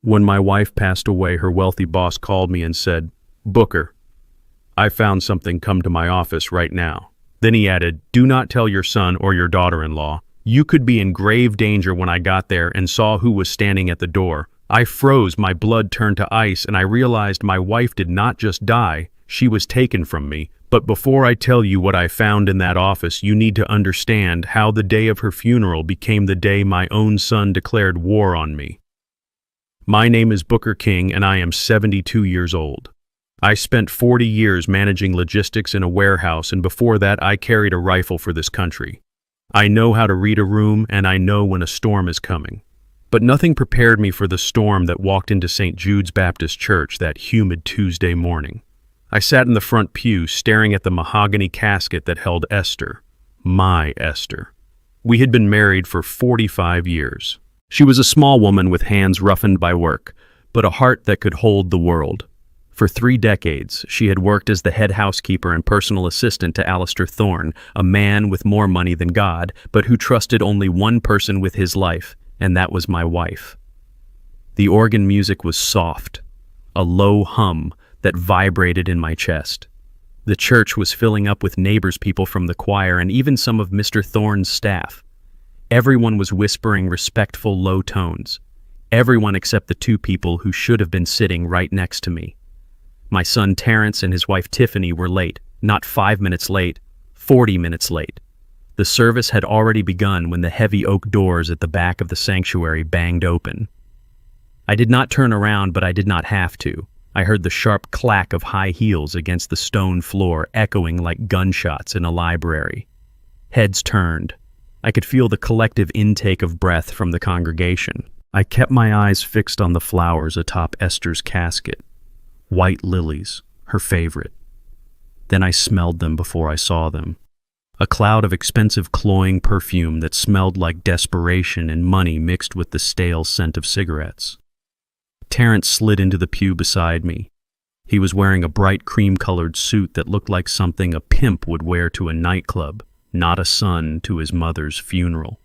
When my wife passed away, her wealthy boss called me and said, "Booker, I found something, come to my office right now." Then he added, "Do not tell your son or your daughter-in-law. You could be in grave danger." When I got there and saw who was standing at the door, I froze, my blood turned to ice, and I realized my wife did not just die, she was taken from me. But before I tell you what I found in that office, you need to understand how the day of her funeral became the day my own son declared war on me. My name is Booker King, and I am 72 years old. I spent 40 years managing logistics in a warehouse, and before that I carried a rifle for this country. I know how to read a room, and I know when a storm is coming. But nothing prepared me for the storm that walked into St. Jude's Baptist Church that humid Tuesday morning. I sat in the front pew, staring at the mahogany casket that held Esther, my Esther. We had been married for 45 years. She was a small woman with hands roughened by work, but a heart that could hold the world. For 3 decades, she had worked as the head housekeeper and personal assistant to Alistair Thorne, a man with more money than God, but who trusted only one person with his life, and that was my wife. The organ music was soft, a low hum that vibrated in my chest. The church was filling up with neighbors, people from the choir, and even some of Mr. Thorne's staff. Everyone was whispering respectful, low tones. Everyone except the 2 people who should have been sitting right next to me. My son Terrence and his wife Tiffany were late, not 5 minutes late, 40 minutes late. The service had already begun when the heavy oak doors at the back of the sanctuary banged open. I did not turn around, but I did not have to. I heard the sharp clack of high heels against the stone floor, echoing like gunshots in a library. Heads turned. I could feel the collective intake of breath from the congregation. I kept my eyes fixed on the flowers atop Esther's casket. White lilies, her favorite. Then I smelled them before I saw them. A cloud of expensive cloying perfume that smelled like desperation and money mixed with the stale scent of cigarettes. Terrence slid into the pew beside me. He was wearing a bright cream-colored suit that looked like something a pimp would wear to a nightclub, not a son to his mother's funeral.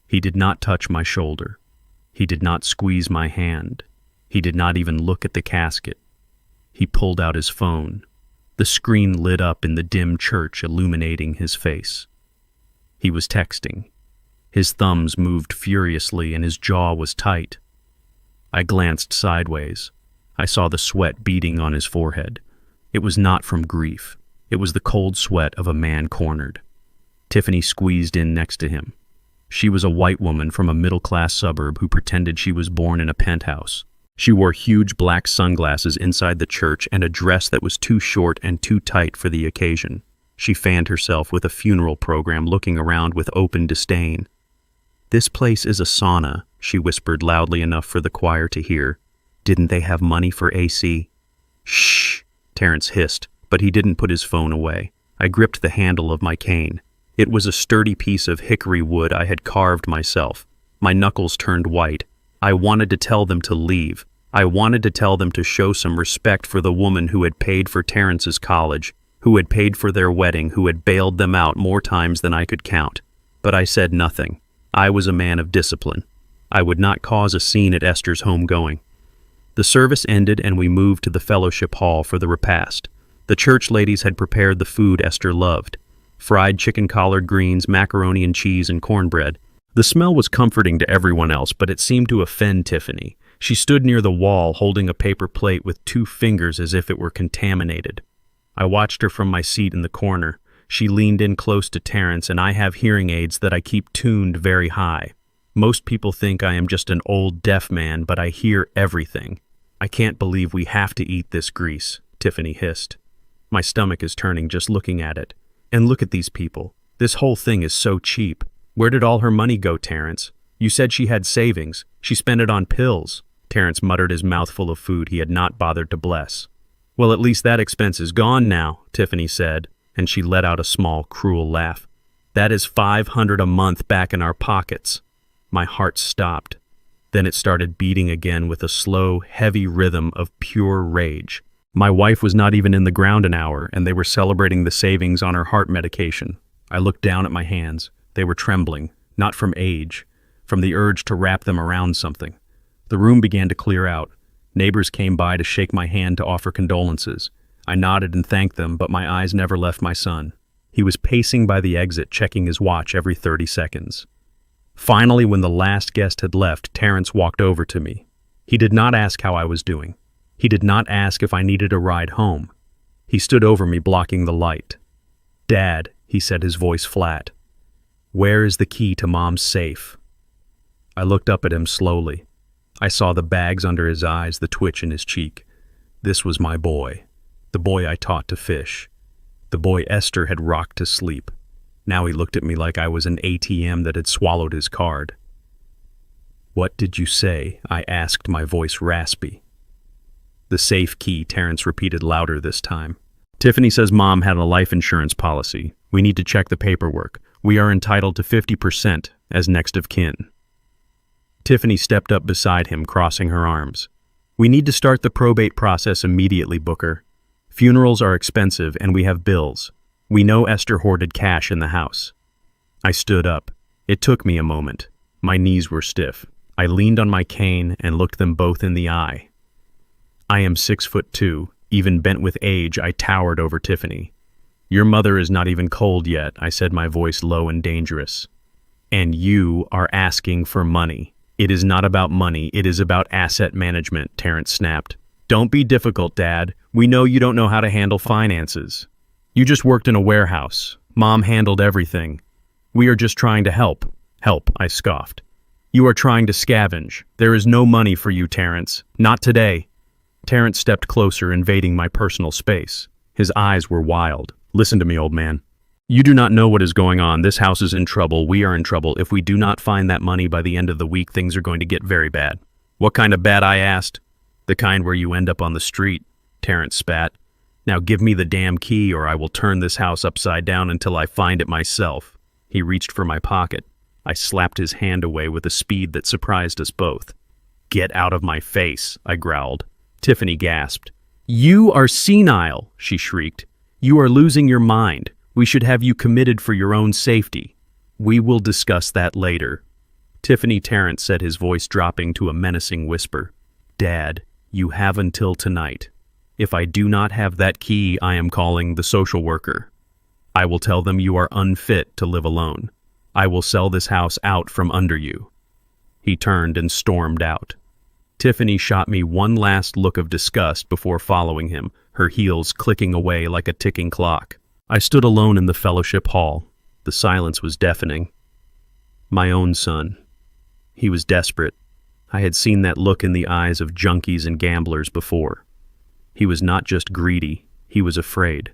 He did not touch my shoulder. He did not squeeze my hand. He did not even look at the casket. He pulled out his phone. The screen lit up in the dim church, illuminating his face. He was texting. His thumbs moved furiously and his jaw was tight. I glanced sideways. I saw the sweat beading on his forehead. It was not from grief. It was the cold sweat of a man cornered. Tiffany squeezed in next to him. She was a white woman from a middle-class suburb who pretended she was born in a penthouse. She wore huge black sunglasses inside the church and a dress that was too short and too tight for the occasion. She fanned herself with a funeral program, looking around with open disdain. "This place is a sauna," she whispered loudly enough for the choir to hear. "Didn't they have money for AC?" "Shh," Terrence hissed, but he didn't put his phone away. I gripped the handle of my cane. It was a sturdy piece of hickory wood I had carved myself. My knuckles turned white. I wanted to tell them to leave. I wanted to tell them to show some respect for the woman who had paid for Terrence's college, who had paid for their wedding, who had bailed them out more times than I could count. But I said nothing. I was a man of discipline. I would not cause a scene at Esther's homegoing. The service ended and we moved to the fellowship hall for the repast. The church ladies had prepared the food Esther loved: fried chicken, collard greens, macaroni and cheese, and cornbread. The smell was comforting to everyone else, but it seemed to offend Tiffany. She stood near the wall holding a paper plate with 2 fingers as if it were contaminated. I watched her from my seat in the corner. She leaned in close to Terrence, and I have hearing aids that I keep tuned very high. Most people think I am just an old deaf man, but I hear everything. "I can't believe we have to eat this grease," Tiffany hissed. My stomach is turning just looking at it. And look at these people. This whole thing is so cheap. Where did all her money go, Terrence? You said she had savings. She spent it on pills. Terrence muttered, his mouth full of food he had not bothered to bless. "Well, at least that expense is gone now," Tiffany said, and she let out a small, cruel laugh. "That is $500 a month back in our pockets." My heart stopped. Then it started beating again with a slow, heavy rhythm of pure rage. My wife was not even in the ground an hour, and they were celebrating the savings on her heart medication. I looked down at my hands. They were trembling, not from age, from the urge to wrap them around something. The room began to clear out. Neighbors came by to shake my hand to offer condolences. I nodded and thanked them, but my eyes never left my son. He was pacing by the exit, checking his watch every 30 seconds. Finally, when the last guest had left, Terrence walked over to me. He did not ask how I was doing. He did not ask if I needed a ride home. He stood over me, blocking the light. "Dad," he said, his voice flat. "Where is the key to Mom's safe?" I looked up at him slowly. I saw the bags under his eyes, the twitch in his cheek. This was my boy. The boy I taught to fish. The boy Esther had rocked to sleep. Now he looked at me like I was an ATM that had swallowed his card. "What did you say?" I asked, my voice raspy. "The safe key," Terrence repeated louder this time. "Tiffany says Mom had a life insurance policy. We need to check the paperwork. We are entitled to 50% as next of kin." Tiffany stepped up beside him, crossing her arms. "We need to start the probate process immediately, Booker. Funerals are expensive and we have bills. We know Esther hoarded cash in the house." I stood up. It took me a moment. My knees were stiff. I leaned on my cane and looked them both in the eye. I am 6'2". Even bent with age, I towered over Tiffany. "Your mother is not even cold yet," I said, my voice low and dangerous. "And you are asking for money. It is not about money, it is about asset management," Terrence snapped. "Don't be difficult, Dad. We know you don't know how to handle finances. You just worked in a warehouse. Mom handled everything. We are just trying to help." "Help," I scoffed. "You are trying to scavenge. There is no money for you, Terrence. Not today." Terrence stepped closer, invading my personal space. His eyes were wild. "Listen to me, old man. You do not know what is going on. This house is in trouble. We are in trouble. If we do not find that money by the end of the week, things are going to get very bad." "What kind of bad?" I asked. "The kind where you end up on the street," Terrence spat. "Now give me the damn key or I will turn this house upside down until I find it myself." He reached for my pocket. I slapped his hand away with a speed that surprised us both. "Get out of my face," I growled. Tiffany gasped. "You are senile," she shrieked. "You are losing your mind. We should have you committed for your own safety." "We will discuss that later." "Tiffany," Terrence said, his voice dropping to a menacing whisper. "Dad, you have until tonight. If I do not have that key, I am calling the social worker. I will tell them you are unfit to live alone. I will sell this house out from under you." He turned and stormed out. Tiffany shot me one last look of disgust before following him, her heels clicking away like a ticking clock. I stood alone in the fellowship hall. The silence was deafening. My own son. He was desperate. I had seen that look in the eyes of junkies and gamblers before. He was not just greedy, he was afraid.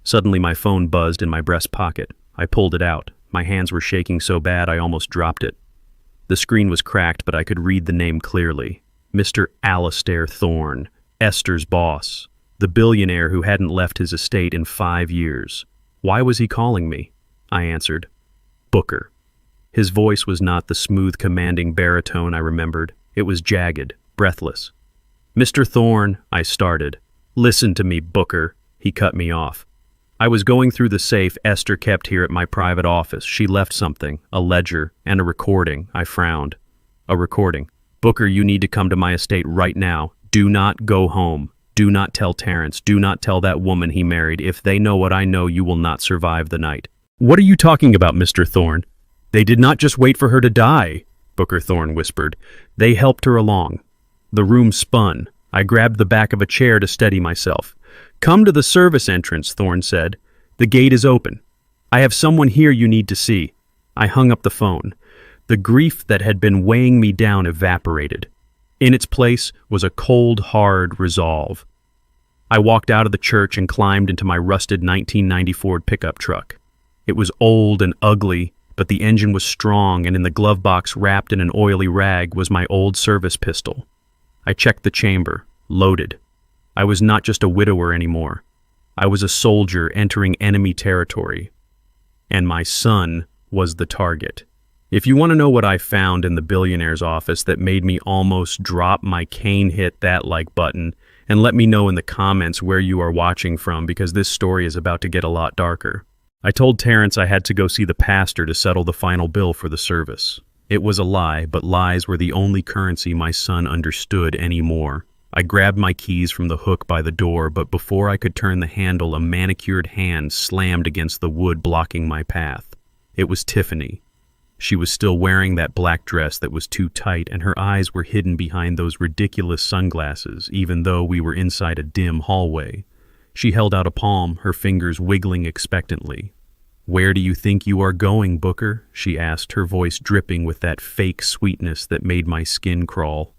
Suddenly my phone buzzed in my breast pocket. I pulled it out. My hands were shaking so bad I almost dropped it. The screen was cracked, but I could read the name clearly. Mr. Alistair Thorne, Esther's boss, the billionaire who hadn't left his estate in 5 years. Why was he calling me? I answered. Booker. His voice was not the smooth, commanding baritone I remembered. It was jagged, breathless. "Mr. Thorne," I started. "Listen to me, Booker," he cut me off. "I was going through the safe Esther kept here at my private office. She left something, a ledger, and a recording." I frowned. "A recording. Booker, you need to come to my estate right now. Do not go home. Do not tell Terrence. Do not tell that woman he married. If they know what I know, you will not survive the night." "What are you talking about, Mr. Thorne?" "They did not just wait for her to die," Booker Thorne whispered. "They helped her along." The room spun. I grabbed the back of a chair to steady myself. "Come to the service entrance," Thorne said. "The gate is open. I have someone here you need to see." I hung up the phone. The grief that had been weighing me down evaporated. In its place was a cold, hard resolve. I walked out of the church and climbed into my rusted 1990 Ford pickup truck. It was old and ugly, but the engine was strong, and in the glove box wrapped in an oily rag was my old service pistol. I checked the chamber, loaded. I was not just a widower anymore. I was a soldier entering enemy territory. And my son was the target. If you want to know what I found in the billionaire's office that made me almost drop my cane, hit that like button, and let me know in the comments where you are watching from, because this story is about to get a lot darker. I told Terrence I had to go see the pastor to settle the final bill for the service. It was a lie, but lies were the only currency my son understood anymore. I grabbed my keys from the hook by the door, but before I could turn the handle, a manicured hand slammed against the wood, blocking my path. It was Tiffany. She was still wearing that black dress that was too tight, and her eyes were hidden behind those ridiculous sunglasses, even though we were inside a dim hallway. She held out a palm, her fingers wiggling expectantly. "Where do you think you are going, Booker?" she asked, her voice dripping with that fake sweetness that made my skin crawl.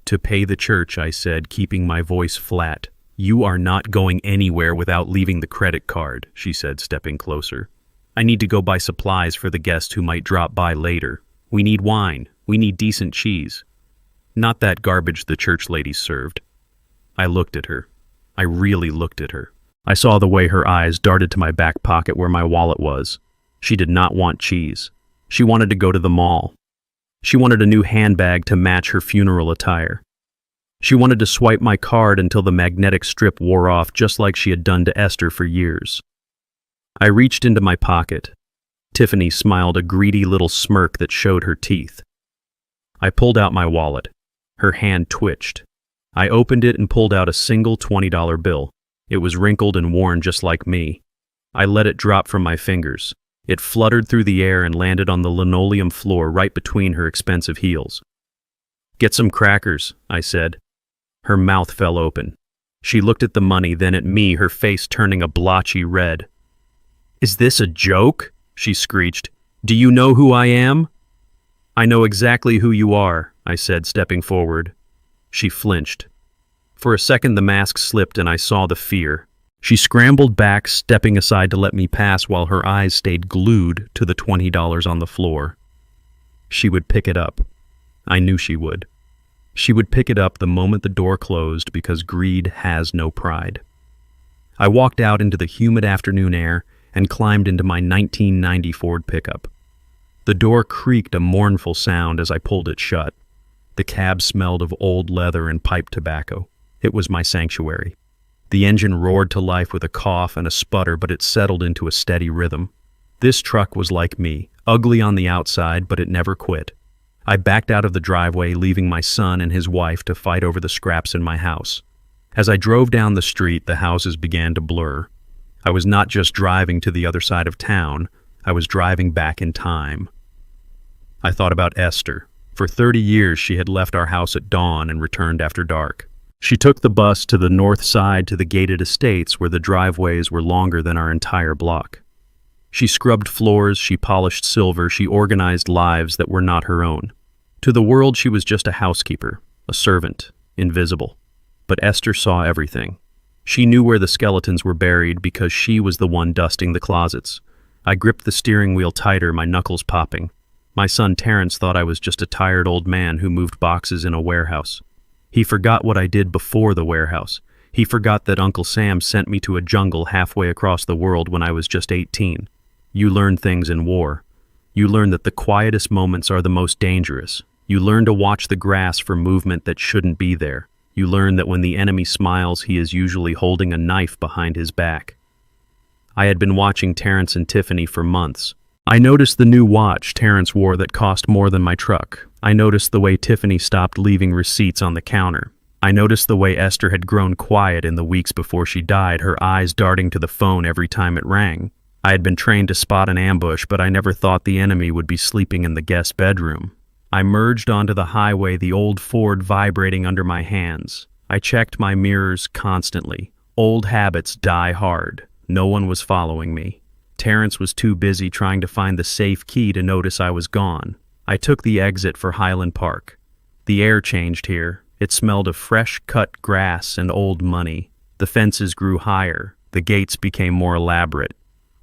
"To pay the church," I said, keeping my voice flat. "You are not going anywhere without leaving the credit card," she said, stepping closer. "I need to go buy supplies for the guests who might drop by later. We need wine. We need decent cheese. Not that garbage the church ladies served." I looked at her. I really looked at her. I saw the way her eyes darted to my back pocket where my wallet was. She did not want cheese. She wanted to go to the mall. She wanted a new handbag to match her funeral attire. She wanted to swipe my card until the magnetic strip wore off, just like she had done to Esther for years. I reached into my pocket. Tiffany smiled a greedy little smirk that showed her teeth. I pulled out my wallet. Her hand twitched. I opened it and pulled out a single $20 bill. It was wrinkled and worn just like me. I let it drop from my fingers. It fluttered through the air and landed on the linoleum floor right between her expensive heels. "Get some crackers," I said. Her mouth fell open. She looked at the money, then at me, her face turning a blotchy red. "Is this a joke?" she screeched. "Do you know who I am?" "I know exactly who you are," I said, stepping forward. She flinched. For a second the mask slipped and I saw the fear. She scrambled back, stepping aside to let me pass while her eyes stayed glued to the $20 on the floor. She would pick it up. I knew she would. She would pick it up the moment the door closed, because greed has no pride. I walked out into the humid afternoon air and climbed into my 1990 Ford pickup. The door creaked a mournful sound as I pulled it shut. The cab smelled of old leather and pipe tobacco. It was my sanctuary. The engine roared to life with a cough and a sputter, but it settled into a steady rhythm. This truck was like me, ugly on the outside, but it never quit. I backed out of the driveway, leaving my son and his wife to fight over the scraps in my house. As I drove down the street, the houses began to blur. I was not just driving to the other side of town, I was driving back in time. I thought about Esther. For 30 years, she had left our house at dawn and returned after dark. She took the bus to the north side to the gated estates where the driveways were longer than our entire block. She scrubbed floors, she polished silver, she organized lives that were not her own. To the world, she was just a housekeeper, a servant, invisible. But Esther saw everything. She knew where the skeletons were buried because she was the one dusting the closets. I gripped the steering wheel tighter, my knuckles popping. My son Terrence thought I was just a tired old man who moved boxes in a warehouse. He forgot what I did before the warehouse. He forgot that Uncle Sam sent me to a jungle halfway across the world when I was just 18. You learn things in war. You learn that the quietest moments are the most dangerous. You learn to watch the grass for movement that shouldn't be there. You learn that when the enemy smiles, he is usually holding a knife behind his back. I had been watching Terrence and Tiffany for months. I noticed the new watch Terrence wore that cost more than my truck. I noticed the way Tiffany stopped leaving receipts on the counter. I noticed the way Esther had grown quiet in the weeks before she died, her eyes darting to the phone every time it rang. I had been trained to spot an ambush, but I never thought the enemy would be sleeping in the guest bedroom. I merged onto the highway, the old Ford vibrating under my hands. I checked my mirrors constantly. Old habits die hard. No one was following me. Terrence was too busy trying to find the safe key to notice I was gone. I took the exit for Highland Park. The air changed here. It smelled of fresh cut grass and old money. The fences grew higher. The gates became more elaborate.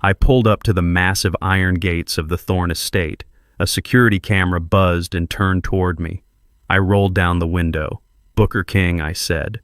I pulled up to the massive iron gates of the Thorne estate. A security camera buzzed and turned toward me. I rolled down the window. "Booker King," I said.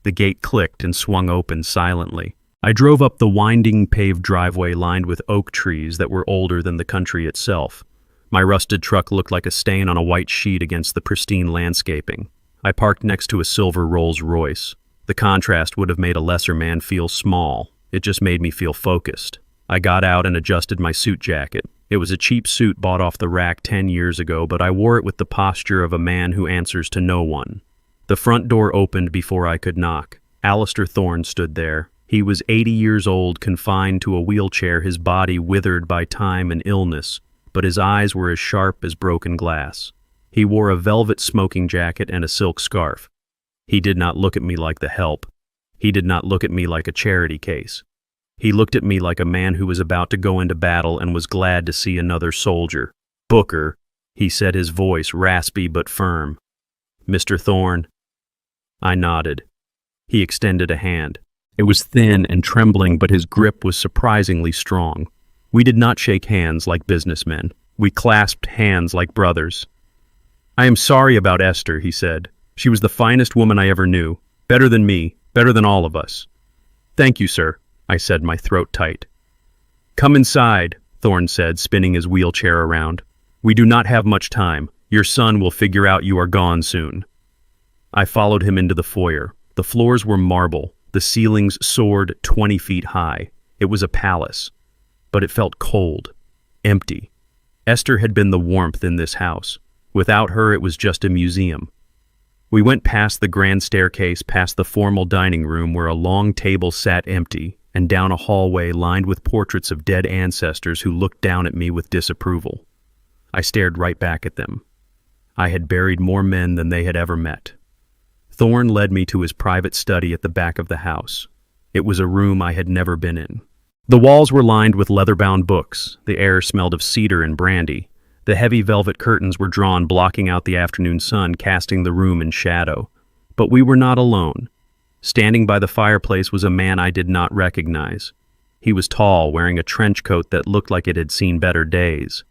The gate clicked and swung open silently. I drove up the winding paved driveway lined with oak trees that were older than the country itself. My rusted truck looked like a stain on a white sheet against the pristine landscaping. I parked next to a silver Rolls-Royce. The contrast would have made a lesser man feel small. It just made me feel focused. I got out and adjusted my suit jacket. It was a cheap suit bought off the rack 10 years ago, but I wore it with the posture of a man who answers to no one. The front door opened before I could knock. Alistair Thorne stood there. He was 80 years old, confined to a wheelchair, his body withered by time and illness, but his eyes were as sharp as broken glass. He wore a velvet smoking jacket and a silk scarf. He did not look at me like the help. He did not look at me like a charity case. He looked at me like a man who was about to go into battle and was glad to see another soldier. "Booker," he said, his voice raspy but firm. "Mr. Thorne." I nodded. He extended a hand. It was thin and trembling, but his grip was surprisingly strong. We did not shake hands like businessmen. We clasped hands like brothers. "I am sorry about Esther," he said. "She was the finest woman I ever knew. Better than me, better than all of us." "Thank you, sir," I said, my throat tight. "Come inside," Thorne said, spinning his wheelchair around. "We do not have much time. Your son will figure out you are gone soon." I followed him into the foyer. The floors were marble. The ceilings soared 20 feet high. It was a palace, but it felt cold, empty. Esther had been the warmth in this house. Without her, it was just a museum. We went past the grand staircase, past the formal dining room where a long table sat empty, and down a hallway lined with portraits of dead ancestors who looked down at me with disapproval. I stared right back at them. I had buried more men than they had ever met. Thorne led me to his private study at the back of the house. It was a room I had never been in. The walls were lined with leather-bound books. The air smelled of cedar and brandy. The heavy velvet curtains were drawn, blocking out the afternoon sun, casting the room in shadow. But we were not alone. Standing by the fireplace was a man I did not recognize. He was tall, wearing a trench coat that looked like it had seen better days.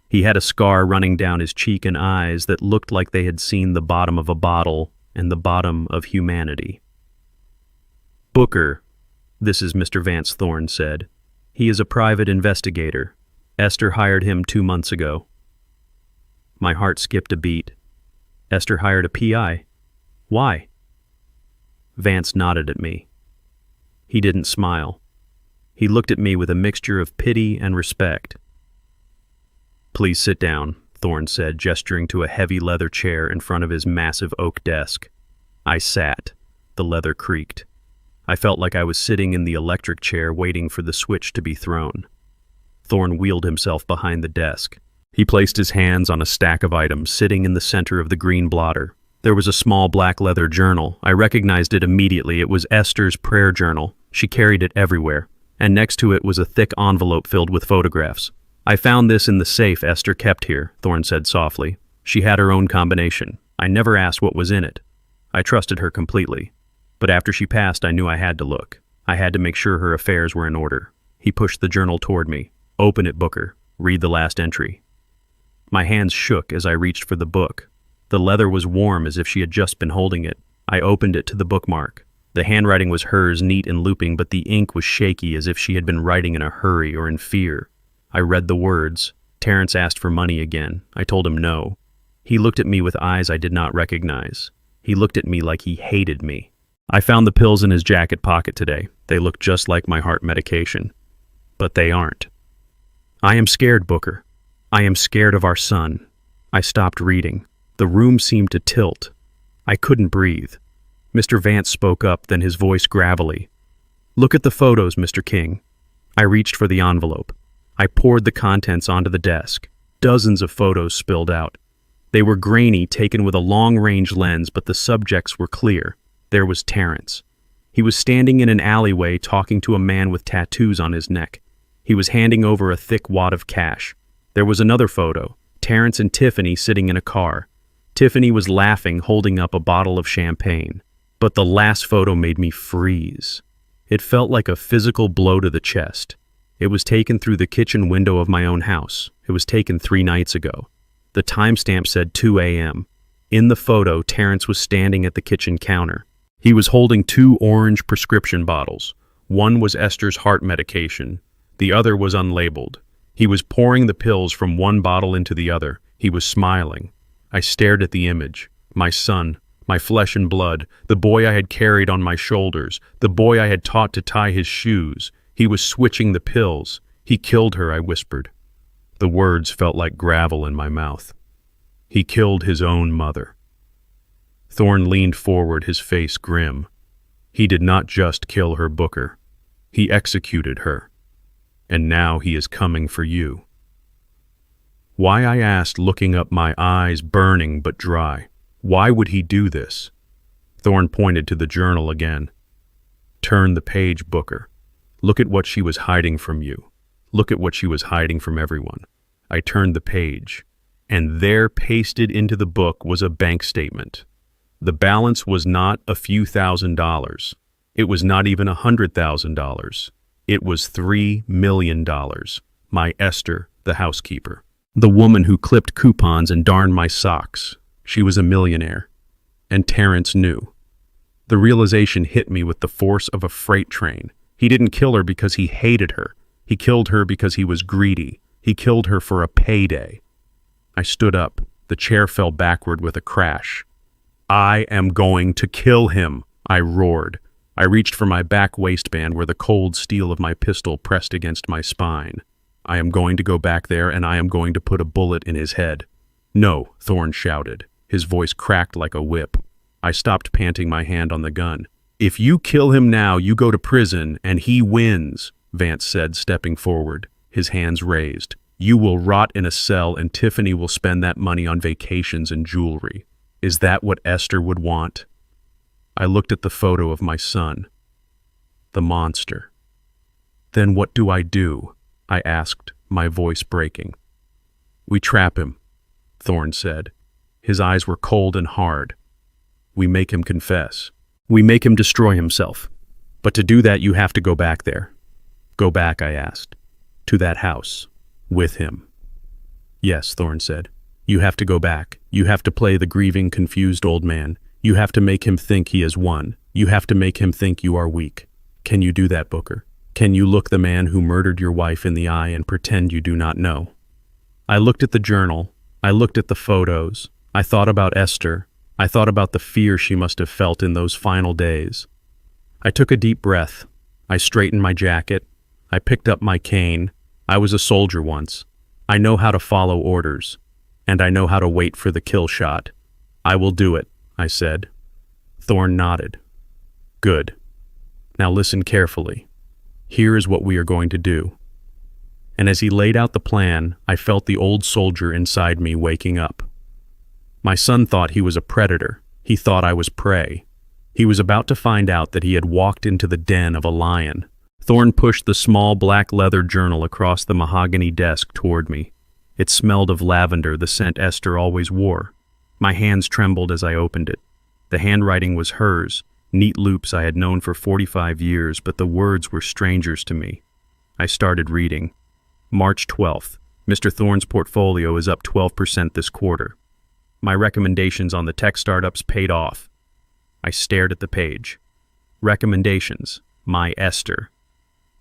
He had a scar running down his cheek and eyes that looked like they had seen the bottom of a bottle and the bottom of humanity. "Booker, this is Mr. Vance," Thorne said. "He is a private investigator. Esther hired him 2 months ago." My heart skipped a beat. Esther hired a PI. Why? Vance nodded at me. He didn't smile. He looked at me with a mixture of pity and respect. "Please sit down," Thorne said, gesturing to a heavy leather chair in front of his massive oak desk. I sat. The leather creaked. I felt like I was sitting in the electric chair waiting for the switch to be thrown. Thorne wheeled himself behind the desk. He placed his hands on a stack of items sitting in the center of the green blotter. There was a small black leather journal. I recognized it immediately. It was Esther's prayer journal. She carried it everywhere. And next to it was a thick envelope filled with photographs. "I found this in the safe Esther kept here," Thorne said softly. "She had her own combination. I never asked what was in it. I trusted her completely. But after she passed, I knew I had to look. I had to make sure her affairs were in order." He pushed the journal toward me. "Open it, Booker. Read the last entry." My hands shook as I reached for the book. The leather was warm as if she had just been holding it. I opened it to the bookmark. The handwriting was hers, neat and looping, but the ink was shaky as if she had been writing in a hurry or in fear. I read the words. "Terrence asked for money again. I told him no." He looked at me with eyes I did not recognize. He looked at me like he hated me. "I found the pills in his jacket pocket today. They look just like my heart medication. But they aren't. I am scared, Booker. I am scared of our son." I stopped reading. The room seemed to tilt. I couldn't breathe. Mr. Vance spoke up, then his voice gravelly. "Look at the photos, Mr. King." I reached for the envelope. I poured the contents onto the desk. Dozens of photos spilled out. They were grainy, taken with a long-range lens, but the subjects were clear. There was Terrence. He was standing in an alleyway talking to a man with tattoos on his neck. He was handing over a thick wad of cash. There was another photo, Terrence and Tiffany sitting in a car. Tiffany was laughing, holding up a bottle of champagne. But the last photo made me freeze. It felt like a physical blow to the chest. It was taken through the kitchen window of my own house. It was taken 3 nights ago. The timestamp said 2 a.m. In the photo, Terrence was standing at the kitchen counter. He was holding 2 orange prescription bottles. One was Esther's heart medication. The other was unlabeled. He was pouring the pills from one bottle into the other. He was smiling. I stared at the image. My son, my flesh and blood, the boy I had carried on my shoulders, the boy I had taught to tie his shoes. He was switching the pills. He killed her, I whispered. The words felt like gravel in my mouth. He killed his own mother. Thorne leaned forward, his face grim. He did not just kill her, Booker. He executed her. And now he is coming for you. Why, I asked, looking up, my eyes burning but dry. Why would he do this? Thorne pointed to the journal again. Turn the page, Booker. Look at what she was hiding from you. Look at what she was hiding from everyone. I turned the page, and there, pasted into the book, was a bank statement. The balance was not a few $1,000s. It was not even $100,000. It was $3 million. My Esther, the housekeeper. The woman who clipped coupons and darned my socks. She was a millionaire. And Terrence knew. The realization hit me with the force of a freight train. He didn't kill her because he hated her. He killed her because he was greedy. He killed her for a payday. I stood up. The chair fell backward with a crash. I am going to kill him, I roared. I reached for my back waistband where the cold steel of my pistol pressed against my spine. I am going to go back there and I am going to put a bullet in his head. No, Thorne shouted. His voice cracked like a whip. I stopped, panting, my hand on the gun. If you kill him now, you go to prison and he wins, Vance said, stepping forward, his hands raised. You will rot in a cell and Tiffany will spend that money on vacations and jewelry. Is that what Esther would want? I looked at the photo of my son. The monster. Then what do I do? I asked, my voice breaking. We trap him, Thorne said. His eyes were cold and hard. We make him confess. We make him destroy himself. But to do that, you have to go back there. Go back, I asked. To that house. With him. Yes, Thorne said. You have to go back. You have to play the grieving, confused old man. You have to make him think he has won. You have to make him think you are weak. Can you do that, Booker? Can you look the man who murdered your wife in the eye and pretend you do not know? I looked at the journal. I looked at the photos. I thought about Esther. I thought about the fear she must have felt in those final days. I took a deep breath. I straightened my jacket. I picked up my cane. I was a soldier once. I know how to follow orders. And I know how to wait for the kill shot. I will do it, I said. Thorne nodded. Good. Now listen carefully. Here is what we are going to do. And as he laid out the plan, I felt the old soldier inside me waking up. My son thought he was a predator. He thought I was prey. He was about to find out that he had walked into the den of a lion. Thorne pushed the small black leather journal across the mahogany desk toward me. It smelled of lavender, the scent Esther always wore. My hands trembled as I opened it. The handwriting was hers, neat loops I had known for 45 years, but the words were strangers to me. I started reading. March 12th. Mr. Thorne's portfolio is up 12% this quarter. My recommendations on the tech startups paid off. I stared at the page. Recommendations. My Esther.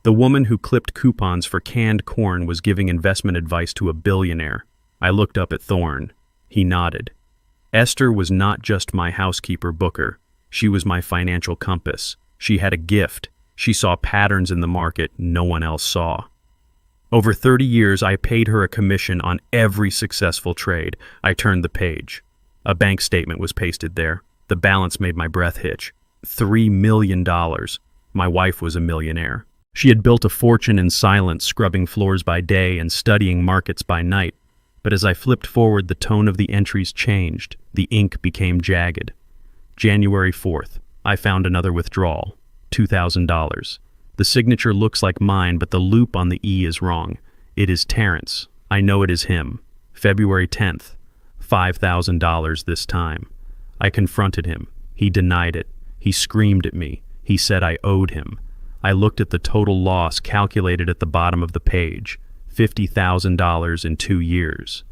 The woman who clipped coupons for canned corn was giving investment advice to a billionaire. I looked up at Thorne. He nodded. Esther was not just my housekeeper, Booker. She was my financial compass. She had a gift. She saw patterns in the market no one else saw. Over 30 years, I paid her a commission on every successful trade. I turned the page. A bank statement was pasted there. The balance made my breath hitch. $3 million. My wife was a millionaire. She had built a fortune in silence, scrubbing floors by day and studying markets by night. But as I flipped forward, the tone of the entries changed. The ink became jagged. January 4th. I found another withdrawal. $2,000. The signature looks like mine, but the loop on the E is wrong. It is Terrence. I know it is him. February 10th. $5,000 this time. I confronted him. He denied it. He screamed at me. He said I owed him. I looked at the total loss calculated at the bottom of the page. $50,000 in 2 years.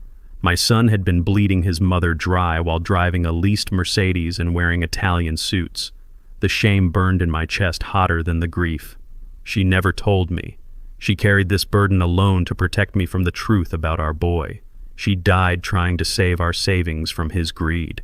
My son had been bleeding his mother dry while driving a leased Mercedes and wearing Italian suits. The shame burned in my chest hotter than the grief. She never told me. She carried this burden alone to protect me from the truth about our boy. She died trying to save our savings from his greed.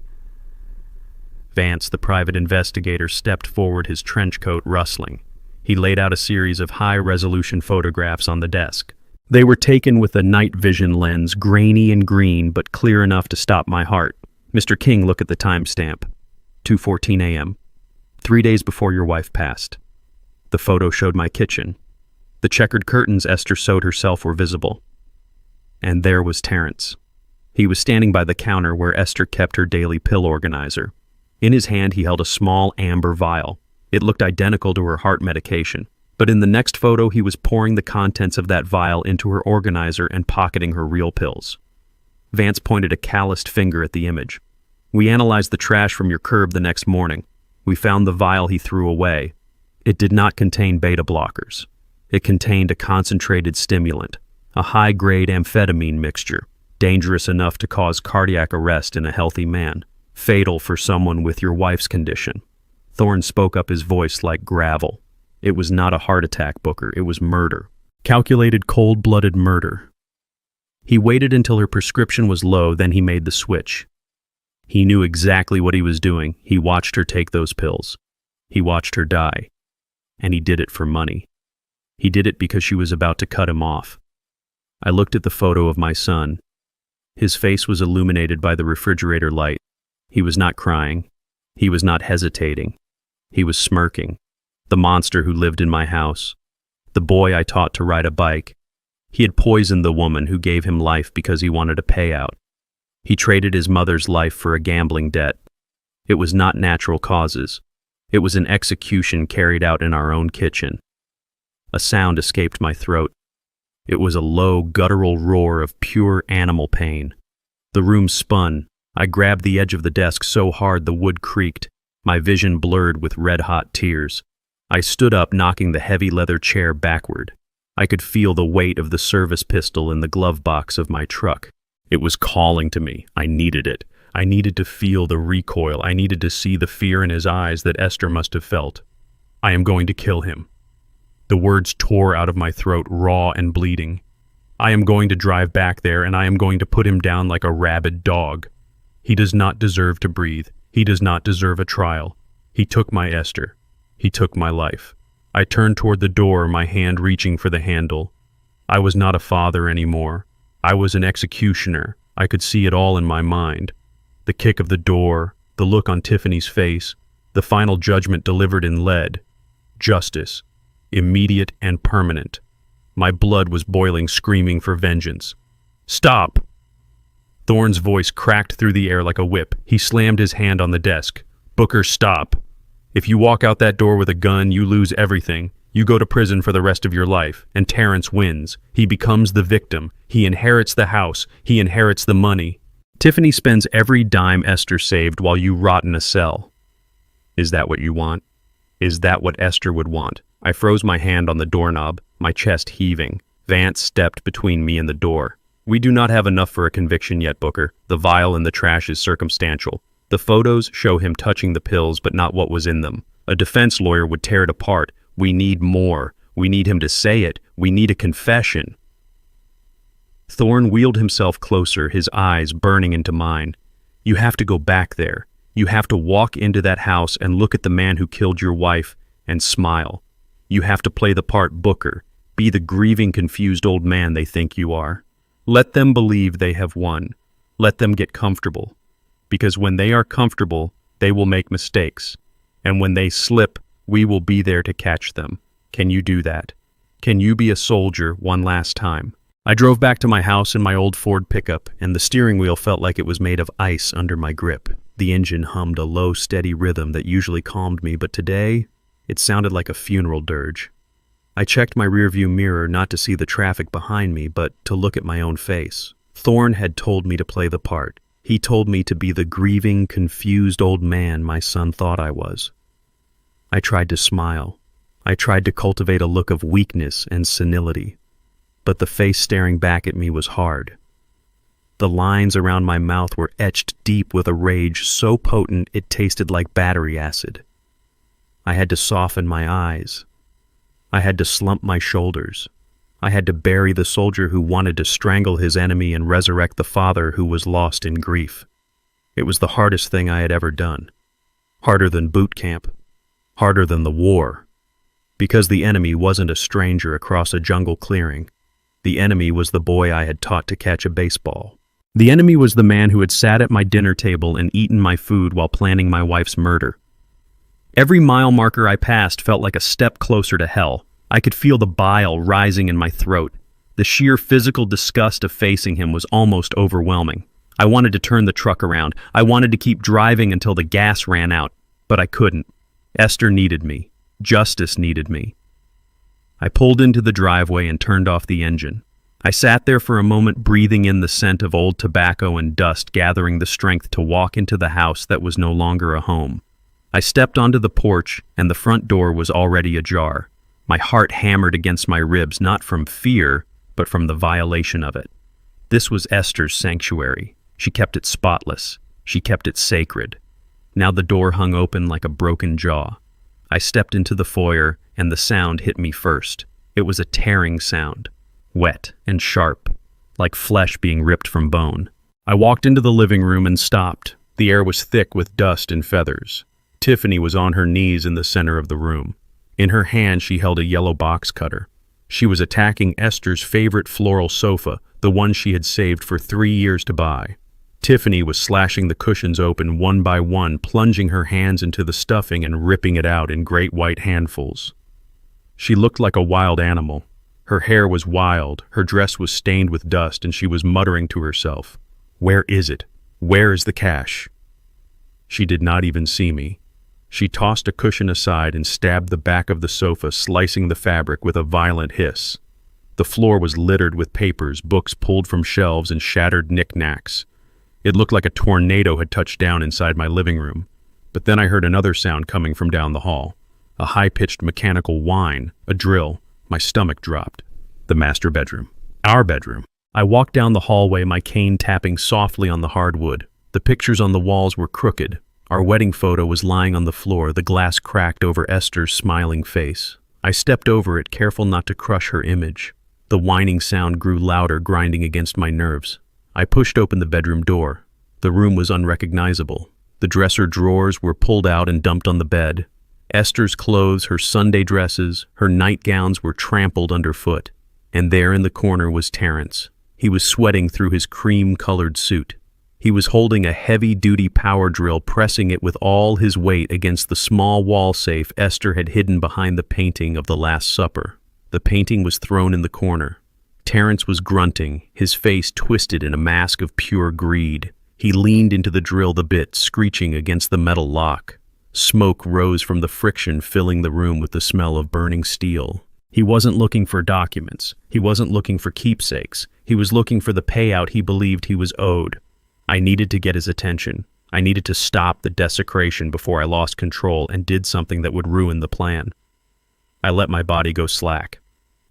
Vance, the private investigator, stepped forward, his trench coat rustling. He laid out a series of high-resolution photographs on the desk. They were taken with a night vision lens, grainy and green, but clear enough to stop my heart. Mr. King, look at the timestamp. 2:14 a.m. 3 days before your wife passed. The photo showed my kitchen. The checkered curtains Esther sewed herself were visible. And there was Terrence. He was standing by the counter where Esther kept her daily pill organizer. In his hand he held a small amber vial. It looked identical to her heart medication. But in the next photo he was pouring the contents of that vial into her organizer and pocketing her real pills. Vance pointed a calloused finger at the image. We analyzed the trash from your curb the next morning. We found the vial he threw away. It did not contain beta blockers. It contained a concentrated stimulant, a high-grade amphetamine mixture, dangerous enough to cause cardiac arrest in a healthy man, fatal for someone with your wife's condition. Thorne spoke up, his voice like gravel. It was not a heart attack, Booker. It was murder. Calculated, cold-blooded murder. He waited until her prescription was low, then he made the switch. He knew exactly what he was doing. He watched her take those pills. He watched her die. And he did it for money. He did it because she was about to cut him off. I looked at the photo of my son. His face was illuminated by the refrigerator light. He was not crying. He was not hesitating. He was smirking. The monster who lived in my house. The boy I taught to ride a bike. He had poisoned the woman who gave him life because he wanted a payout. He traded his mother's life for a gambling debt. It was not natural causes. It was an execution carried out in our own kitchen. A sound escaped my throat. It was a low, guttural roar of pure animal pain. The room spun. I grabbed the edge of the desk so hard the wood creaked. My vision blurred with red-hot tears. I stood up, knocking the heavy leather chair backward. I could feel the weight of the service pistol in the glove box of my truck. It was calling to me. I needed it. I needed to feel the recoil. I needed to see the fear in his eyes that Esther must have felt. I am going to kill him. The words tore out of my throat, raw and bleeding. I am going to drive back there, and I am going to put him down like a rabid dog. He does not deserve to breathe. He does not deserve a trial. He took my Esther. He took my life. I turned toward the door, my hand reaching for the handle. I was not a father anymore. I was an executioner. I could see it all in my mind. The kick of the door, the look on Tiffany's face, the final judgment delivered in lead. Justice. Immediate and permanent. My blood was boiling, screaming for vengeance. Stop! Thorne's voice cracked through the air like a whip. He slammed his hand on the desk. Booker, stop. If you walk out that door with a gun, you lose everything. You go to prison for the rest of your life, and Terrence wins. He becomes the victim. He inherits the house. He inherits the money. Tiffany spends every dime Esther saved while you rot in a cell. Is that what you want? Is that what Esther would want? I froze my hand on the doorknob, my chest heaving. Vance stepped between me and the door. We do not have enough for a conviction yet, Booker. The vial in the trash is circumstantial. The photos show him touching the pills, but not what was in them. A defense lawyer would tear it apart. We need more. We need him to say it. We need a confession. Thorne wheeled himself closer, his eyes burning into mine. You have to go back there. You have to walk into that house and look at the man who killed your wife and smile. You have to play the part Booker. Be the grieving, confused old man they think you are. Let them believe they have won. Let them get comfortable. Because when they are comfortable, they will make mistakes. And when they slip, we will be there to catch them. Can you do that? Can you be a soldier one last time? I drove back to my house in my old Ford pickup, and the steering wheel felt like it was made of ice under my grip. The engine hummed a low, steady rhythm that usually calmed me, but today, it sounded like a funeral dirge. I checked my rearview mirror not to see the traffic behind me, but to look at my own face. Thorne had told me to play the part. He told me to be the grieving, confused old man my son thought I was. I tried to smile. I tried to cultivate a look of weakness and senility. But the face staring back at me was hard. The lines around my mouth were etched deep with a rage so potent it tasted like battery acid. I had to soften my eyes. I had to slump my shoulders. I had to bury the soldier who wanted to strangle his enemy and resurrect the father who was lost in grief. It was the hardest thing I had ever done. Harder than boot camp. Harder than the war. Because the enemy wasn't a stranger across a jungle clearing. The enemy was the boy I had taught to catch a baseball. The enemy was the man who had sat at my dinner table and eaten my food while planning my wife's murder. Every mile marker I passed felt like a step closer to hell. I could feel the bile rising in my throat. The sheer physical disgust of facing him was almost overwhelming. I wanted to turn the truck around. I wanted to keep driving until the gas ran out, but I couldn't. Esther needed me. Justice needed me. I pulled into the driveway and turned off the engine. I sat there for a moment, breathing in the scent of old tobacco and dust, gathering the strength to walk into the house that was no longer a home. I stepped onto the porch, and the front door was already ajar. My heart hammered against my ribs, not from fear, but from the violation of it. This was Esther's sanctuary. She kept it spotless. She kept it sacred. Now the door hung open like a broken jaw. I stepped into the foyer, and the sound hit me first. It was a tearing sound, wet and sharp, like flesh being ripped from bone. I walked into the living room and stopped. The air was thick with dust and feathers. Tiffany was on her knees in the center of the room. In her hand, she held a yellow box cutter. She was attacking Esther's favorite floral sofa, the one she had saved for 3 years to buy. Tiffany was slashing the cushions open one by one, plunging her hands into the stuffing and ripping it out in great white handfuls. She looked like a wild animal. Her hair was wild, her dress was stained with dust, and she was muttering to herself, "Where is it? Where is the cash?" She did not even see me. She tossed a cushion aside and stabbed the back of the sofa, slicing the fabric with a violent hiss. The floor was littered with papers, books pulled from shelves, and shattered knickknacks. It looked like a tornado had touched down inside my living room. But then I heard another sound coming from down the hall. A high-pitched mechanical whine, a drill. My stomach dropped. The master bedroom. Our bedroom. I walked down the hallway, my cane tapping softly on the hardwood. The pictures on the walls were crooked. Our wedding photo was lying on the floor, the glass cracked over Esther's smiling face. I stepped over it, careful not to crush her image. The whining sound grew louder, grinding against my nerves. I pushed open the bedroom door. The room was unrecognizable. The dresser drawers were pulled out and dumped on the bed. Esther's clothes, her Sunday dresses, her nightgowns were trampled underfoot. And there in the corner was Terrence. He was sweating through his cream-colored suit. He was holding a heavy-duty power drill, pressing it with all his weight against the small wall safe Esther had hidden behind the painting of the Last Supper. The painting was thrown in the corner. Terrence was grunting, his face twisted in a mask of pure greed. He leaned into the drill the bit, screeching against the metal lock. Smoke rose from the friction, filling the room with the smell of burning steel. He wasn't looking for documents. He wasn't looking for keepsakes. He was looking for the payout he believed he was owed. I needed to get his attention. I needed to stop the desecration before I lost control and did something that would ruin the plan. I let my body go slack.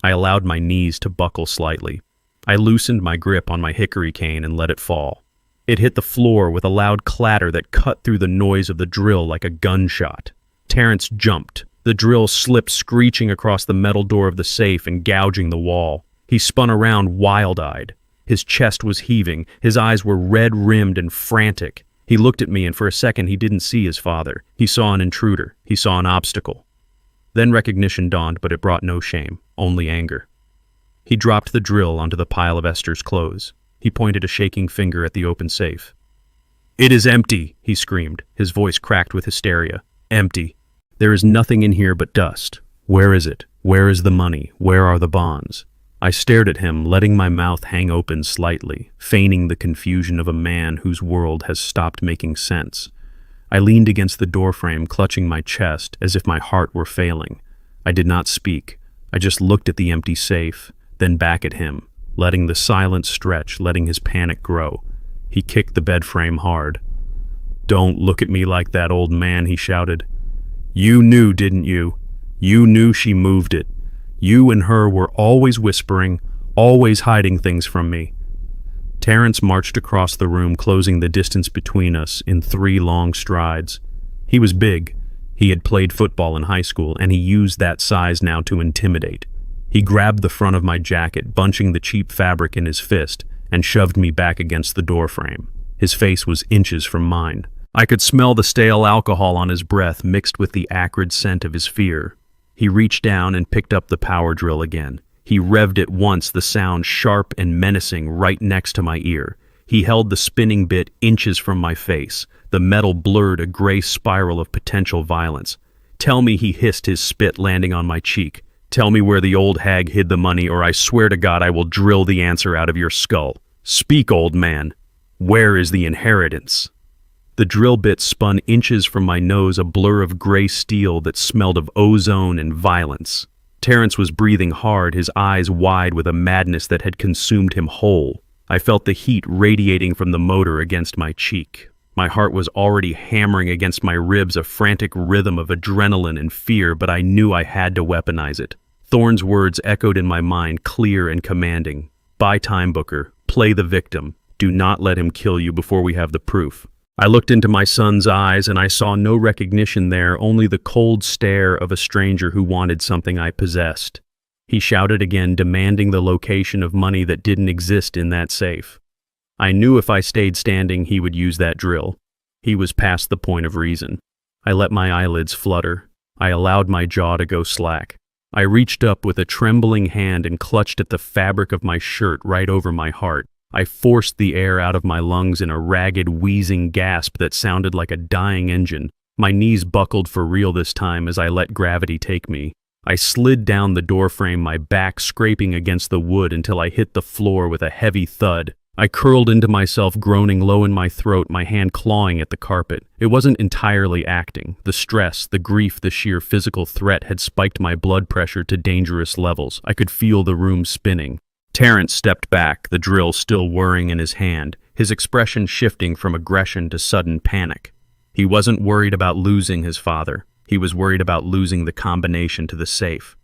I allowed my knees to buckle slightly. I loosened my grip on my hickory cane and let it fall. It hit the floor with a loud clatter that cut through the noise of the drill like a gunshot. Terrence jumped. The drill slipped, screeching across the metal door of the safe and gouging the wall. He spun around, wild-eyed. His chest was heaving. His eyes were red-rimmed and frantic. He looked at me, and for a second he didn't see his father. He saw an intruder. He saw an obstacle. Then recognition dawned, but it brought no shame, only anger. He dropped the drill onto the pile of Esther's clothes. He pointed a shaking finger at the open safe. "It is empty," he screamed, his voice cracked with hysteria. "Empty. There is nothing in here but dust. Where is it? Where is the money? Where are the bonds?" I stared at him, letting my mouth hang open slightly, feigning the confusion of a man whose world has stopped making sense. I leaned against the doorframe, clutching my chest as if my heart were failing. I did not speak. I just looked at the empty safe, then back at him, letting the silence stretch, letting his panic grow. He kicked the bed frame hard. "Don't look at me like that, old man," he shouted. "You knew, didn't you? You knew she moved it. You and her were always whispering, always hiding things from me." Terrence marched across the room, closing the distance between us in 3 long strides. He was big. He had played football in high school, and he used that size now to intimidate. He grabbed the front of my jacket, bunching the cheap fabric in his fist, and shoved me back against the doorframe. His face was inches from mine. I could smell the stale alcohol on his breath mixed with the acrid scent of his fear. He reached down and picked up the power drill again. He revved it once, the sound sharp and menacing right next to my ear. He held the spinning bit inches from my face. The metal blurred a gray spiral of potential violence. "Tell me," he hissed, his spit landing on my cheek. "Tell me where the old hag hid the money, or I swear to God I will drill the answer out of your skull. Speak, old man. Where is the inheritance?" The drill bit spun inches from my nose, a blur of gray steel that smelled of ozone and violence. Terrence was breathing hard, his eyes wide with a madness that had consumed him whole. I felt the heat radiating from the motor against my cheek. My heart was already hammering against my ribs, a frantic rhythm of adrenaline and fear, but I knew I had to weaponize it. Thorne's words echoed in my mind, clear and commanding. "Buy time, Booker. Play the victim. Do not let him kill you before we have the proof." I looked into my son's eyes, and I saw no recognition there, only the cold stare of a stranger who wanted something I possessed. He shouted again, demanding the location of money that didn't exist in that safe. I knew if I stayed standing, he would use that drill. He was past the point of reason. I let my eyelids flutter. I allowed my jaw to go slack. I reached up with a trembling hand and clutched at the fabric of my shirt right over my heart. I forced the air out of my lungs in a ragged, wheezing gasp that sounded like a dying engine. My knees buckled for real this time as I let gravity take me. I slid down the doorframe, my back scraping against the wood until I hit the floor with a heavy thud. I curled into myself, groaning low in my throat, my hand clawing at the carpet. It wasn't entirely acting. The stress, the grief, the sheer physical threat had spiked my blood pressure to dangerous levels. I could feel the room spinning. Terrence stepped back, the drill still whirring in his hand, his expression shifting from aggression to sudden panic. He wasn't worried about losing his father. He was worried about losing the combination to the safe.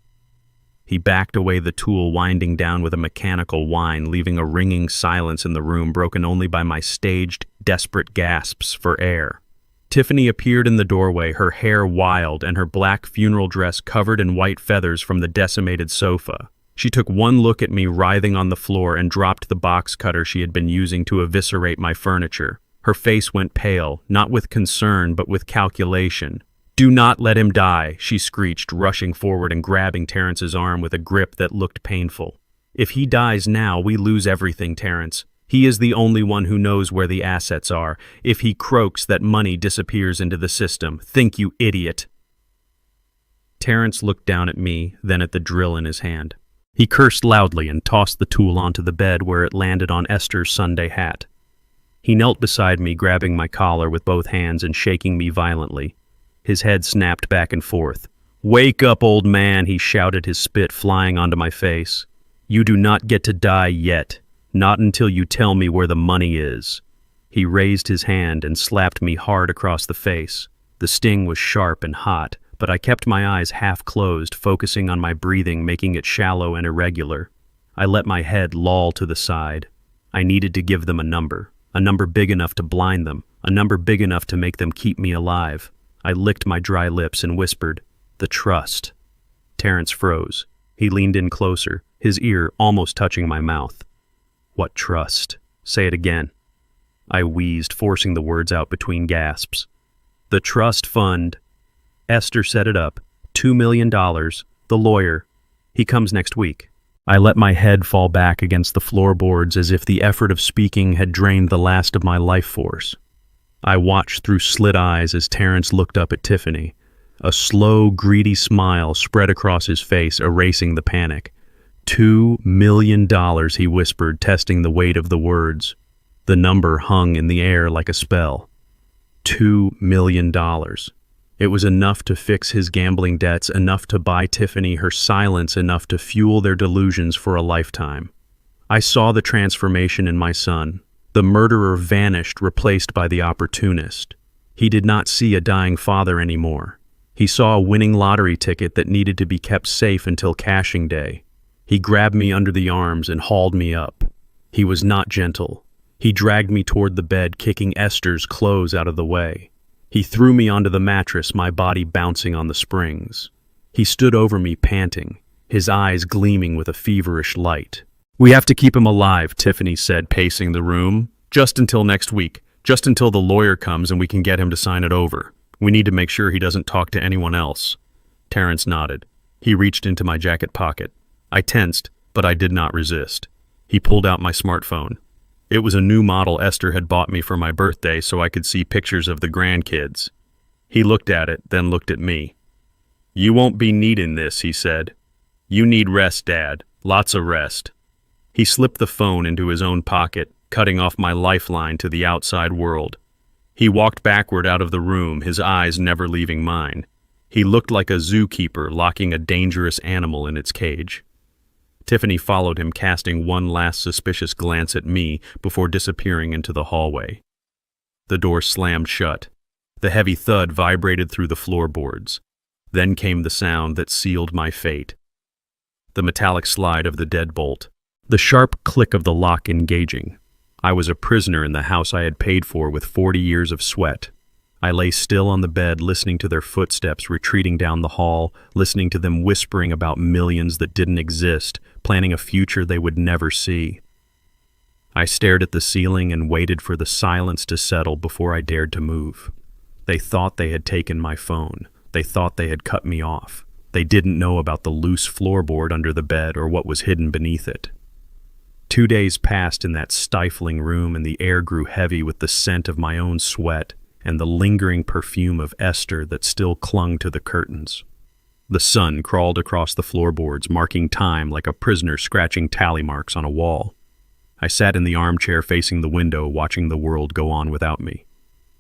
He backed away, the tool winding down with a mechanical whine, leaving a ringing silence in the room broken only by my staged, desperate gasps for air. Tiffany appeared in the doorway, her hair wild and her black funeral dress covered in white feathers from the decimated sofa. She took one look at me writhing on the floor and dropped the box cutter she had been using to eviscerate my furniture. Her face went pale, not with concern but with calculation. "Do not let him die," she screeched, rushing forward and grabbing Terrence's arm with a grip that looked painful. "If he dies now, we lose everything, Terrence. He is the only one who knows where the assets are. If he croaks, that money disappears into the system. Think, you idiot." Terrence looked down at me, then at the drill in his hand. He cursed loudly and tossed the tool onto the bed where it landed on Esther's Sunday hat. He knelt beside me, grabbing my collar with both hands and shaking me violently. His head snapped back and forth. "Wake up, old man," he shouted, his spit flying onto my face. "You do not get to die yet, not until you tell me where the money is." He raised his hand and slapped me hard across the face. The sting was sharp and hot, but I kept my eyes half closed, focusing on my breathing, making it shallow and irregular. I let my head loll to the side. I needed to give them a number big enough to blind them, a number big enough to make them keep me alive. I licked my dry lips and whispered, "The trust." Terrence froze. He leaned in closer, his ear almost touching my mouth. "What trust? Say it again." I wheezed, forcing the words out between gasps. "The trust fund. Esther set it up. $2 million. The lawyer. He comes next week." I let my head fall back against the floorboards as if the effort of speaking had drained the last of my life force. I watched through slit eyes as Terrence looked up at Tiffany. A slow, greedy smile spread across his face, erasing the panic. $2 million, he whispered, testing the weight of the words. The number hung in the air like a spell. $2 million. It was enough to fix his gambling debts, enough to buy Tiffany her silence, enough to fuel their delusions for a lifetime. I saw the transformation in my son. The murderer vanished, replaced by the opportunist. He did not see a dying father anymore. He saw a winning lottery ticket that needed to be kept safe until cashing day. He grabbed me under the arms and hauled me up. He was not gentle. He dragged me toward the bed, kicking Esther's clothes out of the way. He threw me onto the mattress, my body bouncing on the springs. He stood over me, panting, his eyes gleaming with a feverish light. "We have to keep him alive," Tiffany said, pacing the room. "Just until next week. Just until the lawyer comes and we can get him to sign it over. We need to make sure he doesn't talk to anyone else." Terrence nodded. He reached into my jacket pocket. I tensed, but I did not resist. He pulled out my smartphone. It was a new model Esther had bought me for my birthday so I could see pictures of the grandkids. He looked at it, then looked at me. "You won't be needing this," he said. "You need rest, Dad. Lots of rest." He slipped the phone into his own pocket, cutting off my lifeline to the outside world. He walked backward out of the room, his eyes never leaving mine. He looked like a zookeeper locking a dangerous animal in its cage. Tiffany followed him, casting one last suspicious glance at me before disappearing into the hallway. The door slammed shut. The heavy thud vibrated through the floorboards. Then came the sound that sealed my fate. The metallic slide of the deadbolt. The sharp click of the lock engaging. I was a prisoner in the house I had paid for with 40 years of sweat. I lay still on the bed, listening to their footsteps retreating down the hall, listening to them whispering about millions that didn't exist, planning a future they would never see. I stared at the ceiling and waited for the silence to settle before I dared to move. They thought they had taken my phone. They thought they had cut me off. They didn't know about the loose floorboard under the bed or what was hidden beneath it. 2 days passed in that stifling room, and the air grew heavy with the scent of my own sweat and the lingering perfume of Esther that still clung to the curtains. The sun crawled across the floorboards, marking time like a prisoner scratching tally marks on a wall. I sat in the armchair facing the window, watching the world go on without me.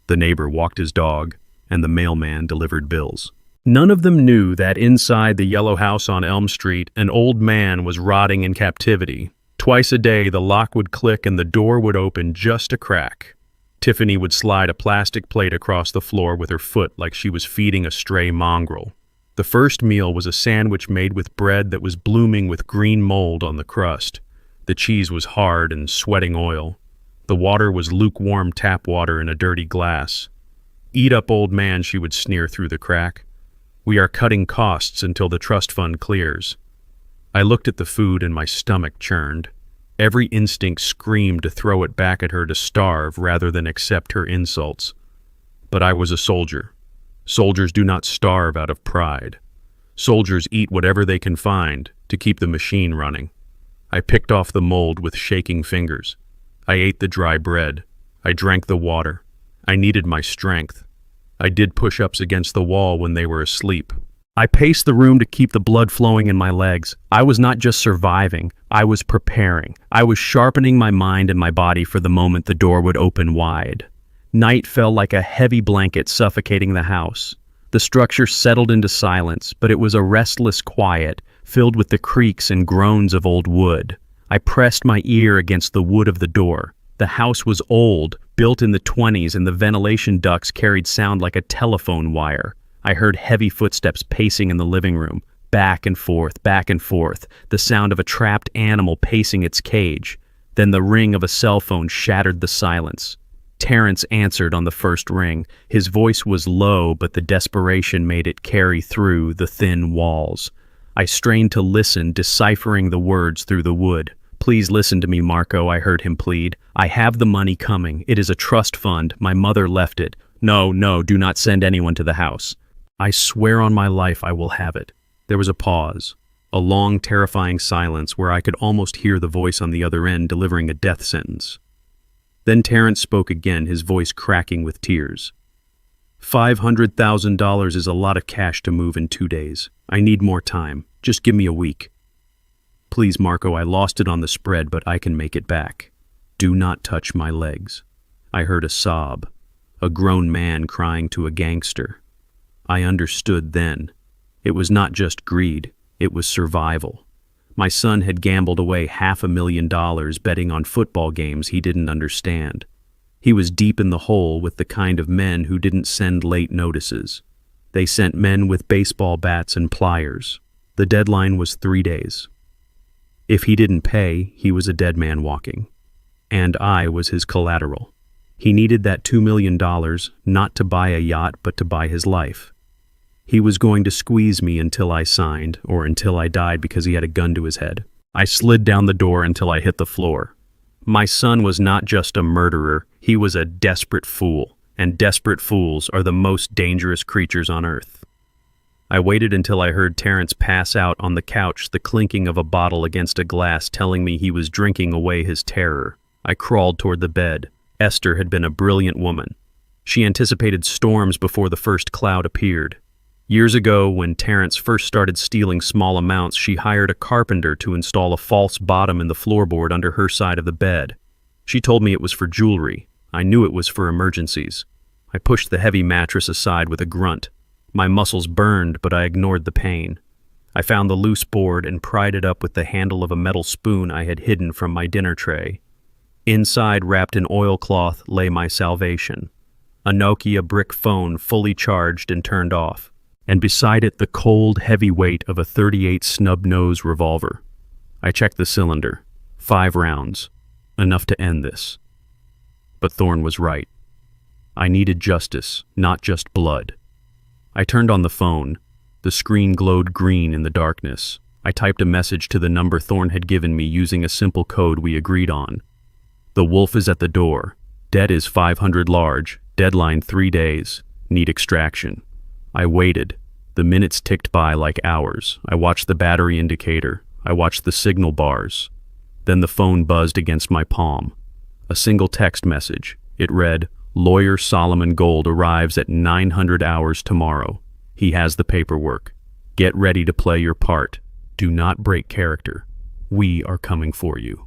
The neighbor walked his dog, and the mailman delivered bills. None of them knew that inside the yellow house on Elm Street, an old man was rotting in captivity. Twice a day, the lock would click and the door would open just a crack. Tiffany would slide a plastic plate across the floor with her foot like she was feeding a stray mongrel. The first meal was a sandwich made with bread that was blooming with green mold on the crust. The cheese was hard and sweating oil. The water was lukewarm tap water in a dirty glass. "Eat up, old man," she would sneer through the crack. "We are cutting costs until the trust fund clears." I looked at the food and my stomach churned. Every instinct screamed to throw it back at her to starve rather than accept her insults. But I was a soldier. Soldiers do not starve out of pride. Soldiers eat whatever they can find to keep the machine running. I picked off the mold with shaking fingers. I ate the dry bread. I drank the water. I needed my strength. I did push-ups against the wall when they were asleep. I paced the room to keep the blood flowing in my legs. I was not just surviving, I was preparing. I was sharpening my mind and my body for the moment the door would open wide. Night fell like a heavy blanket suffocating the house. The structure settled into silence, but it was a restless quiet, filled with the creaks and groans of old wood. I pressed my ear against the wood of the door. The house was old, built in the 20s, and the ventilation ducts carried sound like a telephone wire. I heard heavy footsteps pacing in the living room, back and forth, the sound of a trapped animal pacing its cage. Then the ring of a cell phone shattered the silence. Terrence answered on the first ring. His voice was low, but the desperation made it carry through the thin walls. I strained to listen, deciphering the words through the wood. "Please listen to me, Marco," I heard him plead. "I have the money coming. It is a trust fund. My mother left it. No, do not send anyone to the house. I swear on my life I will have it." There was a pause, a long, terrifying silence where I could almost hear the voice on the other end delivering a death sentence. Then Terrence spoke again, his voice cracking with tears. $500,000 is a lot of cash to move in 2 days. I need more time. Just give me a week. Please, Marco, I lost it on the spread, but I can make it back. Do not touch my legs. I heard a sob, a grown man crying to a gangster. I understood then. It was not just greed, it was survival. My son had gambled away $500,000 betting on football games he didn't understand. He was deep in the hole with the kind of men who didn't send late notices. They sent men with baseball bats and pliers. The deadline was 3 days. If he didn't pay, he was a dead man walking. And I was his collateral. He needed that $2 million, not to buy a yacht, but to buy his life. He was going to squeeze me until I signed, or until I died because he had a gun to his head. I slid down the door until I hit the floor. My son was not just a murderer, he was a desperate fool, and desperate fools are the most dangerous creatures on earth. I waited until I heard Terrence pass out on the couch, the clinking of a bottle against a glass telling me he was drinking away his terror. I crawled toward the bed. Esther had been a brilliant woman. She anticipated storms before the first cloud appeared. Years ago, when Terrence first started stealing small amounts, she hired a carpenter to install a false bottom in the floorboard under her side of the bed. She told me it was for jewelry. I knew it was for emergencies. I pushed the heavy mattress aside with a grunt. My muscles burned, but I ignored the pain. I found the loose board and pried it up with the handle of a metal spoon I had hidden from my dinner tray. Inside, wrapped in oilcloth, lay my salvation. A Nokia brick phone fully charged and turned off, and beside it the cold, heavy weight of a .38 snub-nose revolver. I checked the cylinder. 5 rounds. Enough to end this. But Thorne was right. I needed justice, not just blood. I turned on the phone. The screen glowed green in the darkness. I typed a message to the number Thorne had given me using a simple code we agreed on. The wolf is at the door. Debt is 500 large. Deadline 3 days. Need extraction. I waited. The minutes ticked by like hours. I watched the battery indicator. I watched the signal bars. Then the phone buzzed against my palm. A single text message. It read, "Lawyer Solomon Gold arrives at 900 hours tomorrow. He has the paperwork. Get ready to play your part. Do not break character. We are coming for you."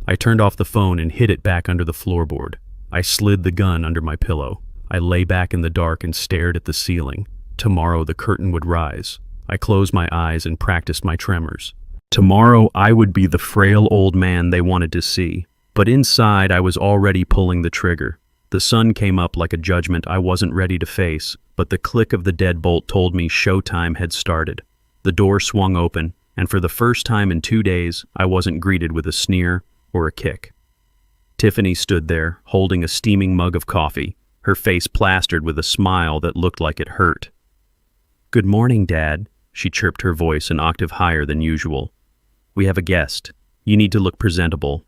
I turned off the phone and hid it back under the floorboard. I slid the gun under my pillow. I lay back in the dark and stared at the ceiling. Tomorrow the curtain would rise. I closed my eyes and practiced my tremors. Tomorrow I would be the frail old man they wanted to see. But inside I was already pulling the trigger. The sun came up like a judgment I wasn't ready to face, but the click of the deadbolt told me showtime had started. The door swung open, and for the first time in 2 days, I wasn't greeted with a sneer or a kick. Tiffany stood there, holding a steaming mug of coffee, her face plastered with a smile that looked like it hurt. "Good morning, Dad," she chirped, her voice an octave higher than usual. "We have a guest. You need to look presentable."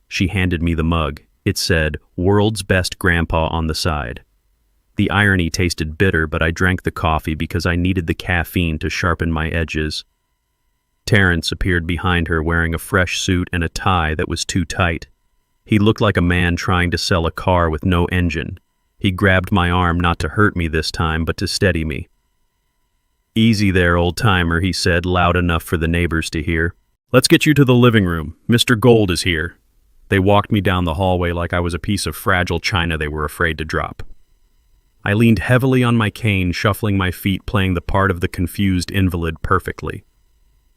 She handed me the mug. It said, "World's Best Grandpa" on the side. The irony tasted bitter, but I drank the coffee because I needed the caffeine to sharpen my edges. Terrence appeared behind her wearing a fresh suit and a tie that was too tight. He looked like a man trying to sell a car with no engine. He grabbed my arm, not to hurt me this time, but to steady me. "Easy there, old-timer," he said, loud enough for the neighbors to hear. "Let's get you to the living room. Mr. Gold is here." They walked me down the hallway like I was a piece of fragile china they were afraid to drop. I leaned heavily on my cane, shuffling my feet, playing the part of the confused invalid perfectly.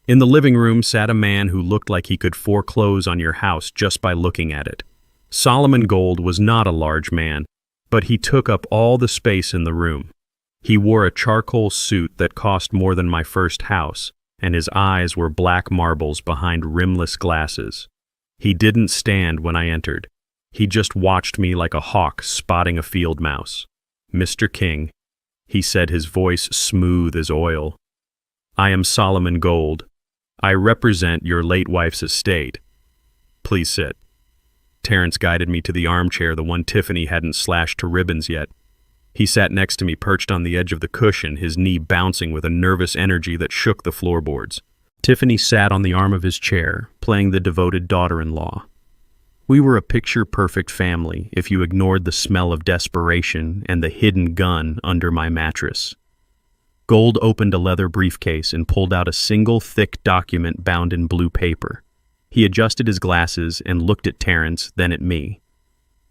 In the living room sat a man who looked like he could foreclose on your house just by looking at it. Solomon Gold was not a large man, but he took up all the space in the room. He wore a charcoal suit that cost more than my first house, and his eyes were black marbles behind rimless glasses. He didn't stand when I entered. He just watched me like a hawk spotting a field mouse. "Mr. King," he said, his voice smooth as oil. "I am Solomon Gold. I represent your late wife's estate. Please sit." Terrence guided me to the armchair, the one Tiffany hadn't slashed to ribbons yet. He sat next to me, perched on the edge of the cushion, his knee bouncing with a nervous energy that shook the floorboards. Tiffany sat on the arm of his chair, playing the devoted daughter-in-law. We were a picture-perfect family if you ignored the smell of desperation and the hidden gun under my mattress. Gold opened a leather briefcase and pulled out a single thick document bound in blue paper. He adjusted his glasses and looked at Terrence, then at me.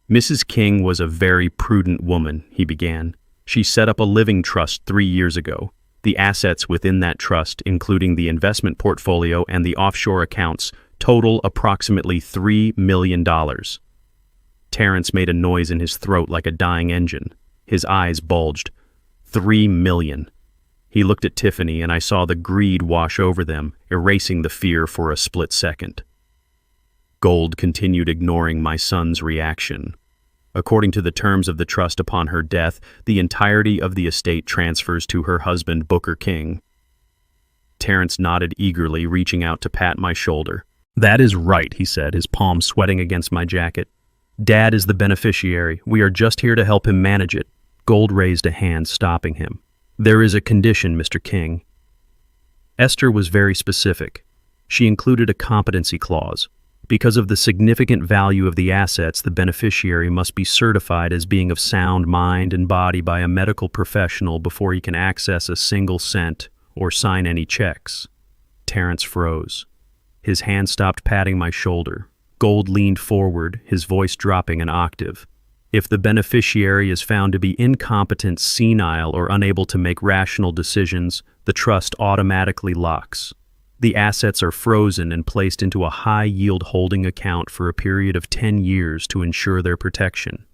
"Mrs. King was a very prudent woman," he began. "She set up a living trust 3 years ago. The assets within that trust, including the investment portfolio and the offshore accounts, total approximately $3 million. Terrence made a noise in his throat like a dying engine. His eyes bulged. $3 million. He looked at Tiffany, and I saw the greed wash over them, erasing the fear for a split second. Gold continued, ignoring my son's reaction. According to the terms of the trust, upon her death, the entirety of the estate transfers to her husband, Booker King. Terrence nodded eagerly, reaching out to pat my shoulder. "That is right," he said, his palm sweating against my jacket. "Dad is the beneficiary. We are just here to help him manage it." Gold raised a hand, stopping him. There is a condition, Mr. King. Esther was very specific. She included a competency clause. Because of the significant value of the assets, the beneficiary must be certified as being of sound mind and body by a medical professional before he can access a single cent or sign any checks. Terrence froze. His hand stopped patting my shoulder. Gold leaned forward, his voice dropping an octave. If the beneficiary is found to be incompetent, senile, or unable to make rational decisions, the trust automatically locks. The assets are frozen and placed into a high-yield holding account for a period of 10 years to ensure their protection.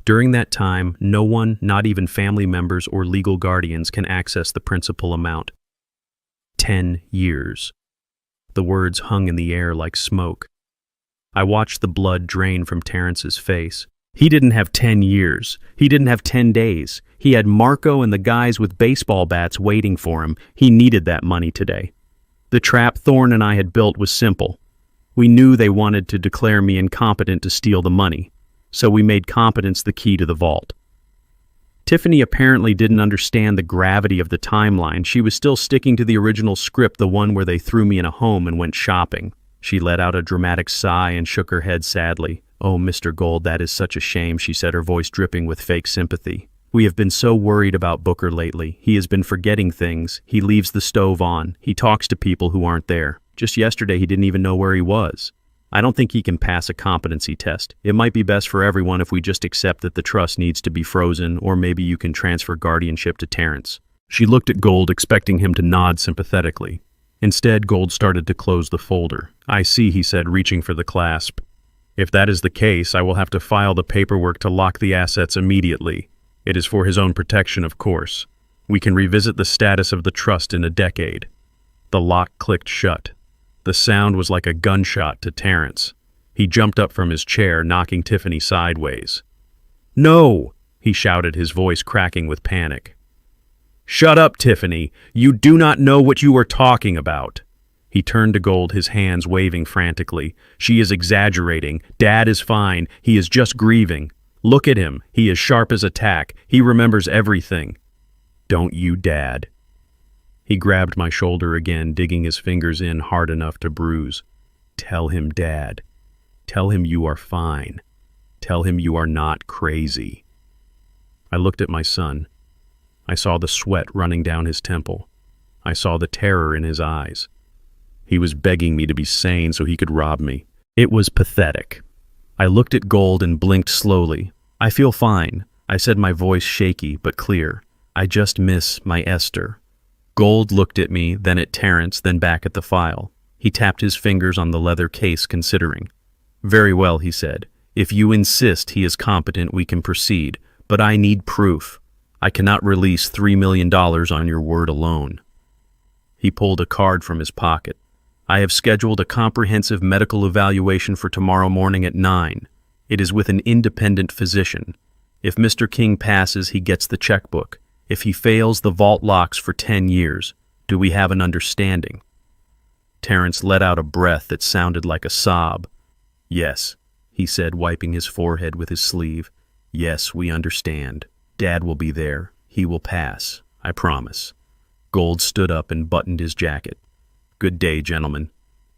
During that time, no one, not even family members or legal guardians, can access the principal amount. 10 years. The words hung in the air like smoke. I watched the blood drain from Terrence's face. He didn't have 10 years. He didn't have 10 days. He had Marco and the guys with baseball bats waiting for him. He needed that money today. The trap Thorne and I had built was simple. We knew they wanted to declare me incompetent to steal the money, so we made competence the key to the vault. Tiffany apparently didn't understand the gravity of the timeline. She was still sticking to the original script, the one where they threw me in a home and went shopping. She let out a dramatic sigh and shook her head sadly. "Oh, Mr. Gold, that is such a shame," she said, her voice dripping with fake sympathy. "We have been so worried about Booker lately. He has been forgetting things. He leaves the stove on. He talks to people who aren't there. Just yesterday, he didn't even know where he was. I don't think he can pass a competency test. It might be best for everyone if we just accept that the trust needs to be frozen, or maybe you can transfer guardianship to Terrence." She looked at Gold, expecting him to nod sympathetically. Instead, Gold started to close the folder. "I see," he said, reaching for the clasp. "If that is the case, I will have to file the paperwork to lock the assets immediately. It is for his own protection, of course. We can revisit the status of the trust in a decade." The lock clicked shut. The sound was like a gunshot to Terrence. He jumped up from his chair, knocking Tiffany sideways. "No!" he shouted, his voice cracking with panic. "Shut up, Tiffany! You do not know what you are talking about!" He turned to Gold, his hands waving frantically. "She is exaggerating. Dad is fine. He is just grieving. Look at him. He is sharp as a tack. He remembers everything." "Don't you, Dad?" He grabbed my shoulder again, digging his fingers in hard enough to bruise. "Tell him, Dad. Tell him you are fine. Tell him you are not crazy." I looked at my son. I saw the sweat running down his temple. I saw the terror in his eyes. He was begging me to be sane so he could rob me. It was pathetic. I looked at Gold and blinked slowly. "I feel fine," I said, my voice shaky but clear. "I just miss my Esther." Gold looked at me, then at Terrence, then back at the file. He tapped his fingers on the leather case, considering. "Very well," he said. "If you insist he is competent, we can proceed. But I need proof. I cannot release $3 million on your word alone." He pulled a card from his pocket. "I have scheduled a comprehensive medical evaluation for tomorrow morning at 9. It is with an independent physician. If Mr. King passes, he gets the checkbook. If he fails, the vault locks for 10 years. Do we have an understanding?" Terrence let out a breath that sounded like a sob. "Yes," he said, wiping his forehead with his sleeve. "Yes, we understand. Dad will be there. He will pass. I promise." Gold stood up and buttoned his jacket. "Good day, gentlemen."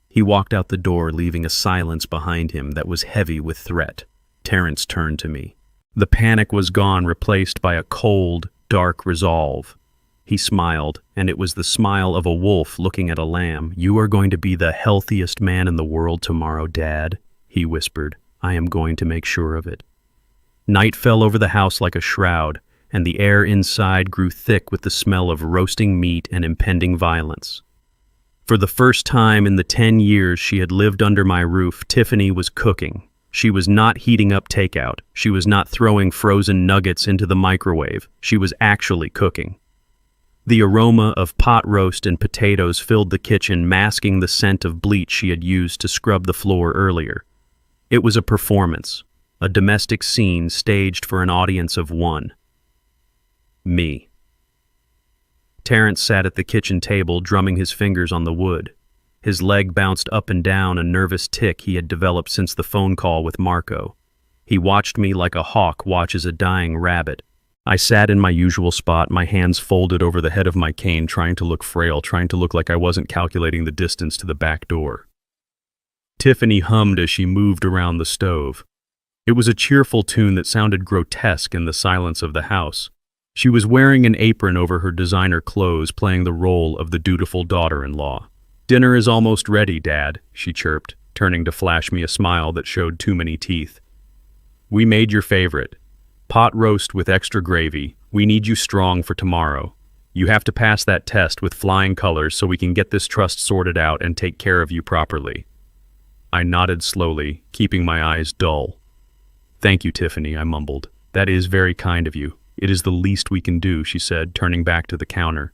He walked out the door, leaving a silence behind him that was heavy with threat. Terrence turned to me. The panic was gone, replaced by a cold, dark resolve. He smiled, and it was the smile of a wolf looking at a lamb. "You are going to be the healthiest man in the world tomorrow, Dad," he whispered. "I am going to make sure of it." Night fell over the house like a shroud, and the air inside grew thick with the smell of roasting meat and impending violence. For the first time in the 10 years she had lived under my roof, Tiffany was cooking. She was not heating up takeout. She was not throwing frozen nuggets into the microwave. She was actually cooking. The aroma of pot roast and potatoes filled the kitchen, masking the scent of bleach she had used to scrub the floor earlier. It was a performance, a domestic scene staged for an audience of one. Me. Terrence sat at the kitchen table, drumming his fingers on the wood. His leg bounced up and down, a nervous tic he had developed since the phone call with Marco. He watched me like a hawk watches a dying rabbit. I sat in my usual spot, my hands folded over the head of my cane, trying to look frail, trying to look like I wasn't calculating the distance to the back door. Tiffany hummed as she moved around the stove. It was a cheerful tune that sounded grotesque in the silence of the house. She was wearing an apron over her designer clothes, playing the role of the dutiful daughter-in-law. "Dinner is almost ready, Dad," she chirped, turning to flash me a smile that showed too many teeth. "We made your favorite. Pot roast with extra gravy. We need you strong for tomorrow. You have to pass that test with flying colors so we can get this trust sorted out and take care of you properly." I nodded slowly, keeping my eyes dull. "Thank you, Tiffany," I mumbled. "That is very kind of you. It is the least we can do," she said, turning back to the counter.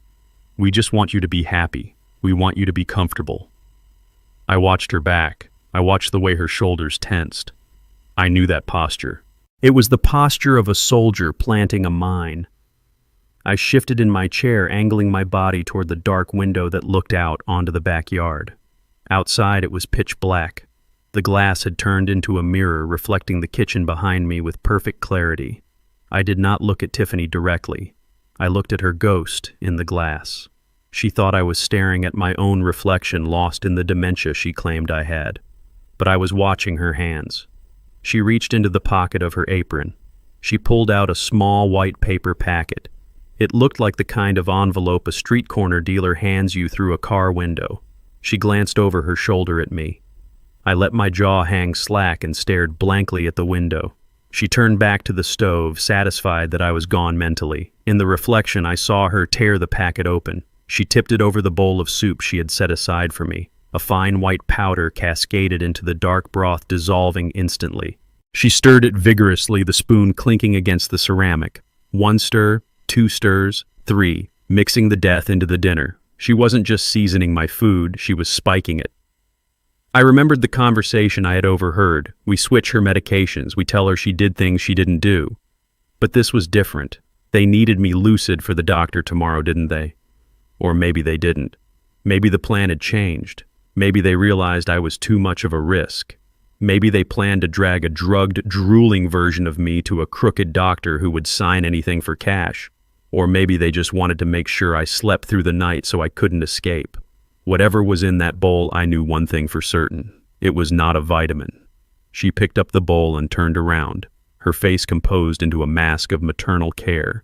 "We just want you to be happy. We want you to be comfortable." I watched her back. I watched the way her shoulders tensed. I knew that posture. It was the posture of a soldier planting a mine. I shifted in my chair, angling my body toward the dark window that looked out onto the backyard. Outside, it was pitch black. The glass had turned into a mirror, reflecting the kitchen behind me with perfect clarity. I did not look at Tiffany directly. I looked at her ghost in the glass. She thought I was staring at my own reflection, lost in the dementia she claimed I had. But I was watching her hands. She reached into the pocket of her apron. She pulled out a small white paper packet. It looked like the kind of envelope a street corner dealer hands you through a car window. She glanced over her shoulder at me. I let my jaw hang slack and stared blankly at the window. She turned back to the stove, satisfied that I was gone mentally. In the reflection, I saw her tear the packet open. She tipped it over the bowl of soup she had set aside for me. A fine white powder cascaded into the dark broth, dissolving instantly. She stirred it vigorously, the spoon clinking against the ceramic. 1 stir, 2 stirs, 3, mixing the death into the dinner. She wasn't just seasoning my food, she was spiking it. I remembered the conversation I had overheard. We switch her medications, we tell her she did things she didn't do. But this was different. They needed me lucid for the doctor tomorrow, didn't they? Or maybe they didn't. Maybe the plan had changed. Maybe they realized I was too much of a risk. Maybe they planned to drag a drugged, drooling version of me to a crooked doctor who would sign anything for cash. Or maybe they just wanted to make sure I slept through the night so I couldn't escape. Whatever was in that bowl, I knew one thing for certain. It was not a vitamin. She picked up the bowl and turned around, her face composed into a mask of maternal care.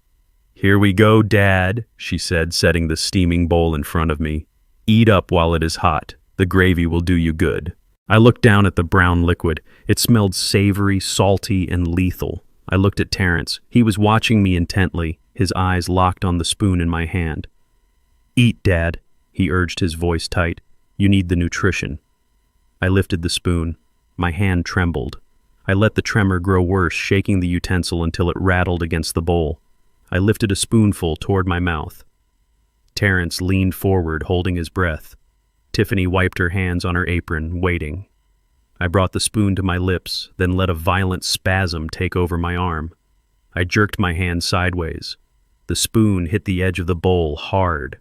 "Here we go, Dad," she said, setting the steaming bowl in front of me. "Eat up while it is hot. The gravy will do you good." I looked down at the brown liquid. It smelled savory, salty, and lethal. I looked at Terrence. He was watching me intently, his eyes locked on the spoon in my hand. "Eat, Dad," he urged, his voice tight. "You need the nutrition." I lifted the spoon. My hand trembled. I let the tremor grow worse, shaking the utensil until it rattled against the bowl. I lifted a spoonful toward my mouth. Terrence leaned forward, holding his breath. Tiffany wiped her hands on her apron, waiting. I brought the spoon to my lips, then let a violent spasm take over my arm. I jerked my hand sideways. The spoon hit the edge of the bowl hard.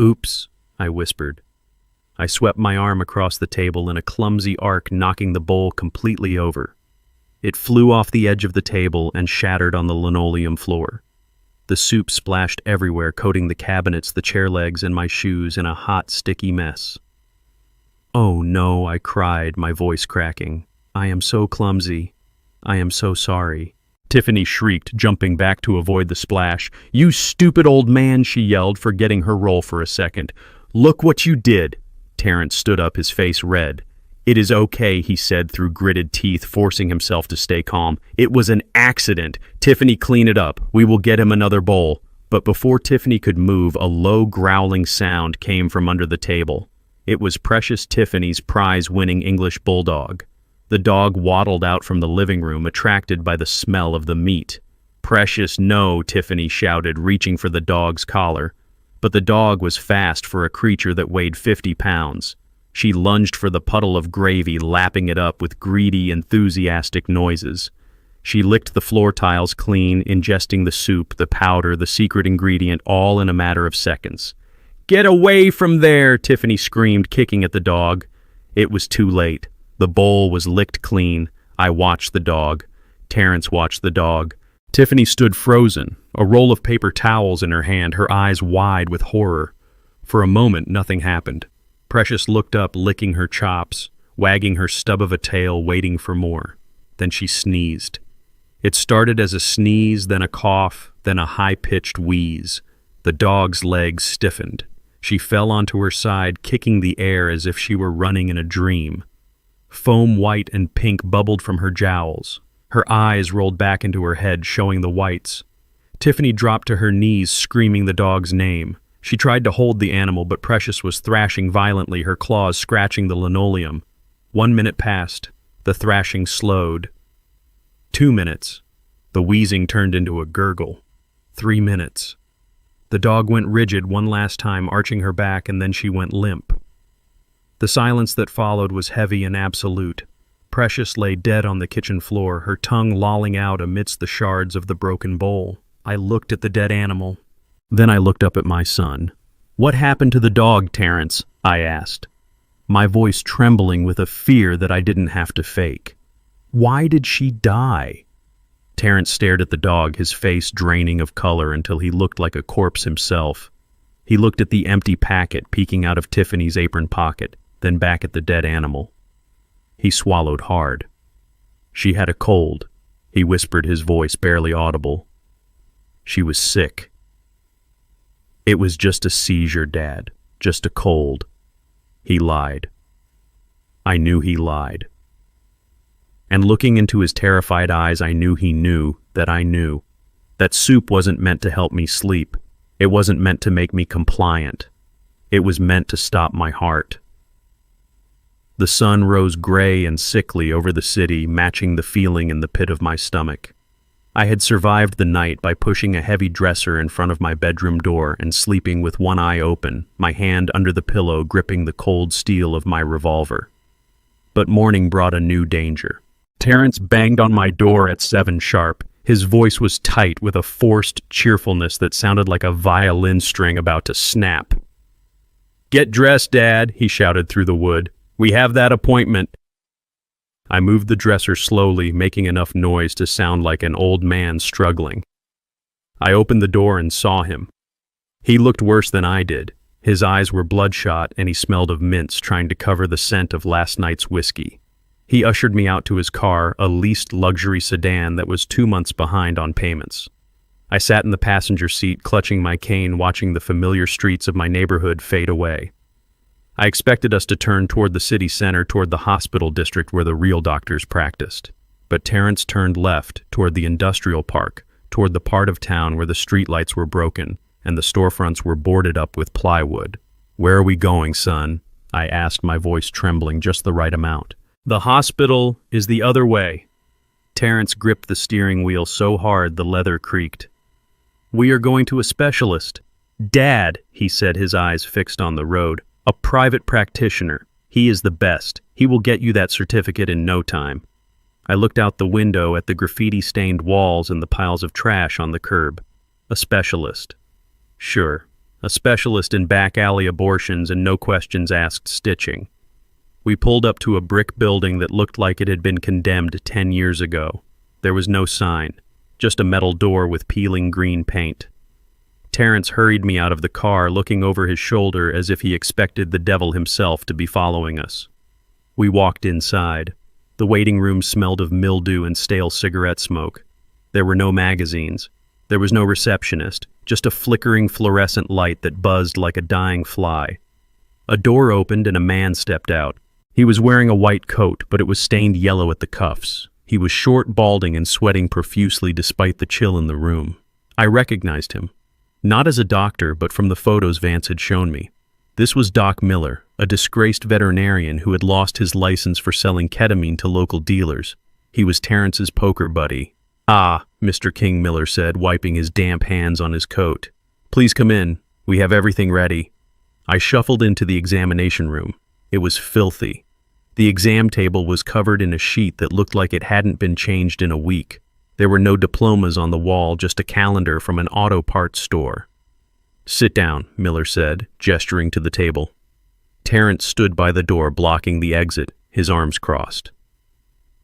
"Oops," I whispered. I swept my arm across the table in a clumsy arc, knocking the bowl completely over. It flew off the edge of the table and shattered on the linoleum floor. The soup splashed everywhere, coating the cabinets, the chair legs, and my shoes in a hot, sticky mess. "Oh no," I cried, my voice cracking. "I am so clumsy. I am so sorry." Tiffany shrieked, jumping back to avoid the splash. "You stupid old man," she yelled, forgetting her role for a second. "Look what you did." Terrence stood up, his face red. "It is okay," he said through gritted teeth, forcing himself to stay calm. "It was an accident. Tiffany, clean it up. We will get him another bowl." But before Tiffany could move, a low growling sound came from under the table. It was precious Tiffany's prize-winning English bulldog. The dog waddled out from the living room, attracted by the smell of the meat. "Precious, no," Tiffany shouted, reaching for the dog's collar. But the dog was fast for a creature that weighed 50 pounds. She lunged for the puddle of gravy, lapping it up with greedy, enthusiastic noises. She licked the floor tiles clean, ingesting the soup, the powder, the secret ingredient, all in a matter of seconds. "Get away from there!" Tiffany screamed, kicking at the dog. It was too late. The bowl was licked clean. I watched the dog. Terrence watched the dog. Tiffany stood frozen, a roll of paper towels in her hand, her eyes wide with horror. For a moment, nothing happened. Precious looked up, licking her chops, wagging her stub of a tail, waiting for more. Then she sneezed. It started as a sneeze, then a cough, then a high-pitched wheeze. The dog's legs stiffened. She fell onto her side, kicking the air as if she were running in a dream. Foam white and pink bubbled from her jowls. Her eyes rolled back into her head, showing the whites. Tiffany dropped to her knees, screaming the dog's name. She tried to hold the animal, but Precious was thrashing violently, her claws scratching the linoleum. 1 minute passed. The thrashing slowed. 2 minutes. The wheezing turned into a gurgle. 3 minutes. The dog went rigid one last time, arching her back, and then she went limp. The silence that followed was heavy and absolute. Precious lay dead on the kitchen floor, her tongue lolling out amidst the shards of the broken bowl. I looked at the dead animal. Then I looked up at my son. "What happened to the dog, Terrence?" I asked, my voice trembling with a fear that I didn't have to fake. "Why did she die?" Terrence stared at the dog, his face draining of color until he looked like a corpse himself. He looked at the empty packet peeking out of Tiffany's apron pocket, then back at the dead animal. He swallowed hard. "She had a cold," he whispered, his voice barely audible. "She was sick." "It was just a seizure, Dad. Just a cold." He lied. I knew he lied. And looking into his terrified eyes, I knew he knew that I knew. That soup wasn't meant to help me sleep. It wasn't meant to make me compliant. It was meant to stop my heart. The sun rose gray and sickly over the city, matching the feeling in the pit of my stomach. I had survived the night by pushing a heavy dresser in front of my bedroom door and sleeping with one eye open, my hand under the pillow gripping the cold steel of my revolver. But morning brought a new danger. Terrence banged on my door at 7 sharp. His voice was tight with a forced cheerfulness that sounded like a violin string about to snap. "Get dressed, Dad," he shouted through the wood. "We have that appointment." I moved the dresser slowly, making enough noise to sound like an old man struggling. I opened the door and saw him. He looked worse than I did. His eyes were bloodshot and he smelled of mints, trying to cover the scent of last night's whiskey. He ushered me out to his car, a leased luxury sedan that was 2 months behind on payments. I sat in the passenger seat, clutching my cane, watching the familiar streets of my neighborhood fade away. I expected us to turn toward the city center, toward the hospital district where the real doctors practiced. But Terrence turned left, toward the industrial park, toward the part of town where the streetlights were broken and the storefronts were boarded up with plywood. "Where are we going, son?" I asked, my voice trembling just the right amount. "The hospital is the other way." Terrence gripped the steering wheel so hard the leather creaked. "We are going to a specialist." "Dad," he said, his eyes fixed on the road. "A private practitioner. He is the best. He will get you that certificate in no time." I looked out the window at the graffiti-stained walls and the piles of trash on the curb. A specialist. Sure, a specialist in back alley abortions and no questions asked stitching. We pulled up to a brick building that looked like it had been condemned 10 years ago. There was no sign, just a metal door with peeling green paint. Terrence hurried me out of the car, looking over his shoulder as if he expected the devil himself to be following us. We walked inside. The waiting room smelled of mildew and stale cigarette smoke. There were no magazines. There was no receptionist, just a flickering fluorescent light that buzzed like a dying fly. A door opened and a man stepped out. He was wearing a white coat, but it was stained yellow at the cuffs. He was short, balding, and sweating profusely despite the chill in the room. I recognized him. Not as a doctor, but from the photos Vance had shown me. This was Doc Miller, a disgraced veterinarian who had lost his license for selling ketamine to local dealers. He was Terrence's poker buddy. "Ah," Mr. King, Miller said, wiping his damp hands on his coat. "Please come in. We have everything ready." I shuffled into the examination room. It was filthy. The exam table was covered in a sheet that looked like it hadn't been changed in a week. There were no diplomas on the wall, just a calendar from an auto parts store. "Sit down," Miller said, gesturing to the table. Terrence stood by the door, blocking the exit, his arms crossed.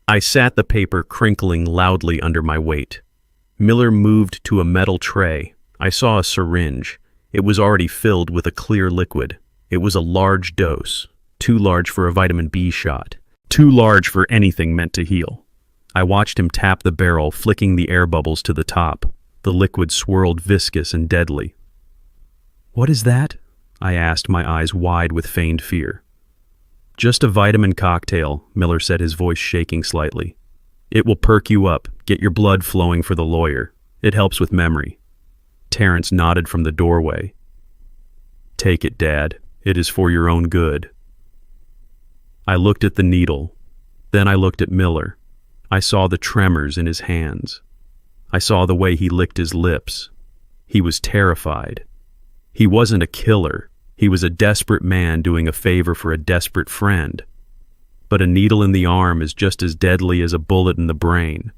I sat the paper crinkling loudly under my weight. Miller moved to a metal tray. I saw a syringe. It was already filled with a clear liquid. It was a large dose, too large for a vitamin B shot, too large for anything meant to heal. I watched him tap the barrel, flicking the air bubbles to the top. The liquid swirled viscous and deadly. "What is that?" I asked, my eyes wide with feigned fear. "Just a vitamin cocktail," Miller said, his voice shaking slightly. "It will perk you up, get your blood flowing for the lawyer. It helps with memory." Terrence nodded from the doorway. "Take it, Dad. It is for your own good." I looked at the needle. Then I looked at Miller. I saw the tremors in his hands. I saw the way he licked his lips. He was terrified. He wasn't a killer. He was a desperate man doing a favor for a desperate friend. But a needle in the arm is just as deadly as a bullet in the brain.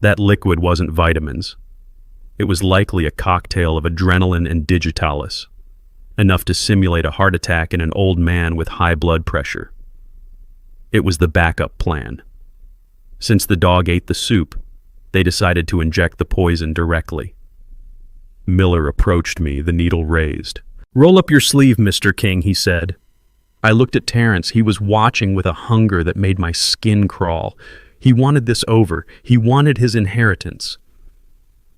That liquid wasn't vitamins. It was likely a cocktail of adrenaline and digitalis, enough to simulate a heart attack in an old man with high blood pressure. It was the backup plan. Since the dog ate the soup, they decided to inject the poison directly. Miller approached me, the needle raised. "Roll up your sleeve, Mr. King," he said. I looked at Terrence. He was watching with a hunger that made my skin crawl. He wanted this over. He wanted his inheritance.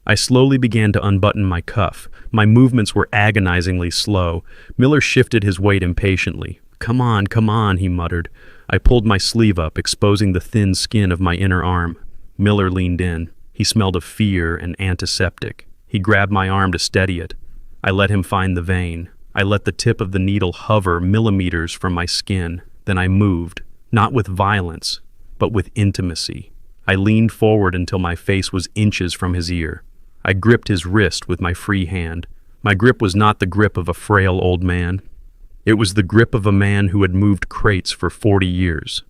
I slowly began to unbutton my cuff. My movements were agonizingly slow. Miller shifted his weight impatiently. Come on," he muttered. I pulled my sleeve up, exposing the thin skin of my inner arm. Miller leaned in. He smelled of fear and antiseptic. He grabbed my arm to steady it. I let him find the vein. I let the tip of the needle hover millimeters from my skin. Then I moved, not with violence, but with intimacy. I leaned forward until my face was inches from his ear. I gripped his wrist with my free hand. My grip was not the grip of a frail old man. It was the grip of a man who had moved crates for 40 years.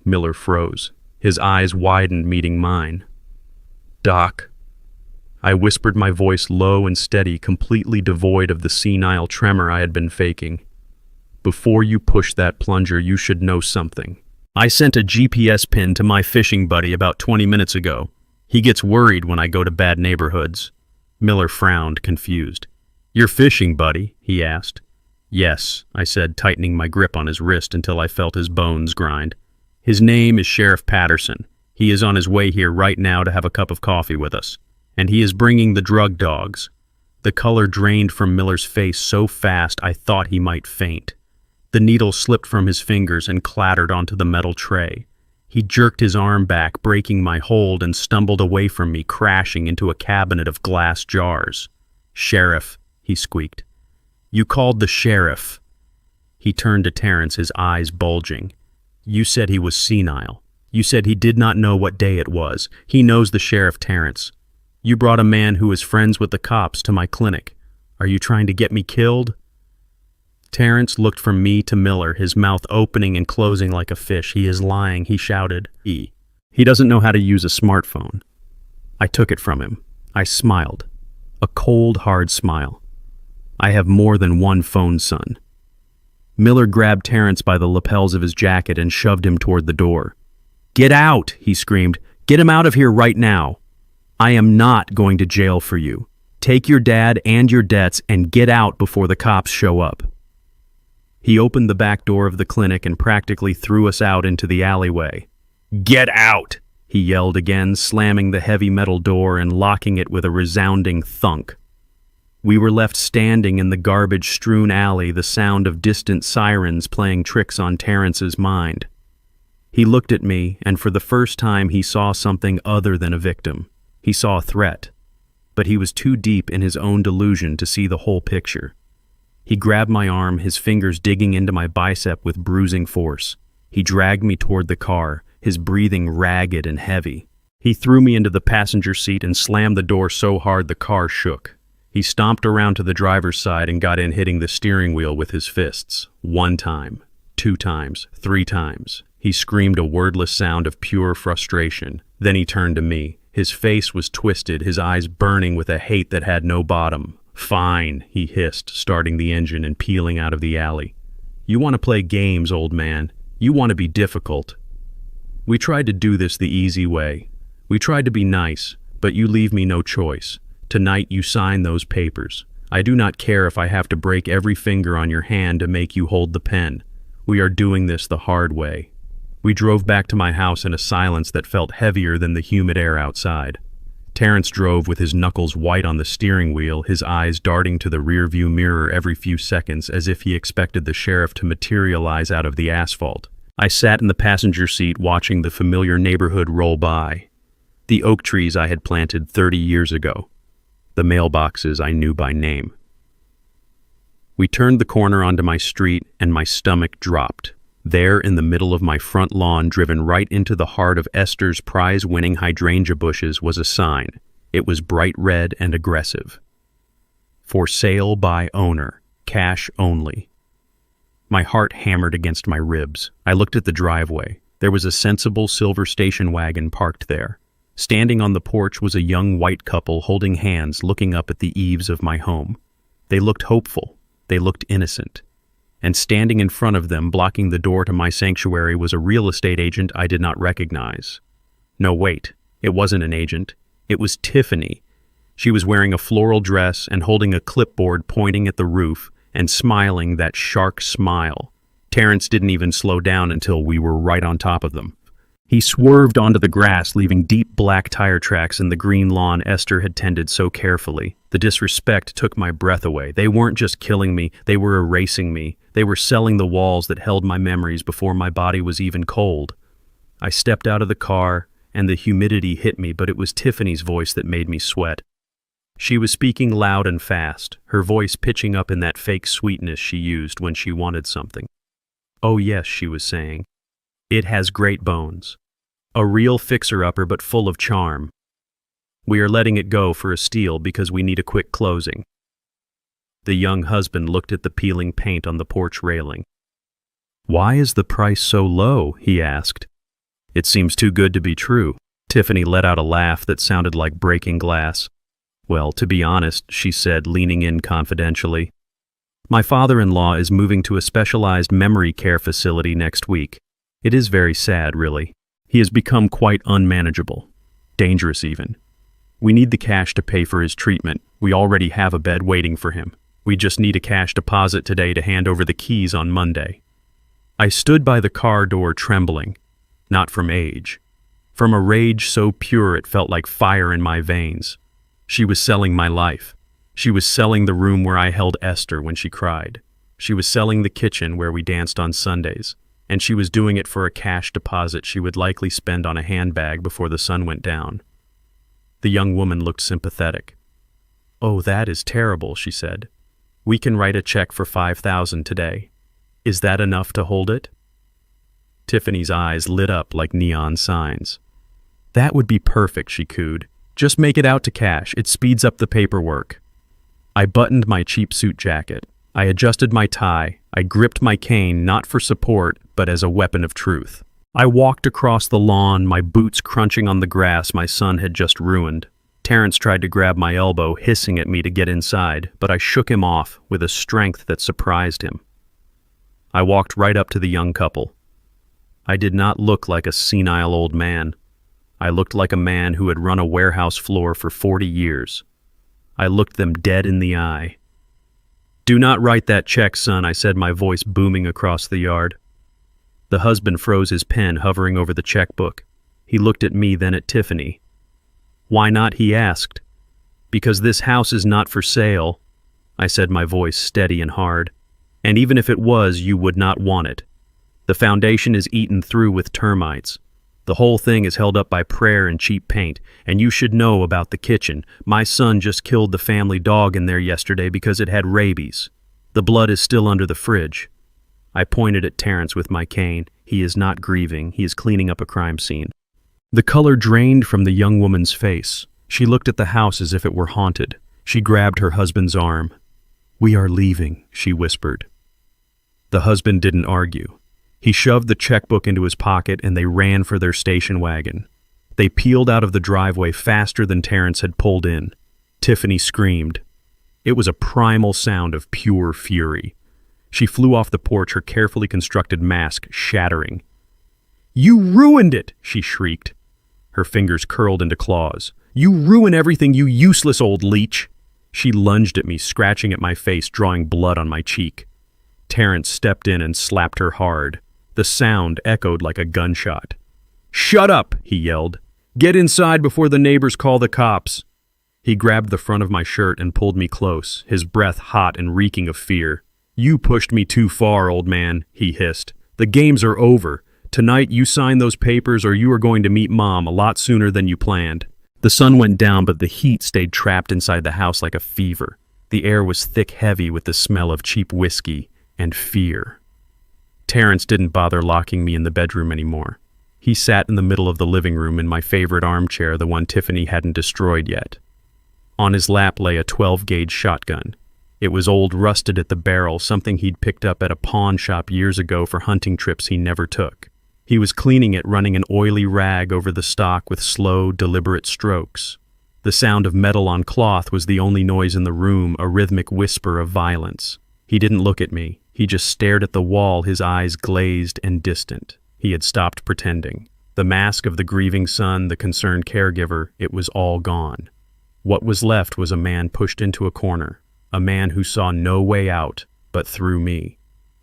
Miller froze. His eyes widened, meeting mine. "Doc." I whispered, my voice low and steady, completely devoid of the senile tremor I had been faking. "Before you push that plunger, you should know something. I sent a GPS pin to my fishing buddy about 20 minutes ago. He gets worried when I go to bad neighborhoods." Miller frowned, confused. "Your fishing buddy?" he asked. "Yes," I said, tightening my grip on his wrist until I felt his bones grind. "His name is Sheriff Patterson. He is on his way here right now to have a cup of coffee with us. And he is bringing the drug dogs." The color drained from Miller's face so fast I thought he might faint. The needle slipped from his fingers and clattered onto the metal tray. He jerked his arm back, breaking my hold, and stumbled away from me, crashing into a cabinet of glass jars. "Sheriff," he squeaked. "You called the sheriff." He turned to Terrence, his eyes bulging. "You said he was senile. You said he did not know what day it was. He knows the sheriff, Terrence. You brought a man who is friends with the cops to my clinic. Are you trying to get me killed?" Terrence looked from me to Miller, his mouth opening and closing like a fish. "He is lying," he shouted. He doesn't know how to use a smartphone." I took it from him. I smiled. A cold, hard smile. "I have more than one phone, son." Miller grabbed Terrence by the lapels of his jacket and shoved him toward the door. "Get out!" he screamed. "Get him out of here right now. I am not going to jail for you. Take your dad and your debts and get out before the cops show up." He opened the back door of the clinic and practically threw us out into the alleyway. "Get out!" he yelled again, slamming the heavy metal door and locking it with a resounding thunk. We were left standing in the garbage-strewn alley, the sound of distant sirens playing tricks on Terrence's mind. He looked at me, and for the first time he saw something other than a victim. He saw a threat, but he was too deep in his own delusion to see the whole picture. He grabbed my arm, his fingers digging into my bicep with bruising force. He dragged me toward the car, his breathing ragged and heavy. He threw me into the passenger seat and slammed the door so hard the car shook. He stomped around to the driver's side and got in, hitting the steering wheel with his fists. 1 time, 2 times, 3 times. He screamed a wordless sound of pure frustration. Then he turned to me. His face was twisted, his eyes burning with a hate that had no bottom. "Fine," he hissed, starting the engine and peeling out of the alley. "You want to play games, old man. You want to be difficult. We tried to do this the easy way. We tried to be nice, But you leave me no choice. Tonight you sign those papers. I do not care if I have to break every finger on your hand to make you hold the pen. We are doing this the hard way." We drove back to my house in a silence that felt heavier than the humid air outside. Terrence drove with his knuckles white on the steering wheel, his eyes darting to the rearview mirror every few seconds as if he expected the sheriff to materialize out of the asphalt. I sat in the passenger seat watching the familiar neighborhood roll by. The oak trees I had planted 30 years ago. The mailboxes I knew by name. We turned the corner onto my street and my stomach dropped. There, in the middle of my front lawn, driven right into the heart of Esther's prize-winning hydrangea bushes, was a sign. It was bright red and aggressive. "For sale by owner. Cash only." My heart hammered against my ribs. I looked at the driveway. There was a sensible silver station wagon parked there. Standing on the porch was a young white couple holding hands, looking up at the eaves of my home. They looked hopeful. They looked innocent. And standing in front of them, blocking the door to my sanctuary, was a real estate agent I did not recognize. No, wait. It wasn't an agent. It was Tiffany. She was wearing a floral dress and holding a clipboard pointing at the roof and smiling that shark smile. Terrence didn't even slow down until we were right on top of them. He swerved onto the grass, leaving deep black tire tracks in the green lawn Esther had tended so carefully. The disrespect took my breath away. They weren't just killing me, they were erasing me. They were selling the walls that held my memories before my body was even cold. I stepped out of the car, and the humidity hit me, but it was Tiffany's voice that made me sweat. She was speaking loud and fast, her voice pitching up in that fake sweetness she used when she wanted something. "Oh yes," she was saying. "It has great bones. A real fixer-upper but full of charm. We are letting it go for a steal because we need a quick closing." The young husband looked at the peeling paint on the porch railing. "Why is the price so low?" he asked. "It seems too good to be true." Tiffany let out a laugh that sounded like breaking glass. "Well, to be honest," she said, leaning in confidentially, "my father-in-law is moving to a specialized memory care facility next week. It is very sad, really. He has become quite unmanageable. Dangerous, even. We need the cash to pay for his treatment. We already have a bed waiting for him. We just need a cash deposit today to hand over the keys on Monday." I stood by the car door trembling, not from age. From a rage so pure it felt like fire in my veins. She was selling my life. She was selling the room where I held Esther when she cried. She was selling the kitchen where we danced on Sundays. And she was doing it for a cash deposit she would likely spend on a handbag before the sun went down. The young woman looked sympathetic. "Oh, that is terrible," she said. "We can write a check for $5,000 today. Is that enough to hold it?" Tiffany's eyes lit up like neon signs. "That would be perfect," she cooed. "Just make it out to cash. It speeds up the paperwork." I buttoned my cheap suit jacket. I adjusted my tie. I gripped my cane, not for support, but as a weapon of truth. I walked across the lawn, my boots crunching on the grass my son had just ruined. Terrence tried to grab my elbow, hissing at me to get inside, but I shook him off with a strength that surprised him. I walked right up to the young couple. I did not look like a senile old man. I looked like a man who had run a warehouse floor for 40 years. I looked them dead in the eye. "Do not write that check, son," I said, my voice booming across the yard. The husband froze his pen, hovering over the checkbook. He looked at me, then at Tiffany. "Why not?" he asked. "Because this house is not for sale," I said, my voice steady and hard. "And even if it was, you would not want it. The foundation is eaten through with termites. The whole thing is held up by prayer and cheap paint, and you should know about the kitchen. My son just killed the family dog in there yesterday because it had rabies. The blood is still under the fridge." I pointed at Terrence with my cane. He is not grieving. He is cleaning up a crime scene. The color drained from the young woman's face. She looked at the house as if it were haunted. She grabbed her husband's arm. "We are leaving," she whispered. The husband didn't argue. He shoved the checkbook into his pocket and they ran for their station wagon. They peeled out of the driveway faster than Terrence had pulled in. Tiffany screamed. It was a primal sound of pure fury. She flew off the porch, her carefully constructed mask shattering. "You ruined it!" she shrieked. Her fingers curled into claws. You ruin everything, you useless old leech. She lunged at me, scratching at my face, drawing blood on my cheek. Terrence stepped in and slapped her hard. The sound echoed like a gunshot. "Shut up," he yelled. "Get inside before the neighbors call the cops." He grabbed the front of my shirt and pulled me close, his breath hot and reeking of fear. "You pushed me too far, old man," he hissed. "The games are over. Tonight you sign those papers or you are going to meet Mom a lot sooner than you planned." The sun went down, but the heat stayed trapped inside the house like a fever. The air was thick, heavy with the smell of cheap whiskey and fear. Terrence didn't bother locking me in the bedroom anymore. He sat in the middle of the living room in my favorite armchair, the one Tiffany hadn't destroyed yet. On his lap lay a 12-gauge shotgun. It was old, rusted at the barrel, something he'd picked up at a pawn shop years ago for hunting trips he never took. He was cleaning it, running an oily rag over the stock with slow, deliberate strokes. The sound of metal on cloth was the only noise in the room, a rhythmic whisper of violence. He didn't look at me. He just stared at the wall, his eyes glazed and distant. He had stopped pretending. The mask of the grieving son, the concerned caregiver, it was all gone. What was left was a man pushed into a corner, a man who saw no way out but through me.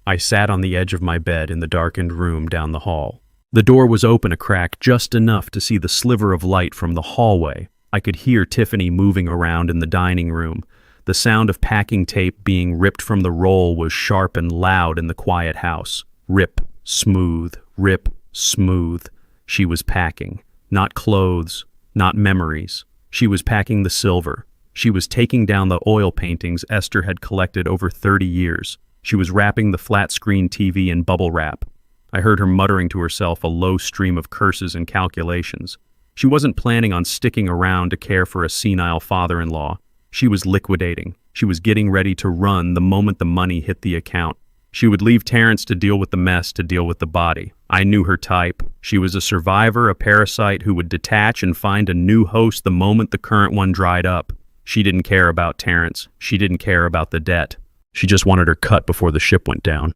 I sat on the edge of my bed in the darkened room down the hall. The door was open a crack, just enough to see the sliver of light from the hallway. I could hear Tiffany moving around in the dining room. The sound of packing tape being ripped from the roll was sharp and loud in the quiet house. Rip, smooth, rip, smooth. She was packing. Not clothes, not memories. She was packing the silver. She was taking down the oil paintings Esther had collected over 30 years. She was wrapping the flat-screen TV in bubble wrap. I heard her muttering to herself a low stream of curses and calculations. She wasn't planning on sticking around to care for a senile father-in-law. She was liquidating. She was getting ready to run the moment the money hit the account. She would leave Terrence to deal with the mess, to deal with the body. I knew her type. She was a survivor, a parasite who would detach and find a new host the moment the current one dried up. She didn't care about Terrence. She didn't care about the debt. She just wanted her cut before the ship went down.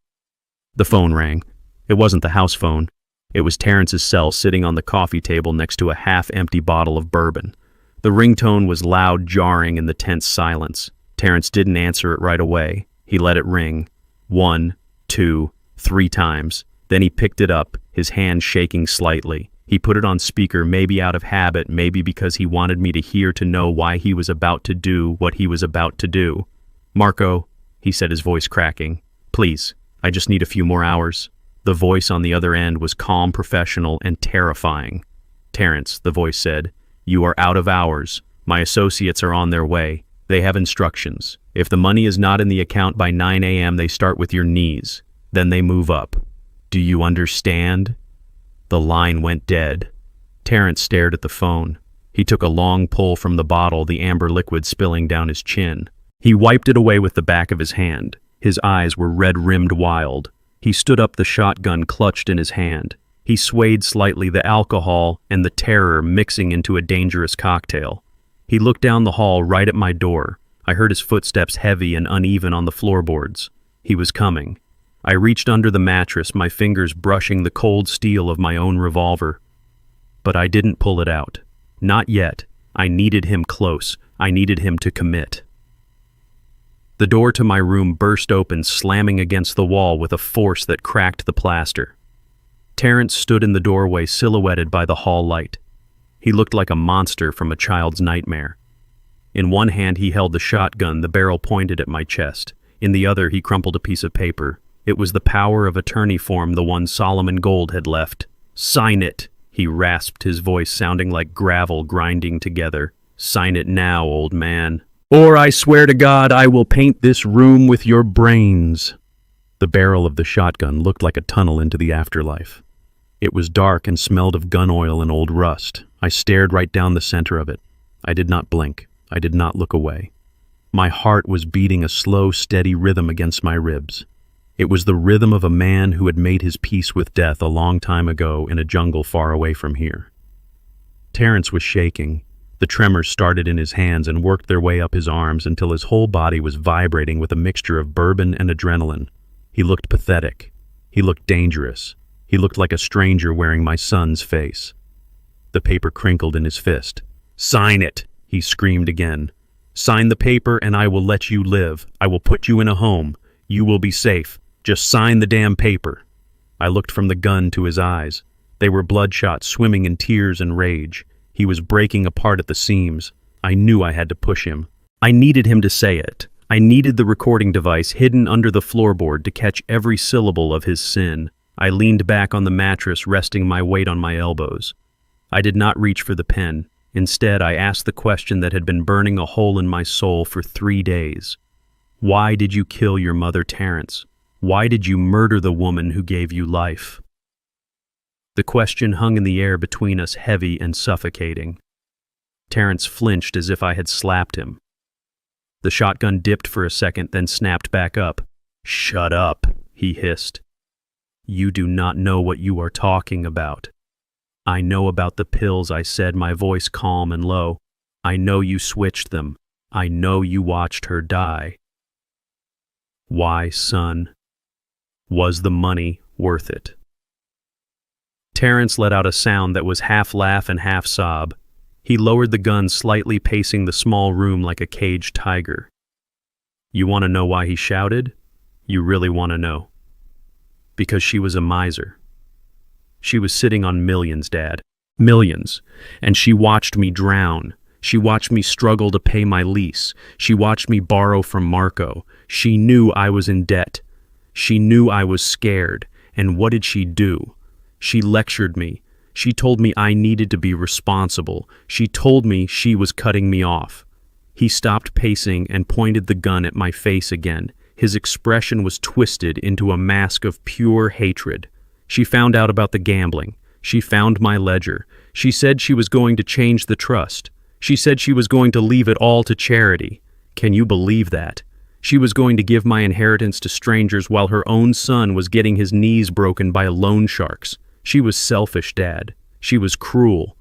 The phone rang. It wasn't the house phone. It was Terrence's cell sitting on the coffee table next to a half-empty bottle of bourbon. The ringtone was loud, jarring in the tense silence. Terrence didn't answer it right away. He let it ring. 1, 2, 3 times. Then he picked it up, his hand shaking slightly. He put it on speaker, maybe out of habit, maybe because he wanted me to hear, to know why he was about to do what he was about to do. "Marco," he said, his voice cracking. "Please, I just need a few more hours." The voice on the other end was calm, professional, and terrifying. "Terrence," the voice said, "you are out of hours. My associates are on their way. They have instructions. If the money is not in the account by 9 a.m., they start with your knees. Then they move up. Do you understand?" The line went dead. Terrence stared at the phone. He took a long pull from the bottle, the amber liquid spilling down his chin. He wiped it away with the back of his hand. His eyes were red-rimmed wild. He stood up, the shotgun clutched in his hand. He swayed slightly, the alcohol and the terror mixing into a dangerous cocktail. He looked down the hall right at my door. I heard his footsteps, heavy and uneven on the floorboards. He was coming. I reached under the mattress, my fingers brushing the cold steel of my own revolver. But I didn't pull it out. Not yet. I needed him close. I needed him to commit. The door to my room burst open, slamming against the wall with a force that cracked the plaster. Terrence stood in the doorway, silhouetted by the hall light. He looked like a monster from a child's nightmare. In one hand he held the shotgun, the barrel pointed at my chest. In the other he crumpled a piece of paper. It was the power of attorney form, the one Solomon Gold had left. "Sign it," he rasped, his voice sounding like gravel grinding together. "Sign it now, old man. Or I swear to God I will paint this room with your brains." The barrel of the shotgun looked like a tunnel into the afterlife. It was dark and smelled of gun oil and old rust. I stared right down the center of it. I did not blink. I did not look away. My heart was beating a slow, steady rhythm against my ribs. It was the rhythm of a man who had made his peace with death a long time ago in a jungle far away from here. Terrence was shaking. The tremors started in his hands and worked their way up his arms until his whole body was vibrating with a mixture of bourbon and adrenaline. He looked pathetic. He looked dangerous. He looked like a stranger wearing my son's face. The paper crinkled in his fist. "Sign it," he screamed again. "Sign the paper and I will let you live. I will put you in a home. You will be safe. Just sign the damn paper." I looked from the gun to his eyes. They were bloodshot, swimming in tears and rage. He was breaking apart at the seams. I knew I had to push him. I needed him to say it. I needed the recording device hidden under the floorboard to catch every syllable of his sin. I leaned back on the mattress, resting my weight on my elbows. I did not reach for the pen. Instead, I asked the question that had been burning a hole in my soul for 3 days. Why did you kill your mother, Terrence? Why did you murder the woman who gave you life? The question hung in the air between us, heavy and suffocating. Terrence flinched as if I had slapped him. The shotgun dipped for a second, then snapped back up. "Shut up," he hissed. "You do not know what you are talking about." "I know about the pills," I said, my voice calm and low. "I know you switched them. I know you watched her die." "Why, son? Was the money worth it?" Terrence let out a sound that was half laugh and half sob. He lowered the gun slightly, pacing the small room like a caged tiger. "You want to know why he shouted? You really want to know?" "Because she was a miser. She was sitting on millions, Dad. Millions. And she watched me drown. She watched me struggle to pay my lease. She watched me borrow from Marco. She knew I was in debt. She knew I was scared. And what did she do? She lectured me. She told me I needed to be responsible. She told me she was cutting me off." He stopped pacing and pointed the gun at my face again. His expression was twisted into a mask of pure hatred. "She found out about the gambling. She found my ledger. She said she was going to change the trust. She said she was going to leave it all to charity. Can you believe that? She was going to give my inheritance to strangers while her own son was getting his knees broken by loan sharks. She was selfish, Dad. She was cruel."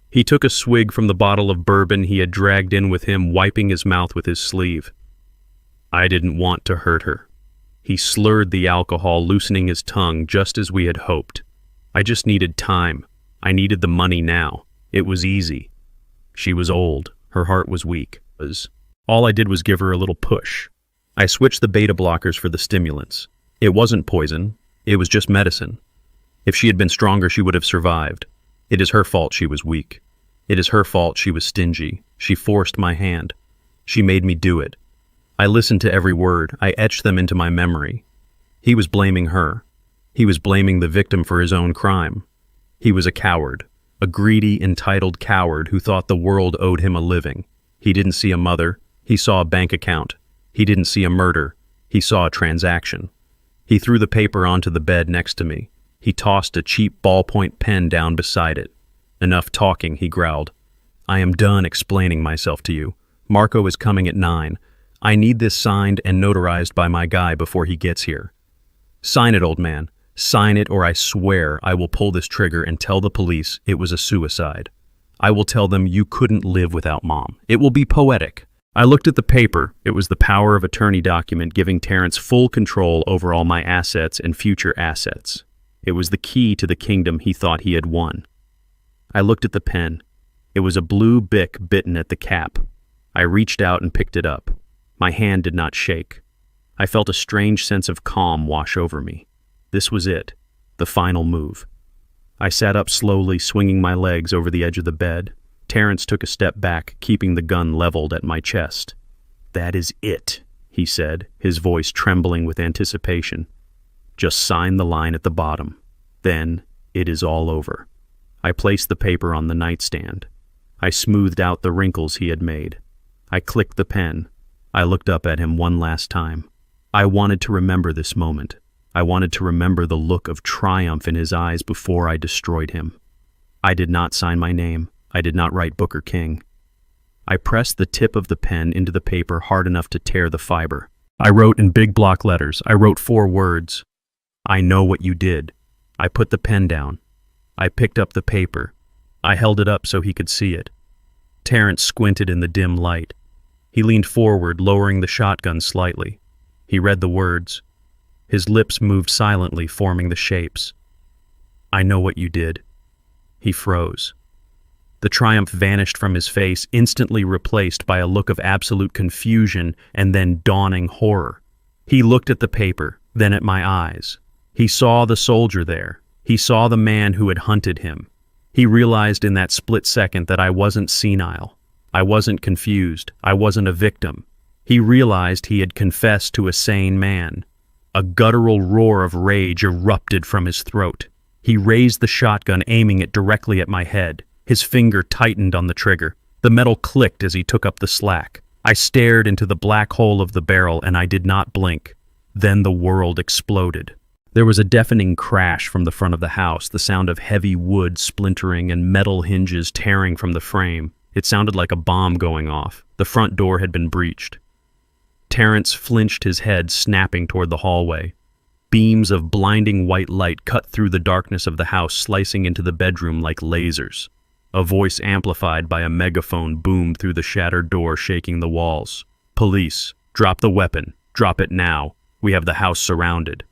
He took a swig from the bottle of bourbon he had dragged in with him, wiping his mouth with his sleeve. "I didn't want to hurt her." He slurred the alcohol, loosening his tongue just as we had hoped. "I just needed time. I needed the money now. It was easy. She was old. Her heart was weak. All I did was give her a little push. I switched the beta blockers for the stimulants. It wasn't poison. It was just medicine. If she had been stronger, she would have survived. It is her fault she was weak. It is her fault she was stingy. She forced my hand. She made me do it. I listened to every word. I etched them into my memory. He was blaming her. He was blaming the victim for his own crime. He was a coward, a greedy, entitled coward who thought the world owed him a living. He didn't see a mother. He saw a bank account. He didn't see a murder. He saw a transaction. He threw the paper onto the bed next to me. He tossed a cheap ballpoint pen down beside it. "Enough talking," he growled. "I am done explaining myself to you. Marco is coming at 9. I need this signed and notarized by my guy before he gets here. Sign it, old man. Sign it, or I swear I will pull this trigger and tell the police it was a suicide. I will tell them you couldn't live without Mom. It will be poetic." I looked at the paper. It was the power of attorney document giving Terrence full control over all my assets and future assets. It was the key to the kingdom he thought he had won. I looked at the pen. It was a blue Bic bitten at the cap. I reached out and picked it up. My hand did not shake. I felt a strange sense of calm wash over me. This was it, the final move. I sat up slowly, swinging my legs over the edge of the bed. Terrence took a step back, keeping the gun leveled at my chest. "That is it," he said, his voice trembling with anticipation. "Just sign the line at the bottom. Then it is all over." I placed the paper on the nightstand. I smoothed out the wrinkles he had made. I clicked the pen. I looked up at him one last time. I wanted to remember this moment. I wanted to remember the look of triumph in his eyes before I destroyed him. I did not sign my name. I did not write Booker King. I pressed the tip of the pen into the paper hard enough to tear the fiber. I wrote in big block letters. I wrote 4 words. "I know what you did." I put the pen down. I picked up the paper. I held it up so he could see it. Terrence squinted in the dim light. He leaned forward, lowering the shotgun slightly. He read the words. His lips moved silently, forming the shapes. "I know what you did." He froze. The triumph vanished from his face, instantly replaced by a look of absolute confusion and then dawning horror. He looked at the paper, then at my eyes. He saw the soldier there. He saw the man who had hunted him. He realized in that split second that I wasn't senile. I wasn't confused. I wasn't a victim. He realized he had confessed to a sane man. A guttural roar of rage erupted from his throat. He raised the shotgun, aiming it directly at my head. His finger tightened on the trigger. The metal clicked as he took up the slack. I stared into the black hole of the barrel, and I did not blink. Then the world exploded. There was a deafening crash from the front of the house, the sound of heavy wood splintering and metal hinges tearing from the frame. It sounded like a bomb going off. The front door had been breached. Terrence flinched his head, snapping toward the hallway. Beams of blinding white light cut through the darkness of the house, slicing into the bedroom like lasers. A voice amplified by a megaphone boomed through the shattered door, shaking the walls. "Police, drop the weapon. Drop it now. We have the house surrounded."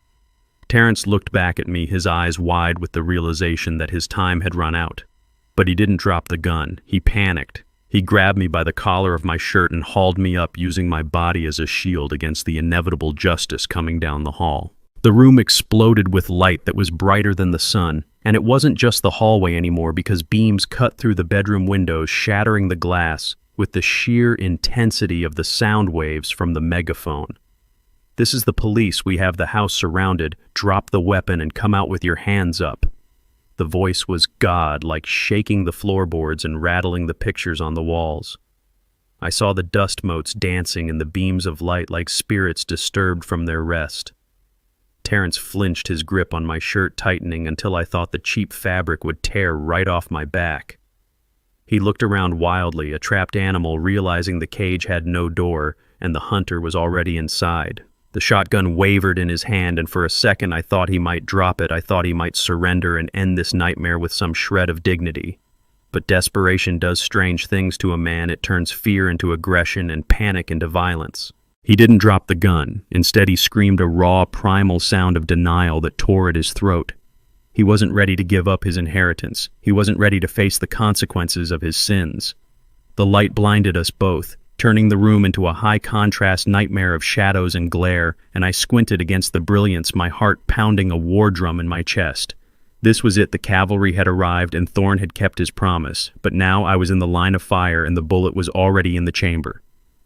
Terrence looked back at me, his eyes wide with the realization that his time had run out. But he didn't drop the gun. He panicked. He grabbed me by the collar of my shirt and hauled me up, using my body as a shield against the inevitable justice coming down the hall. The room exploded with light that was brighter than the sun, and it wasn't just the hallway anymore because beams cut through the bedroom windows, shattering the glass with the sheer intensity of the sound waves from the megaphone. "This is the police. We have the house surrounded. Drop the weapon and come out with your hands up." The voice was God-like, shaking the floorboards and rattling the pictures on the walls. I saw the dust motes dancing in the beams of light like spirits disturbed from their rest. Terrence flinched, his grip on my shirt tightening until I thought the cheap fabric would tear right off my back. He looked around wildly, a trapped animal, realizing the cage had no door and the hunter was already inside. The shotgun wavered in his hand, and for a second I thought he might drop it. I thought he might surrender and end this nightmare with some shred of dignity. But desperation does strange things to a man. It turns fear into aggression and panic into violence. He didn't drop the gun. Instead, he screamed a raw, primal sound of denial that tore at his throat. He wasn't ready to give up his inheritance. He wasn't ready to face the consequences of his sins. The light blinded us both, turning the room into a high-contrast nightmare of shadows and glare, and I squinted against the brilliance, my heart pounding a war drum in my chest. This was it. The cavalry had arrived, and Thorne had kept his promise. But now I was in the line of fire, and the bullet was already in the chamber.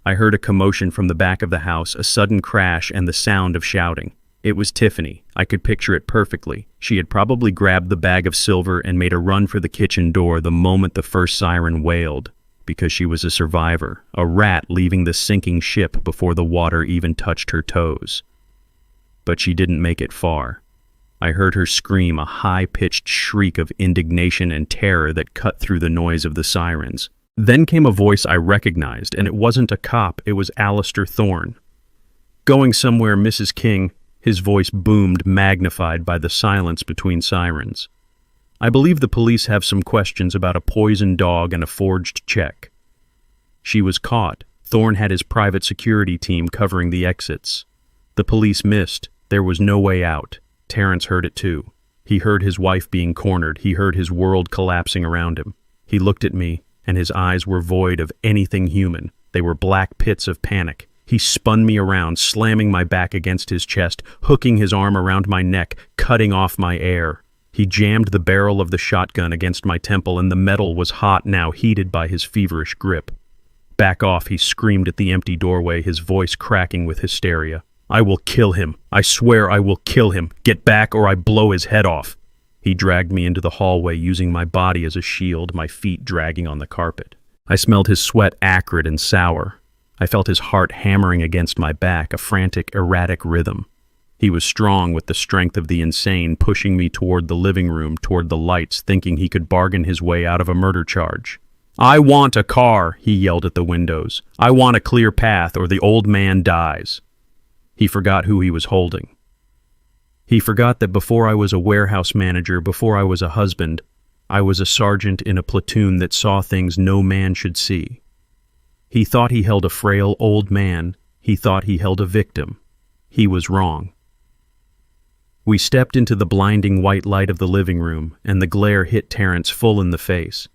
I heard a commotion from the back of the house, a sudden crash, and the sound of shouting. It was Tiffany. I could picture it perfectly. She had probably grabbed the bag of silver and made a run for the kitchen door the moment the first siren wailed, because she was a survivor, a rat leaving the sinking ship before the water even touched her toes. But she didn't make it far. I heard her scream, a high-pitched shriek of indignation and terror that cut through the noise of the sirens. Then came a voice I recognized, and it wasn't a cop, it was Alistair Thorne. "Going somewhere, Mrs. King," his voice boomed, magnified by the silence between sirens. "I believe the police have some questions about a poisoned dog and a forged check." She was caught. Thorne had his private security team covering the exits. The police missed. There was no way out. Terrence heard it too. He heard his wife being cornered. He heard his world collapsing around him. He looked at me, and his eyes were void of anything human. They were black pits of panic. He spun me around, slamming my back against his chest, hooking his arm around my neck, cutting off my air. He jammed the barrel of the shotgun against my temple, and the metal was hot now, heated by his feverish grip. "Back off," he screamed at the empty doorway, his voice cracking with hysteria. "I will kill him. I swear I will kill him. Get back or I blow his head off." He dragged me into the hallway, using my body as a shield, my feet dragging on the carpet. I smelled his sweat, acrid and sour. I felt his heart hammering against my back, a frantic, erratic rhythm. He was strong with the strength of the insane, pushing me toward the living room, toward the lights, thinking he could bargain his way out of a murder charge. "I want a car," he yelled at the windows. "I want a clear path, or the old man dies." He forgot who he was holding. He forgot that before I was a warehouse manager, before I was a husband, I was a sergeant in a platoon that saw things no man should see. He thought he held a frail old man. He thought he held a victim. He was wrong. We stepped into the blinding white light of the living room, and the glare hit Terrence full in the face.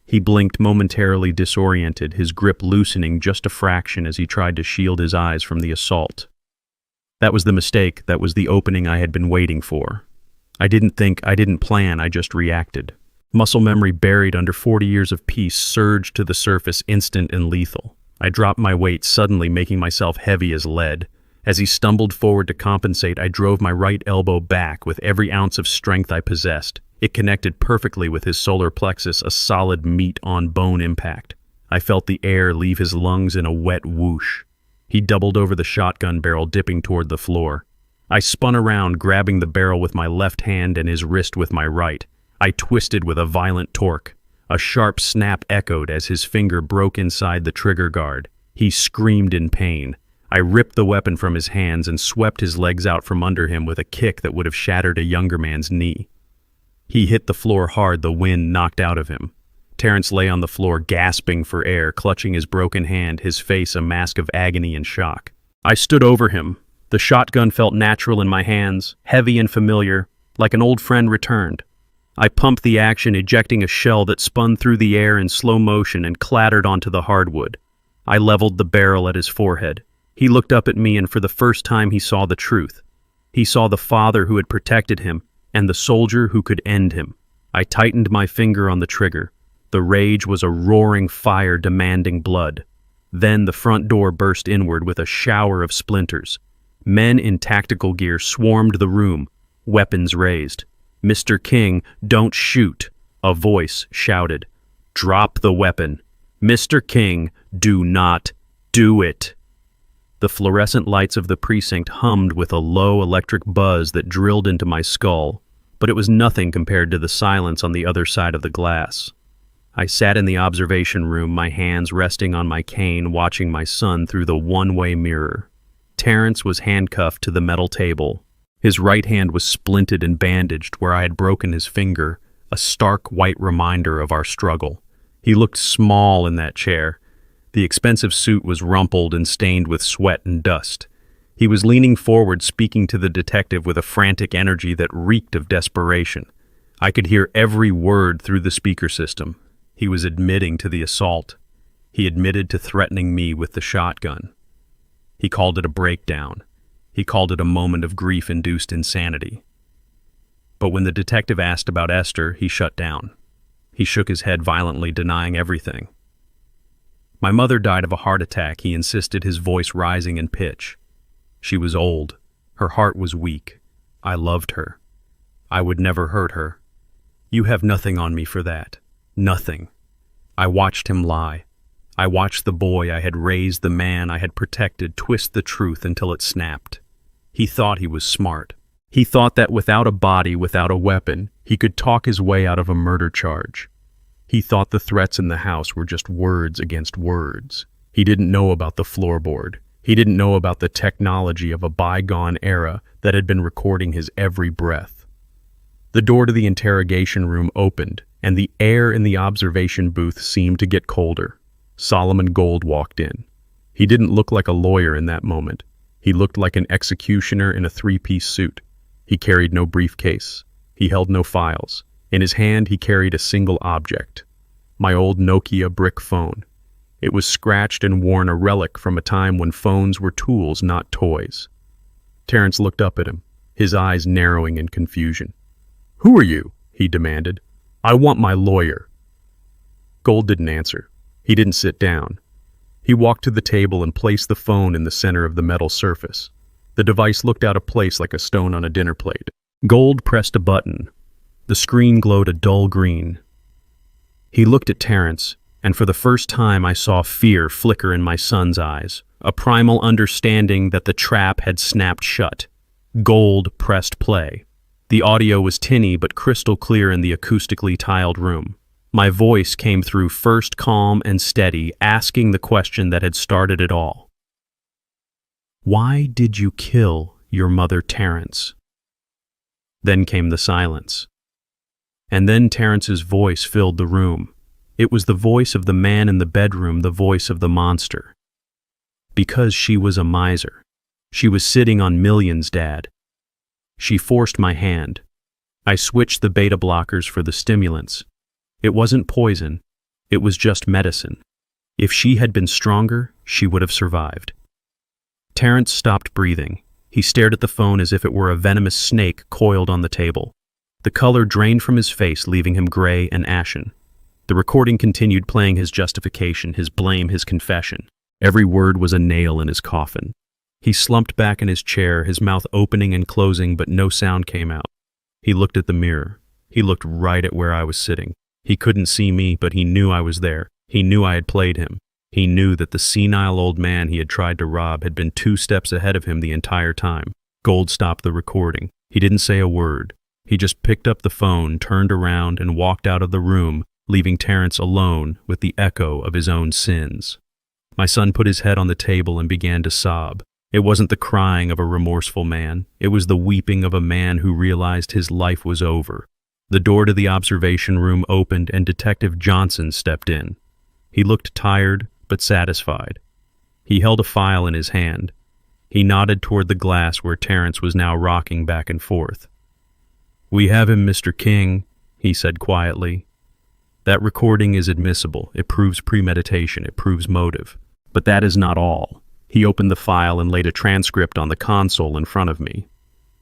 He blinked, momentarily disoriented, his grip loosening just a fraction as he tried to shield his eyes from the assault. That was the mistake, that was the opening I had been waiting for. I didn't think, I didn't plan, I just reacted. Muscle memory buried under 40 years of peace surged to the surface, instant and lethal. I dropped my weight, suddenly making myself heavy as lead. As he stumbled forward to compensate, I drove my right elbow back with every ounce of strength I possessed. It connected perfectly with his solar plexus, a solid meat-on-bone impact. I felt the air leave his lungs in a wet whoosh. He doubled over the shotgun barrel, dipping toward the floor. I spun around, grabbing the barrel with my left hand and his wrist with my right. I twisted with a violent torque. A sharp snap echoed as his finger broke inside the trigger guard. He screamed in pain. I ripped the weapon from his hands and swept his legs out from under him with a kick that would have shattered a younger man's knee. He hit the floor hard, the wind knocked out of him. Terrence lay on the floor, gasping for air, clutching his broken hand, his face a mask of agony and shock. I stood over him. The shotgun felt natural in my hands, heavy and familiar, like an old friend returned. I pumped the action, ejecting a shell that spun through the air in slow motion and clattered onto the hardwood. I leveled the barrel at his forehead. He looked up at me, and for the first time he saw the truth. He saw the father who had protected him, and the soldier who could end him. I tightened my finger on the trigger. The rage was a roaring fire demanding blood. Then the front door burst inward with a shower of splinters. Men in tactical gear swarmed the room, weapons raised. "Mr. King, don't shoot," a voice shouted. "Drop the weapon. Mr. King, do not do it." The fluorescent lights of the precinct hummed with a low electric buzz that drilled into my skull, but it was nothing compared to the silence on the other side of the glass. I sat in the observation room, my hands resting on my cane, watching my son through the one-way mirror. Terrence was handcuffed to the metal table. His right hand was splinted and bandaged where I had broken his finger, a stark white reminder of our struggle. He looked small in that chair. The expensive suit was rumpled and stained with sweat and dust. He was leaning forward, speaking to the detective with a frantic energy that reeked of desperation. I could hear every word through the speaker system. He was admitting to the assault. He admitted to threatening me with the shotgun. He called it a breakdown. He called it a moment of grief-induced insanity. But when the detective asked about Esther, he shut down. He shook his head violently, denying everything. "My mother died of a heart attack," he insisted, his voice rising in pitch. "She was old. Her heart was weak. I loved her. I would never hurt her. You have nothing on me for that. Nothing." I watched him lie. I watched the boy I had raised, the man I had protected, twist the truth until it snapped. He thought he was smart. He thought that without a body, without a weapon, he could talk his way out of a murder charge. He thought the threats in the house were just words against words. He didn't know about the floorboard. He didn't know about the technology of a bygone era that had been recording his every breath. The door to the interrogation room opened, and the air in the observation booth seemed to get colder. Solomon Gold walked in. He didn't look like a lawyer in that moment. He looked like an executioner in a three-piece suit. He carried no briefcase. He held no files. In his hand, he carried a single object. My old Nokia brick phone. It was scratched and worn, a relic from a time when phones were tools, not toys. Terrence looked up at him, his eyes narrowing in confusion. "Who are you?" he demanded. "I want my lawyer." Gold didn't answer. He didn't sit down. He walked to the table and placed the phone in the center of the metal surface. The device looked out of place like a stone on a dinner plate. Gold pressed a button. The screen glowed a dull green. He looked at Terrence, and for the first time I saw fear flicker in my son's eyes, a primal understanding that the trap had snapped shut. Gold pressed play. The audio was tinny but crystal clear in the acoustically tiled room. My voice came through, first calm and steady, asking the question that had started it all. "Why did you kill your mother, Terrence?" Then came the silence. And then Terrence's voice filled the room. It was the voice of the man in the bedroom, the voice of the monster. "Because she was a miser. She was sitting on millions, Dad. She forced my hand. I switched the beta blockers for the stimulants. It wasn't poison. It was just medicine. If she had been stronger, she would have survived. Terrence stopped breathing. He stared at the phone as if it were a venomous snake coiled on the table. The color drained from his face, leaving him gray and ashen. The recording continued, playing his justification, his blame, his confession. Every word was a nail in his coffin. He slumped back in his chair, his mouth opening and closing, but no sound came out. He looked at the mirror. He looked right at where I was sitting. He couldn't see me, but he knew I was there. He knew I had played him. He knew that the senile old man he had tried to rob had been 2 steps ahead of him the entire time. Gold stopped the recording. He didn't say a word. He just picked up the phone, turned around, and walked out of the room, leaving Terrence alone with the echo of his own sins. My son put his head on the table and began to sob. It wasn't the crying of a remorseful man. It was the weeping of a man who realized his life was over. The door to the observation room opened and Detective Johnson stepped in. He looked tired but satisfied. He held a file in his hand. He nodded toward the glass where Terrence was now rocking back and forth. "We have him, Mr. King," he said quietly. "That recording is admissible. It proves premeditation. It proves motive. But that is not all." He opened the file and laid a transcript on the console in front of me.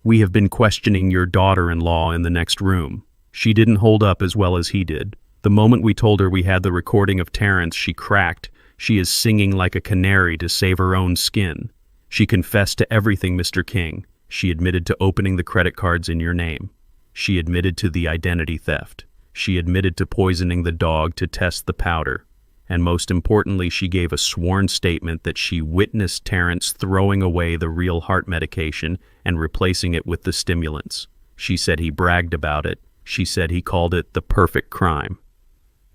"We have been questioning your daughter-in-law in the next room. She didn't hold up as well as he did. The moment we told her we had the recording of Terrence, she cracked. She is singing like a canary to save her own skin. She confessed to everything, Mr. King. She admitted to opening the credit cards in your name. She admitted to the identity theft. She admitted to poisoning the dog to test the powder. And most importantly, she gave a sworn statement that she witnessed Terrence throwing away the real heart medication and replacing it with the stimulants. She said he bragged about it. She said he called it the perfect crime."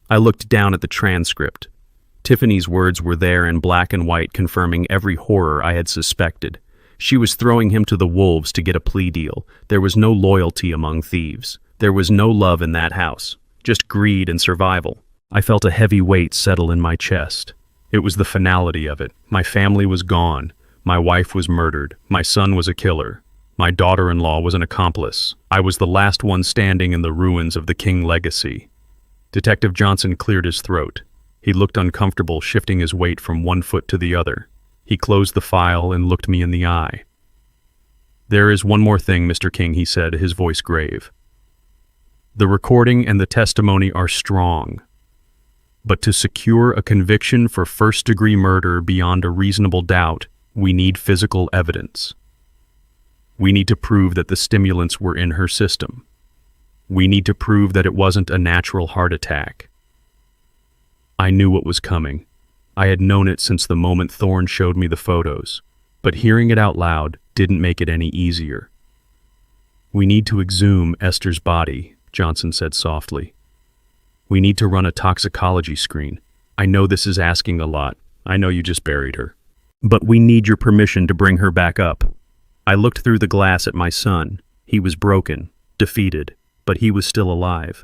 I looked down at the transcript. Tiffany's words were there in black and white, confirming every horror I had suspected. She was throwing him to the wolves to get a plea deal. There was no loyalty among thieves. There was no love in that house, just greed and survival. I felt a heavy weight settle in my chest. It was the finality of it. My family was gone. My wife was murdered. My son was a killer. My daughter-in-law was an accomplice. I was the last one standing in the ruins of the King legacy. Detective Johnson cleared his throat. He looked uncomfortable, shifting his weight from one foot to the other. He closed the file and looked me in the eye. "There is one more thing, Mr. King," he said, his voice grave. "The recording and the testimony are strong. But to secure a conviction for first-degree murder beyond a reasonable doubt, we need physical evidence. We need to prove that the stimulants were in her system. We need to prove that it wasn't a natural heart attack." I knew what was coming. I had known it since the moment Thorne showed me the photos, but hearing it out loud didn't make it any easier. "We need to exhume Esther's body," Johnson said softly. "We need to run a toxicology screen. I know this is asking a lot. I know you just buried her. But we need your permission to bring her back up." I looked through the glass at my son. He was broken, defeated, but he was still alive.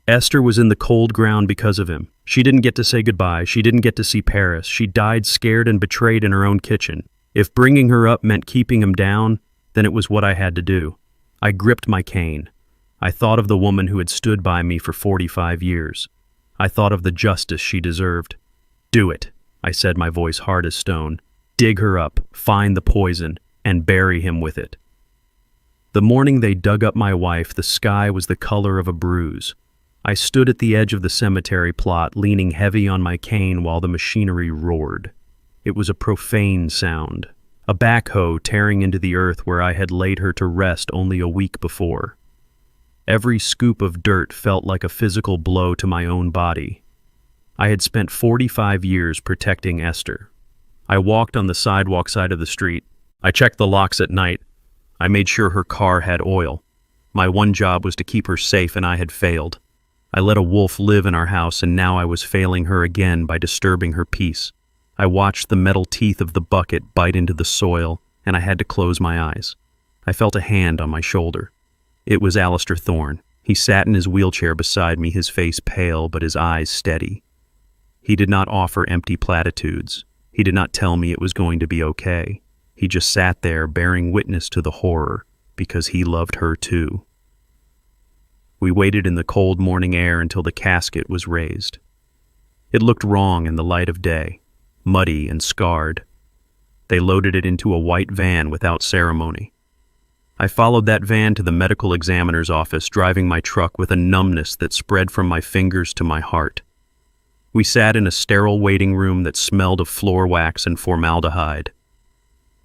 Esther was in the cold ground because of him. She didn't get to say goodbye. She didn't get to see Paris. She died scared and betrayed in her own kitchen. If bringing her up meant keeping him down, then it was what I had to do. I gripped my cane. I thought of the woman who had stood by me for 45 years. I thought of the justice she deserved. "Do it," I said, my voice hard as stone. "Dig her up, find the poison, and bury him with it." The morning they dug up my wife, the sky was the color of a bruise. I stood at the edge of the cemetery plot, leaning heavy on my cane while the machinery roared. It was a profane sound, a backhoe tearing into the earth where I had laid her to rest only a week before. Every scoop of dirt felt like a physical blow to my own body. I had spent 45 years protecting Esther. I walked on the sidewalk side of the street. I checked the locks at night. I made sure her car had oil. My one job was to keep her safe, and I had failed. I let a wolf live in our house, and now I was failing her again by disturbing her peace. I watched the metal teeth of the bucket bite into the soil, and I had to close my eyes. I felt a hand on my shoulder. It was Alistair Thorne. He sat in his wheelchair beside me, his face pale but his eyes steady. He did not offer empty platitudes. He did not tell me it was going to be okay. He just sat there bearing witness to the horror, because he loved her too. We waited in the cold morning air until the casket was raised. It looked wrong in the light of day, muddy and scarred. They loaded it into a white van without ceremony. I followed that van to the medical examiner's office, driving my truck with a numbness that spread from my fingers to my heart. We sat in a sterile waiting room that smelled of floor wax and formaldehyde.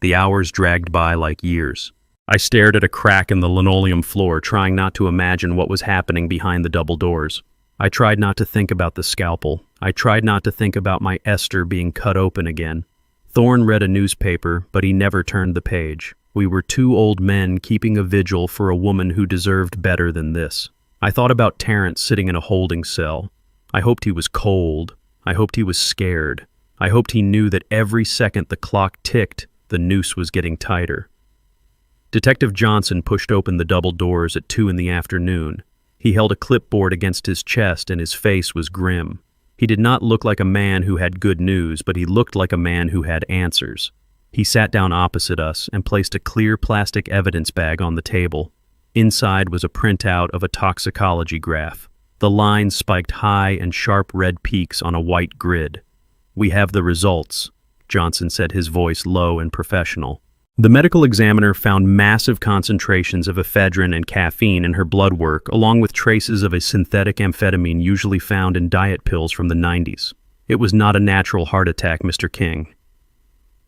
The hours dragged by like years. I stared at a crack in the linoleum floor, trying not to imagine what was happening behind the double doors. I tried not to think about the scalpel. I tried not to think about my Esther being cut open again. Thorne read a newspaper, but he never turned the page. We were two old men keeping a vigil for a woman who deserved better than this. I thought about Terrence sitting in a holding cell. I hoped he was cold. I hoped he was scared. I hoped he knew that every second the clock ticked, the noose was getting tighter. Detective Johnson pushed open the double doors at 2 in the afternoon. He held a clipboard against his chest and his face was grim. He did not look like a man who had good news, but he looked like a man who had answers. He sat down opposite us and placed a clear plastic evidence bag on the table. Inside was a printout of a toxicology graph. The lines spiked high and sharp red peaks on a white grid. "We have the results," Johnson said, his voice low and professional. The medical examiner found massive concentrations of ephedrine and caffeine in her blood work, along with traces of a synthetic amphetamine usually found in diet pills from the 90s. "It was not a natural heart attack, Mr. King."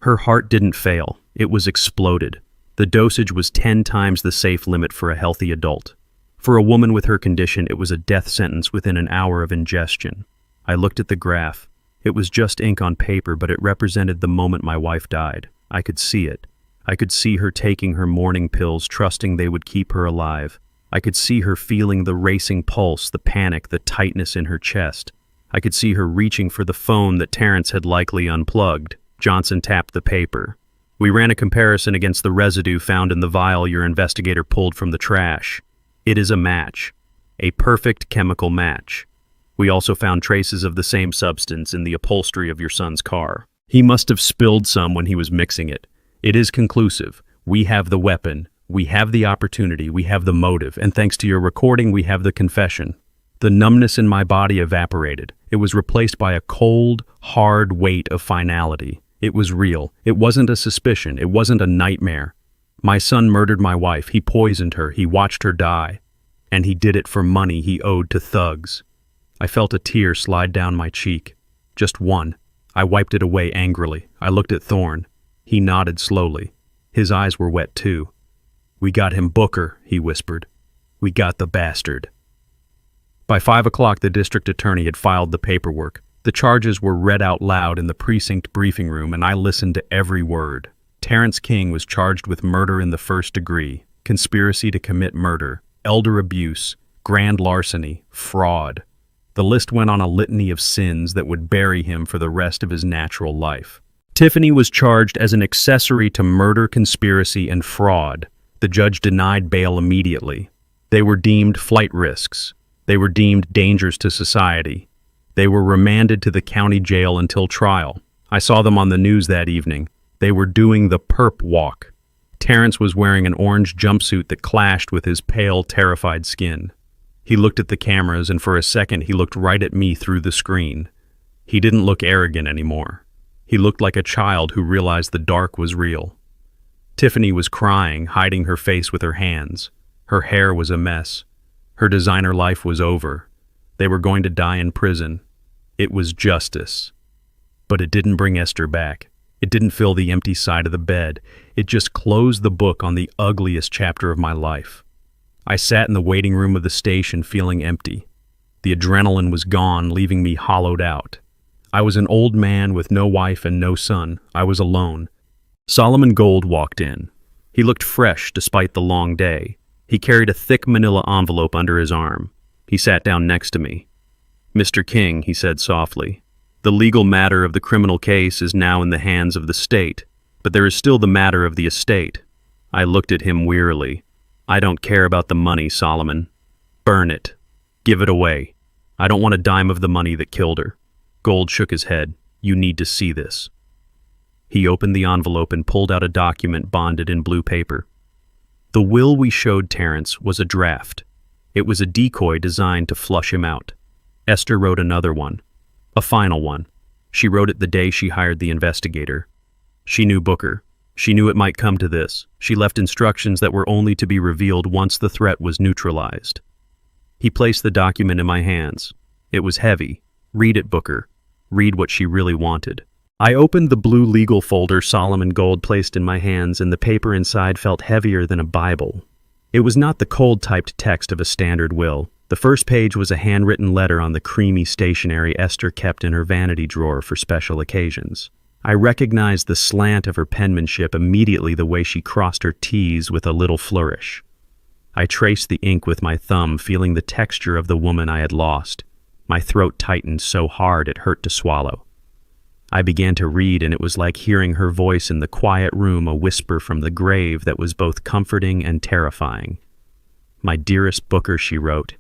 Her heart didn't fail. It was exploded. The dosage was 10 times the safe limit for a healthy adult. For a woman with her condition, it was a death sentence within an hour of ingestion. I looked at the graph. It was just ink on paper, but it represented the moment my wife died. I could see it. I could see her taking her morning pills, trusting they would keep her alive. I could see her feeling the racing pulse, the panic, the tightness in her chest. I could see her reaching for the phone that Terrence had likely unplugged. Johnson tapped the paper. "We ran a comparison against the residue found in the vial your investigator pulled from the trash. It is a match. A perfect chemical match. We also found traces of the same substance in the upholstery of your son's car. He must have spilled some when he was mixing it. It is conclusive. We have the weapon. We have the opportunity. We have the motive. And thanks to your recording, we have the confession." The numbness in my body evaporated. It was replaced by a cold, hard weight of finality. It was real. It wasn't a suspicion. It wasn't a nightmare. My son murdered my wife. He poisoned her. He watched her die. And he did it for money he owed to thugs. I felt a tear slide down my cheek. Just one. I wiped it away angrily. I looked at Thorne. He nodded slowly. His eyes were wet too. "We got him, Booker," he whispered. "We got the bastard." By 5 o'clock, the district attorney had filed the paperwork. The charges were read out loud in the precinct briefing room, and I listened to every word. Terrence King was charged with murder in the first degree, conspiracy to commit murder, elder abuse, grand larceny, fraud. The list went on a litany of sins that would bury him for the rest of his natural life. Tiffany was charged as an accessory to murder, conspiracy, and fraud. The judge denied bail immediately. They were deemed flight risks. They were deemed dangers to society. They were remanded to the county jail until trial. I saw them on the news that evening. They were doing the perp walk. Terrence was wearing an orange jumpsuit that clashed with his pale, terrified skin. He looked at the cameras, and for a second he looked right at me through the screen. He didn't look arrogant anymore. He looked like a child who realized the dark was real. Tiffany was crying, hiding her face with her hands. Her hair was a mess. Her designer life was over. They were going to die in prison. It was justice. But it didn't bring Esther back. It didn't fill the empty side of the bed. It just closed the book on the ugliest chapter of my life. I sat in the waiting room of the station feeling empty. The adrenaline was gone, leaving me hollowed out. I was an old man with no wife and no son. I was alone. Solomon Gold walked in. He looked fresh despite the long day. He carried a thick manila envelope under his arm. He sat down next to me. "Mr. King," he said softly, "the legal matter of the criminal case is now in the hands of the state, but there is still the matter of the estate." I looked at him wearily. "I don't care about the money, Solomon. Burn it. Give it away. I don't want a dime of the money that killed her." Gold shook his head. "You need to see this." He opened the envelope and pulled out a document bonded in blue paper. The will we showed Terrence was a draft. It was a decoy designed to flush him out. Esther wrote another one. A final one. She wrote it the day she hired the investigator. She knew Booker. She knew it might come to this. She left instructions that were only to be revealed once the threat was neutralized. He placed the document in my hands. It was heavy. Read it, Booker. Read what she really wanted. I opened the blue legal folder Solomon Gold placed in my hands, and the paper inside felt heavier than a Bible. It was not the cold-typed text of a standard will. The first page was a handwritten letter on the creamy stationery Esther kept in her vanity drawer for special occasions. I recognized the slant of her penmanship immediately, the way she crossed her T's with a little flourish. I traced the ink with my thumb, feeling the texture of the woman I had lost. My throat tightened so hard it hurt to swallow. I began to read, and it was like hearing her voice in the quiet room, a whisper from the grave that was both comforting and terrifying. "My dearest Booker," she wrote,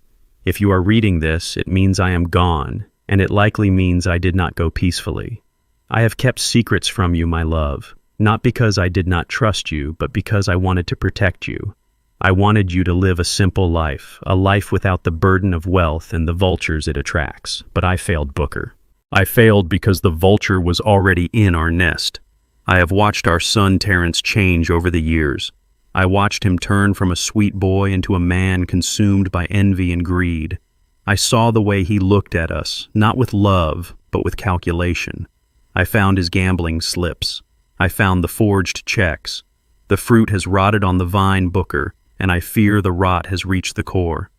"if you are reading this, it means I am gone, and it likely means I did not go peacefully. I have kept secrets from you, my love, not because I did not trust you, but because I wanted to protect you. I wanted you to live a simple life, a life without the burden of wealth and the vultures it attracts. But I failed, Booker. I failed because the vulture was already in our nest. I have watched our son Terrence change over the years. I watched him turn from a sweet boy into a man consumed by envy and greed. I saw the way he looked at us, not with love, but with calculation. I found his gambling slips. I found the forged checks. The fruit has rotted on the vine, Booker, and I fear the rot has reached the core.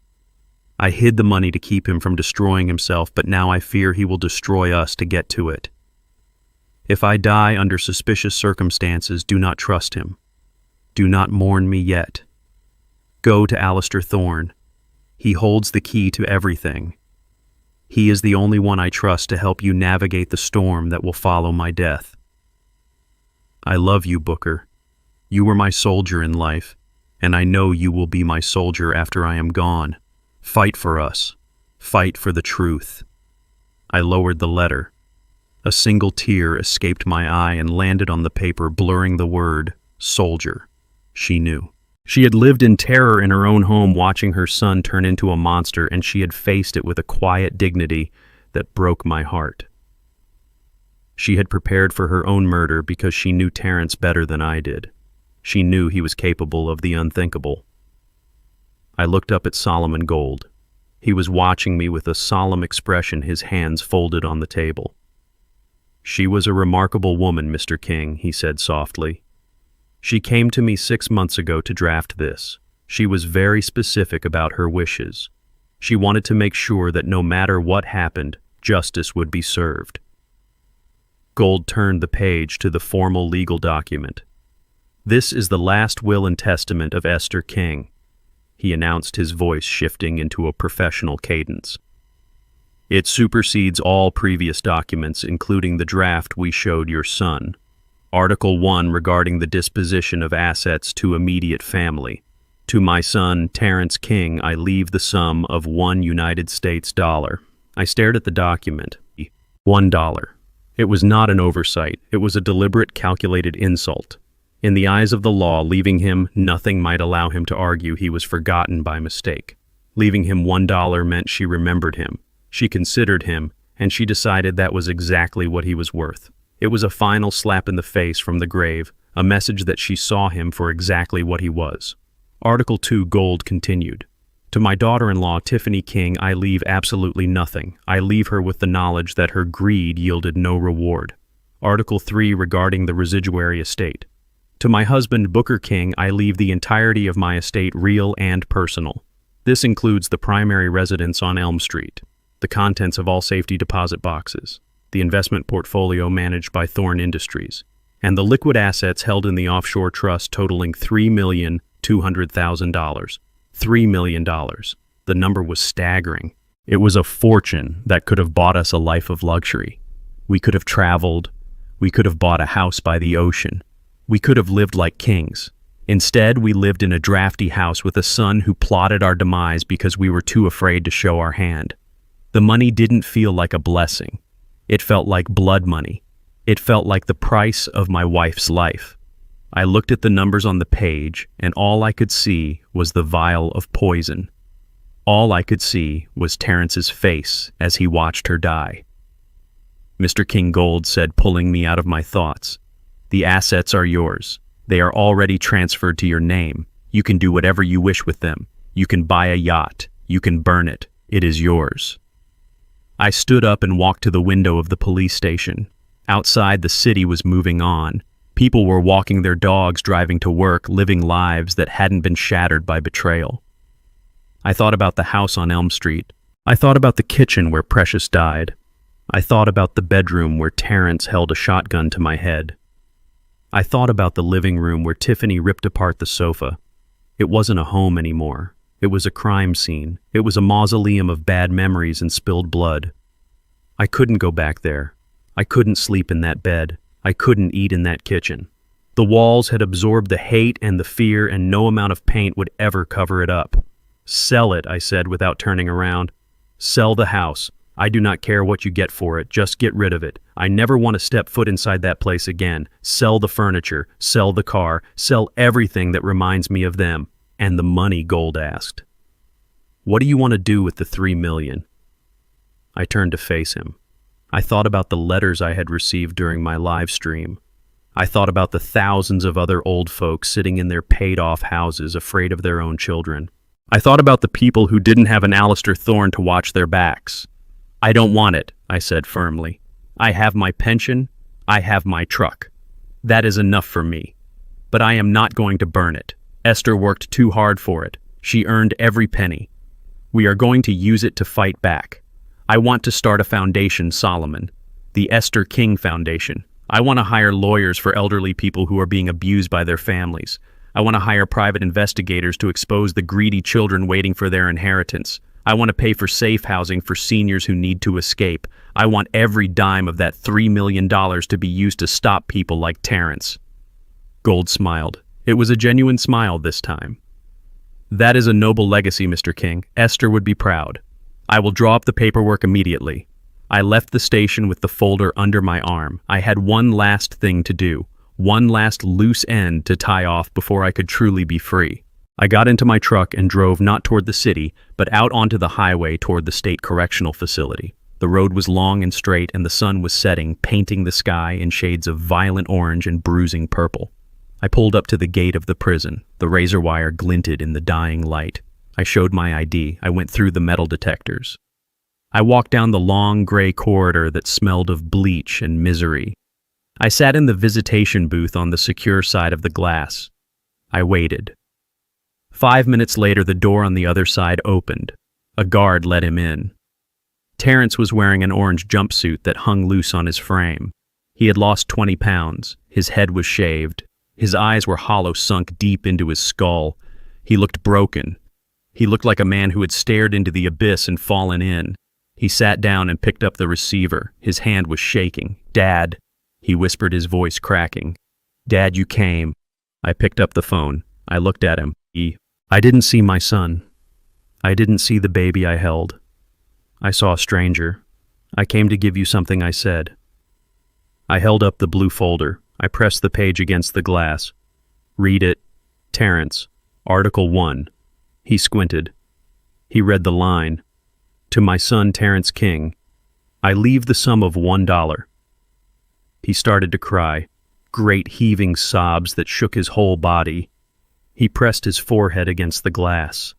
I hid the money to keep him from destroying himself, but now I fear he will destroy us to get to it. If I die under suspicious circumstances, do not trust him. Do not mourn me yet. Go to Alistair Thorne. He holds the key to everything. He is the only one I trust to help you navigate the storm that will follow my death. I love you, Booker. You were my soldier in life, and I know you will be my soldier after I am gone. Fight for us. Fight for the truth." I lowered the letter. A single tear escaped my eye and landed on the paper, blurring the word soldier. She knew. She had lived in terror in her own home, watching her son turn into a monster, and she had faced it with a quiet dignity that broke my heart. She had prepared for her own murder because she knew Terrence better than I did. She knew he was capable of the unthinkable. I looked up at Solomon Gold. He was watching me with a solemn expression, his hands folded on the table. "She was a remarkable woman, Mr. King," he said softly. "She came to me 6 months ago to draft this. She was very specific about her wishes. She wanted to make sure that no matter what happened, justice would be served." Gold turned the page to the formal legal document. "This is the last will and testament of Esther King," he announced, his voice shifting into a professional cadence. "It supersedes all previous documents, including the draft we showed your son. Article 1 regarding the disposition of assets to immediate family. To my son, Terrence King, I leave the sum of $1 US. I stared at the document. $1. It was not an oversight. It was a deliberate, calculated insult. In the eyes of the law, leaving him nothing might allow him to argue he was forgotten by mistake. Leaving him $1 meant she remembered him, she considered him, and she decided that was exactly what he was worth. It was a final slap in the face from the grave, a message that she saw him for exactly what he was. Article 2 Gold continued. To my daughter-in-law, Tiffany King, I leave absolutely nothing. I leave her with the knowledge that her greed yielded no reward. Article 3 regarding the residuary estate. To my husband, Booker King, I leave the entirety of my estate, real and personal. This includes the primary residence on Elm Street, the contents of all safety deposit boxes, the investment portfolio managed by Thorne Industries, and the liquid assets held in the offshore trust totaling $3,200,000. $3 million. The number was staggering. It was a fortune that could have bought us a life of luxury. We could have traveled. We could have bought a house by the ocean. We could have lived like kings. Instead, we lived in a drafty house with a son who plotted our demise because we were too afraid to show our hand. The money didn't feel like a blessing. It felt like blood money. It felt like the price of my wife's life. I looked at the numbers on the page, and all I could see was the vial of poison. All I could see was Terrence's face as he watched her die. Mr. King Gold said, pulling me out of my thoughts. The assets are yours. They are already transferred to your name. You can do whatever you wish with them. You can buy a yacht. You can burn it. It is yours. I stood up and walked to the window of the police station. Outside, the city was moving on. People were walking their dogs, driving to work, living lives that hadn't been shattered by betrayal. I thought about the house on Elm Street. I thought about the kitchen where Precious died. I thought about the bedroom where Terrence held a shotgun to my head. I thought about the living room where Tiffany ripped apart the sofa. It wasn't a home anymore. It was a crime scene. It was a mausoleum of bad memories and spilled blood. I couldn't go back there. I couldn't sleep in that bed. I couldn't eat in that kitchen. The walls had absorbed the hate and the fear, and no amount of paint would ever cover it up. Sell it, I said without turning around. Sell the house. I do not care what you get for it. Just get rid of it. I never want to step foot inside that place again. Sell the furniture. Sell the car. Sell everything that reminds me of them. And the money, Gold asked. What do you want to do with the $3 million? I turned to face him. I thought about the letters I had received during my live stream. I thought about the thousands of other old folks sitting in their paid-off houses, afraid of their own children. I thought about the people who didn't have an Alistair Thorne to watch their backs. I don't want it, I said firmly. I have my pension. I have my truck. That is enough for me. But I am not going to burn it. Esther worked too hard for it. She earned every penny. We are going to use it to fight back. I want to start a foundation, Solomon. The Esther King Foundation. I want to hire lawyers for elderly people who are being abused by their families. I want to hire private investigators to expose the greedy children waiting for their inheritance. I want to pay for safe housing for seniors who need to escape. I want every dime of that $3 million to be used to stop people like Terrence. Gold smiled. It was a genuine smile this time. That is a noble legacy, Mr. King. Esther would be proud. I will draw up the paperwork immediately. I left the station with the folder under my arm. I had one last thing to do, one last loose end to tie off before I could truly be free. I got into my truck and drove not toward the city, but out onto the highway toward the state correctional facility. The road was long and straight, and the sun was setting, painting the sky in shades of violent orange and bruising purple. I pulled up to the gate of the prison. The razor wire glinted in the dying light. I showed my ID. I went through the metal detectors. I walked down the long gray corridor that smelled of bleach and misery. I sat in the visitation booth on the secure side of the glass. I waited. 5 minutes later, the door on the other side opened. A guard let him in. Terrence was wearing an orange jumpsuit that hung loose on his frame. He had lost 20 pounds. His head was shaved. His eyes were hollow, sunk deep into his skull. He looked broken. He looked like a man who had stared into the abyss and fallen in. He sat down and picked up the receiver. His hand was shaking. "Dad," he whispered, his voice cracking. "Dad, you came." I picked up the phone. I looked at him. I didn't see my son. I didn't see the baby I held. I saw a stranger. "I came to give you something," I said. I held up the blue folder. I pressed the page against the glass. "Read it. Terrence, Article 1. He squinted. He read the line. "To my son, Terrence King, I leave the sum of $1. He started to cry, great heaving sobs that shook his whole body. He pressed his forehead against the glass.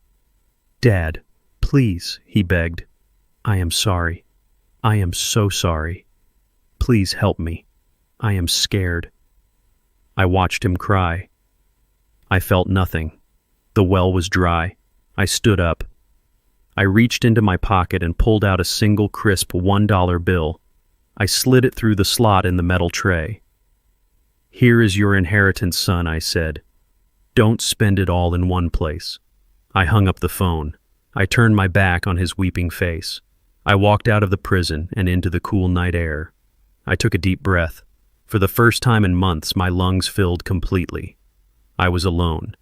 "Dad, please," he begged. "I am sorry. I am so sorry. Please help me. I am scared." I watched him cry. I felt nothing. The well was dry. I stood up. I reached into my pocket and pulled out a single crisp $1 bill. I slid it through the slot in the metal tray. "Here is your inheritance, son," I said. "Don't spend it all in one place." I hung up the phone. I turned my back on his weeping face. I walked out of the prison and into the cool night air. I took a deep breath. For the first time in months, my lungs filled completely. I was alone.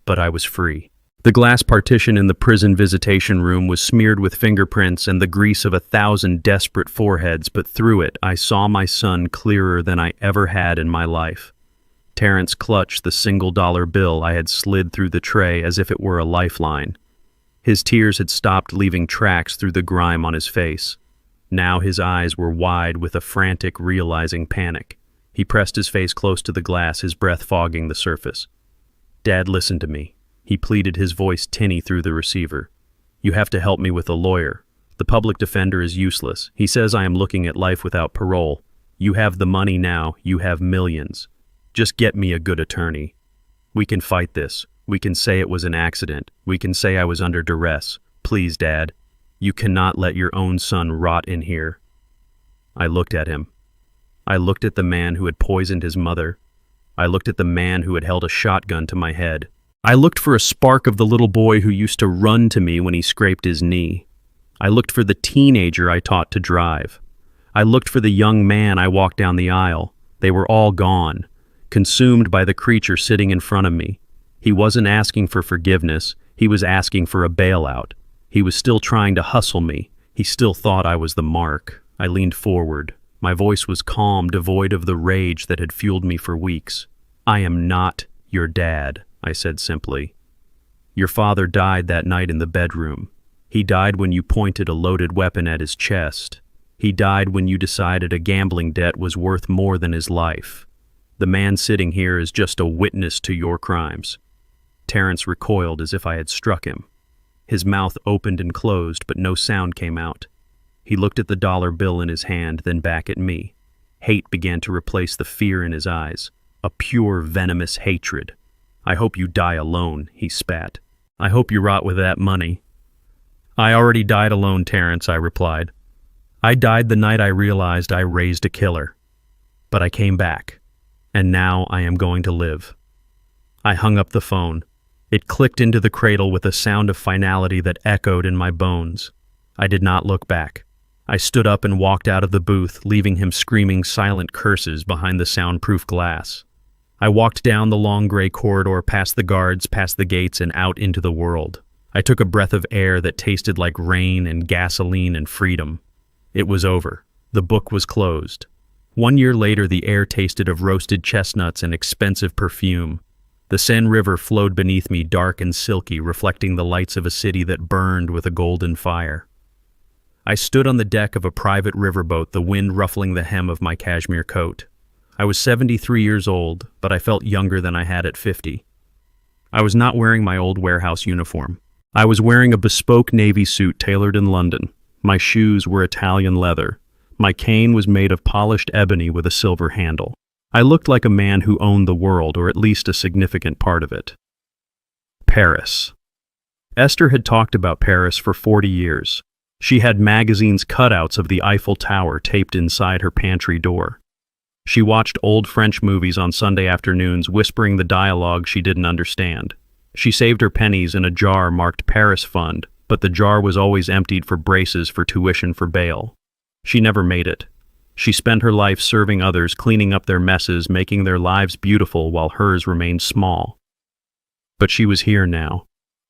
But I was free. The glass partition in the prison visitation room was smeared with fingerprints and the grease of 1,000 desperate foreheads, but through it I saw my son clearer than I ever had in my life. Terrence clutched the single dollar bill I had slid through the tray as if it were a lifeline. His tears had stopped leaving tracks through the grime on his face. Now his eyes were wide with a frantic, realizing panic. He pressed his face close to the glass, his breath fogging the surface. "Dad, listen to me," he pleaded, his voice tinny through the receiver. "You have to help me with a lawyer. The public defender is useless. He says I am looking at life without parole. You have the money now. You have millions. Just get me a good attorney. We can fight this. We can say it was an accident. We can say I was under duress. Please, Dad. You cannot let your own son rot in here." I looked at him. I looked at the man who had poisoned his mother. I looked at the man who had held a shotgun to my head. I looked for a spark of the little boy who used to run to me when he scraped his knee. I looked for the teenager I taught to drive. I looked for the young man I walked down the aisle. They were all gone, consumed by the creature sitting in front of me. He wasn't asking for forgiveness. He was asking for a bailout. He was still trying to hustle me. He still thought I was the mark. I leaned forward. My voice was calm, devoid of the rage that had fueled me for weeks. "I am not your dad," I said simply. "Your father died that night in the bedroom. He died when you pointed a loaded weapon at his chest. He died when you decided a gambling debt was worth more than his life. The man sitting here is just a witness to your crimes." Terrence recoiled as if I had struck him. His mouth opened and closed, but no sound came out. He looked at the dollar bill in his hand, then back at me. Hate began to replace the fear in his eyes, a pure, venomous hatred. "I hope you die alone," he spat. "I hope you rot with that money." "I already died alone, Terrence," I replied. "I died the night I realized I raised a killer. But I came back, and now I am going to live." I hung up the phone. It clicked into the cradle with a sound of finality that echoed in my bones. I did not look back. I stood up and walked out of the booth, leaving him screaming silent curses behind the soundproof glass. I walked down the long gray corridor, past the guards, past the gates, and out into the world. I took a breath of air that tasted like rain and gasoline and freedom. It was over. The book was closed. 1 year later, the air tasted of roasted chestnuts and expensive perfume. The Seine River flowed beneath me, dark and silky, reflecting the lights of a city that burned with a golden fire. I stood on the deck of a private riverboat, the wind ruffling the hem of my cashmere coat. I was 73 years old, but I felt younger than I had at 50. I was not wearing my old warehouse uniform. I was wearing a bespoke navy suit tailored in London. My shoes were Italian leather. My cane was made of polished ebony with a silver handle. I looked like a man who owned the world, or at least a significant part of it. Paris. Esther had talked about Paris for 40 years. She had magazines' cutouts of the Eiffel Tower taped inside her pantry door. She watched old French movies on Sunday afternoons, whispering the dialogue she didn't understand. She saved her pennies in a jar marked Paris Fund, but the jar was always emptied for braces for tuition for bail. She never made it. She spent her life serving others, cleaning up their messes, making their lives beautiful while hers remained small. But she was here now.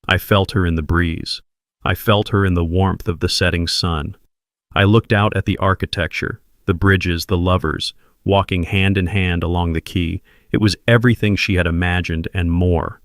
I felt her in the breeze. I felt her in the warmth of the setting sun. I looked out at the architecture, the bridges, the lovers, walking hand in hand along the quay. It was everything she had imagined and more.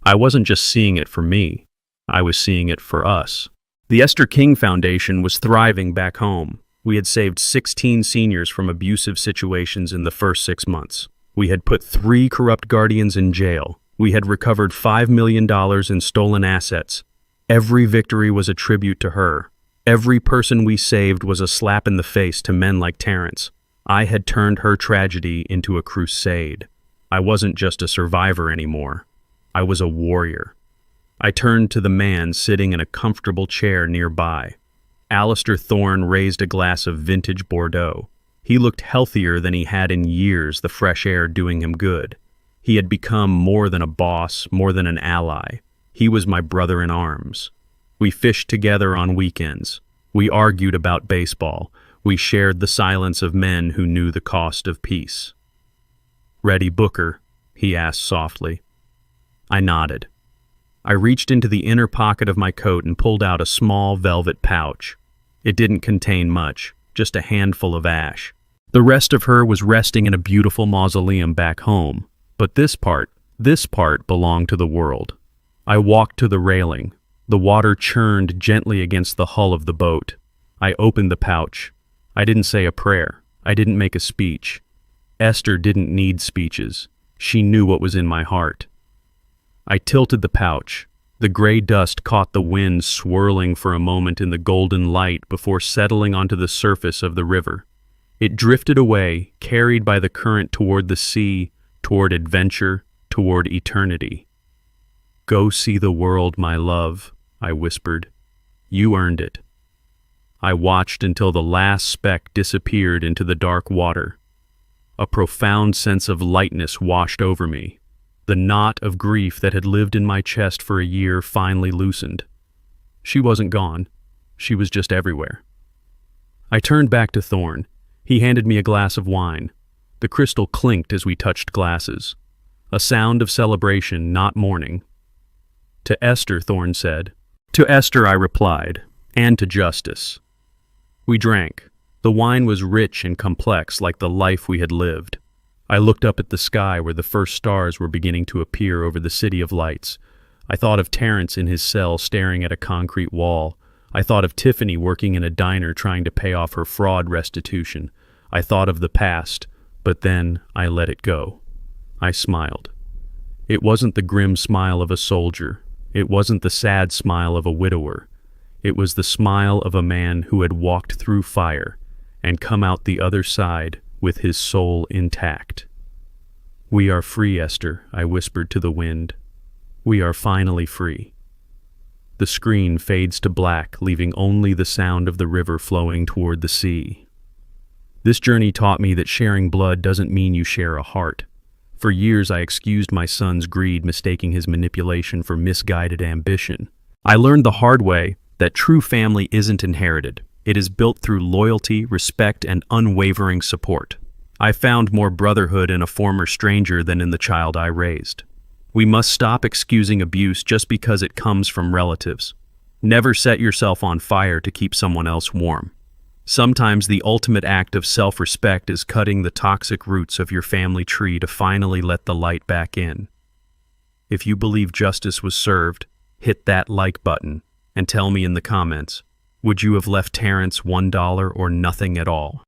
I wasn't just seeing it for me. I was seeing it for us. The Esther King Foundation was thriving back home. We had saved 16 seniors from abusive situations in the first 6 months. We had put 3 corrupt guardians in jail. We had recovered $5 million in stolen assets. Every victory was a tribute to her. Every person we saved was a slap in the face to men like Terrence. I had turned her tragedy into a crusade. I wasn't just a survivor anymore. I was a warrior. I turned to the man sitting in a comfortable chair nearby. Alistair Thorne raised a glass of vintage Bordeaux. He looked healthier than he had in years, the fresh air doing him good. He had become more than a boss, more than an ally. He was my brother in arms. We fished together on weekends. We argued about baseball. We shared the silence of men who knew the cost of peace. "Ready, Booker?" he asked softly. I nodded. I reached into the inner pocket of my coat and pulled out a small velvet pouch. It didn't contain much, just a handful of ash. The rest of her was resting in a beautiful mausoleum back home, but this part belonged to the world. I walked to the railing. The water churned gently against the hull of the boat. I opened the pouch. I didn't say a prayer. I didn't make a speech. Esther didn't need speeches. She knew what was in my heart. I tilted the pouch. The gray dust caught the wind swirling for a moment in the golden light before settling onto the surface of the river. It drifted away, carried by the current toward the sea, toward adventure, toward eternity. "Go see the world, my love," I whispered. "You earned it." I watched until the last speck disappeared into the dark water. A profound sense of lightness washed over me. The knot of grief that had lived in my chest for a year finally loosened. She wasn't gone. She was just everywhere. I turned back to Thorne. He handed me a glass of wine. The crystal clinked as we touched glasses. A sound of celebration, not mourning. "To Esther," Thorne said. "To Esther," I replied, "and to justice." We drank. The wine was rich and complex like the life we had lived. I looked up at the sky where the first stars were beginning to appear over the city of lights. I thought of Terrence in his cell staring at a concrete wall. I thought of Tiffany working in a diner trying to pay off her fraud restitution. I thought of the past, but then I let it go. I smiled. It wasn't the grim smile of a soldier. It wasn't the sad smile of a widower. It was the smile of a man who had walked through fire and come out the other side with his soul intact. "We are free, Esther," I whispered to the wind. "We are finally free." The screen fades to black, leaving only the sound of the river flowing toward the sea. This journey taught me that sharing blood doesn't mean you share a heart. For years I excused my son's greed, mistaking his manipulation for misguided ambition. I learned the hard way that true family isn't inherited. It is built through loyalty, respect, and unwavering support. I found more brotherhood in a former stranger than in the child I raised. We must stop excusing abuse just because it comes from relatives. Never set yourself on fire to keep someone else warm. Sometimes the ultimate act of self-respect is cutting the toxic roots of your family tree to finally let the light back in. If you believe justice was served, hit that like button and tell me in the comments, would you have left Terrence $1 or nothing at all?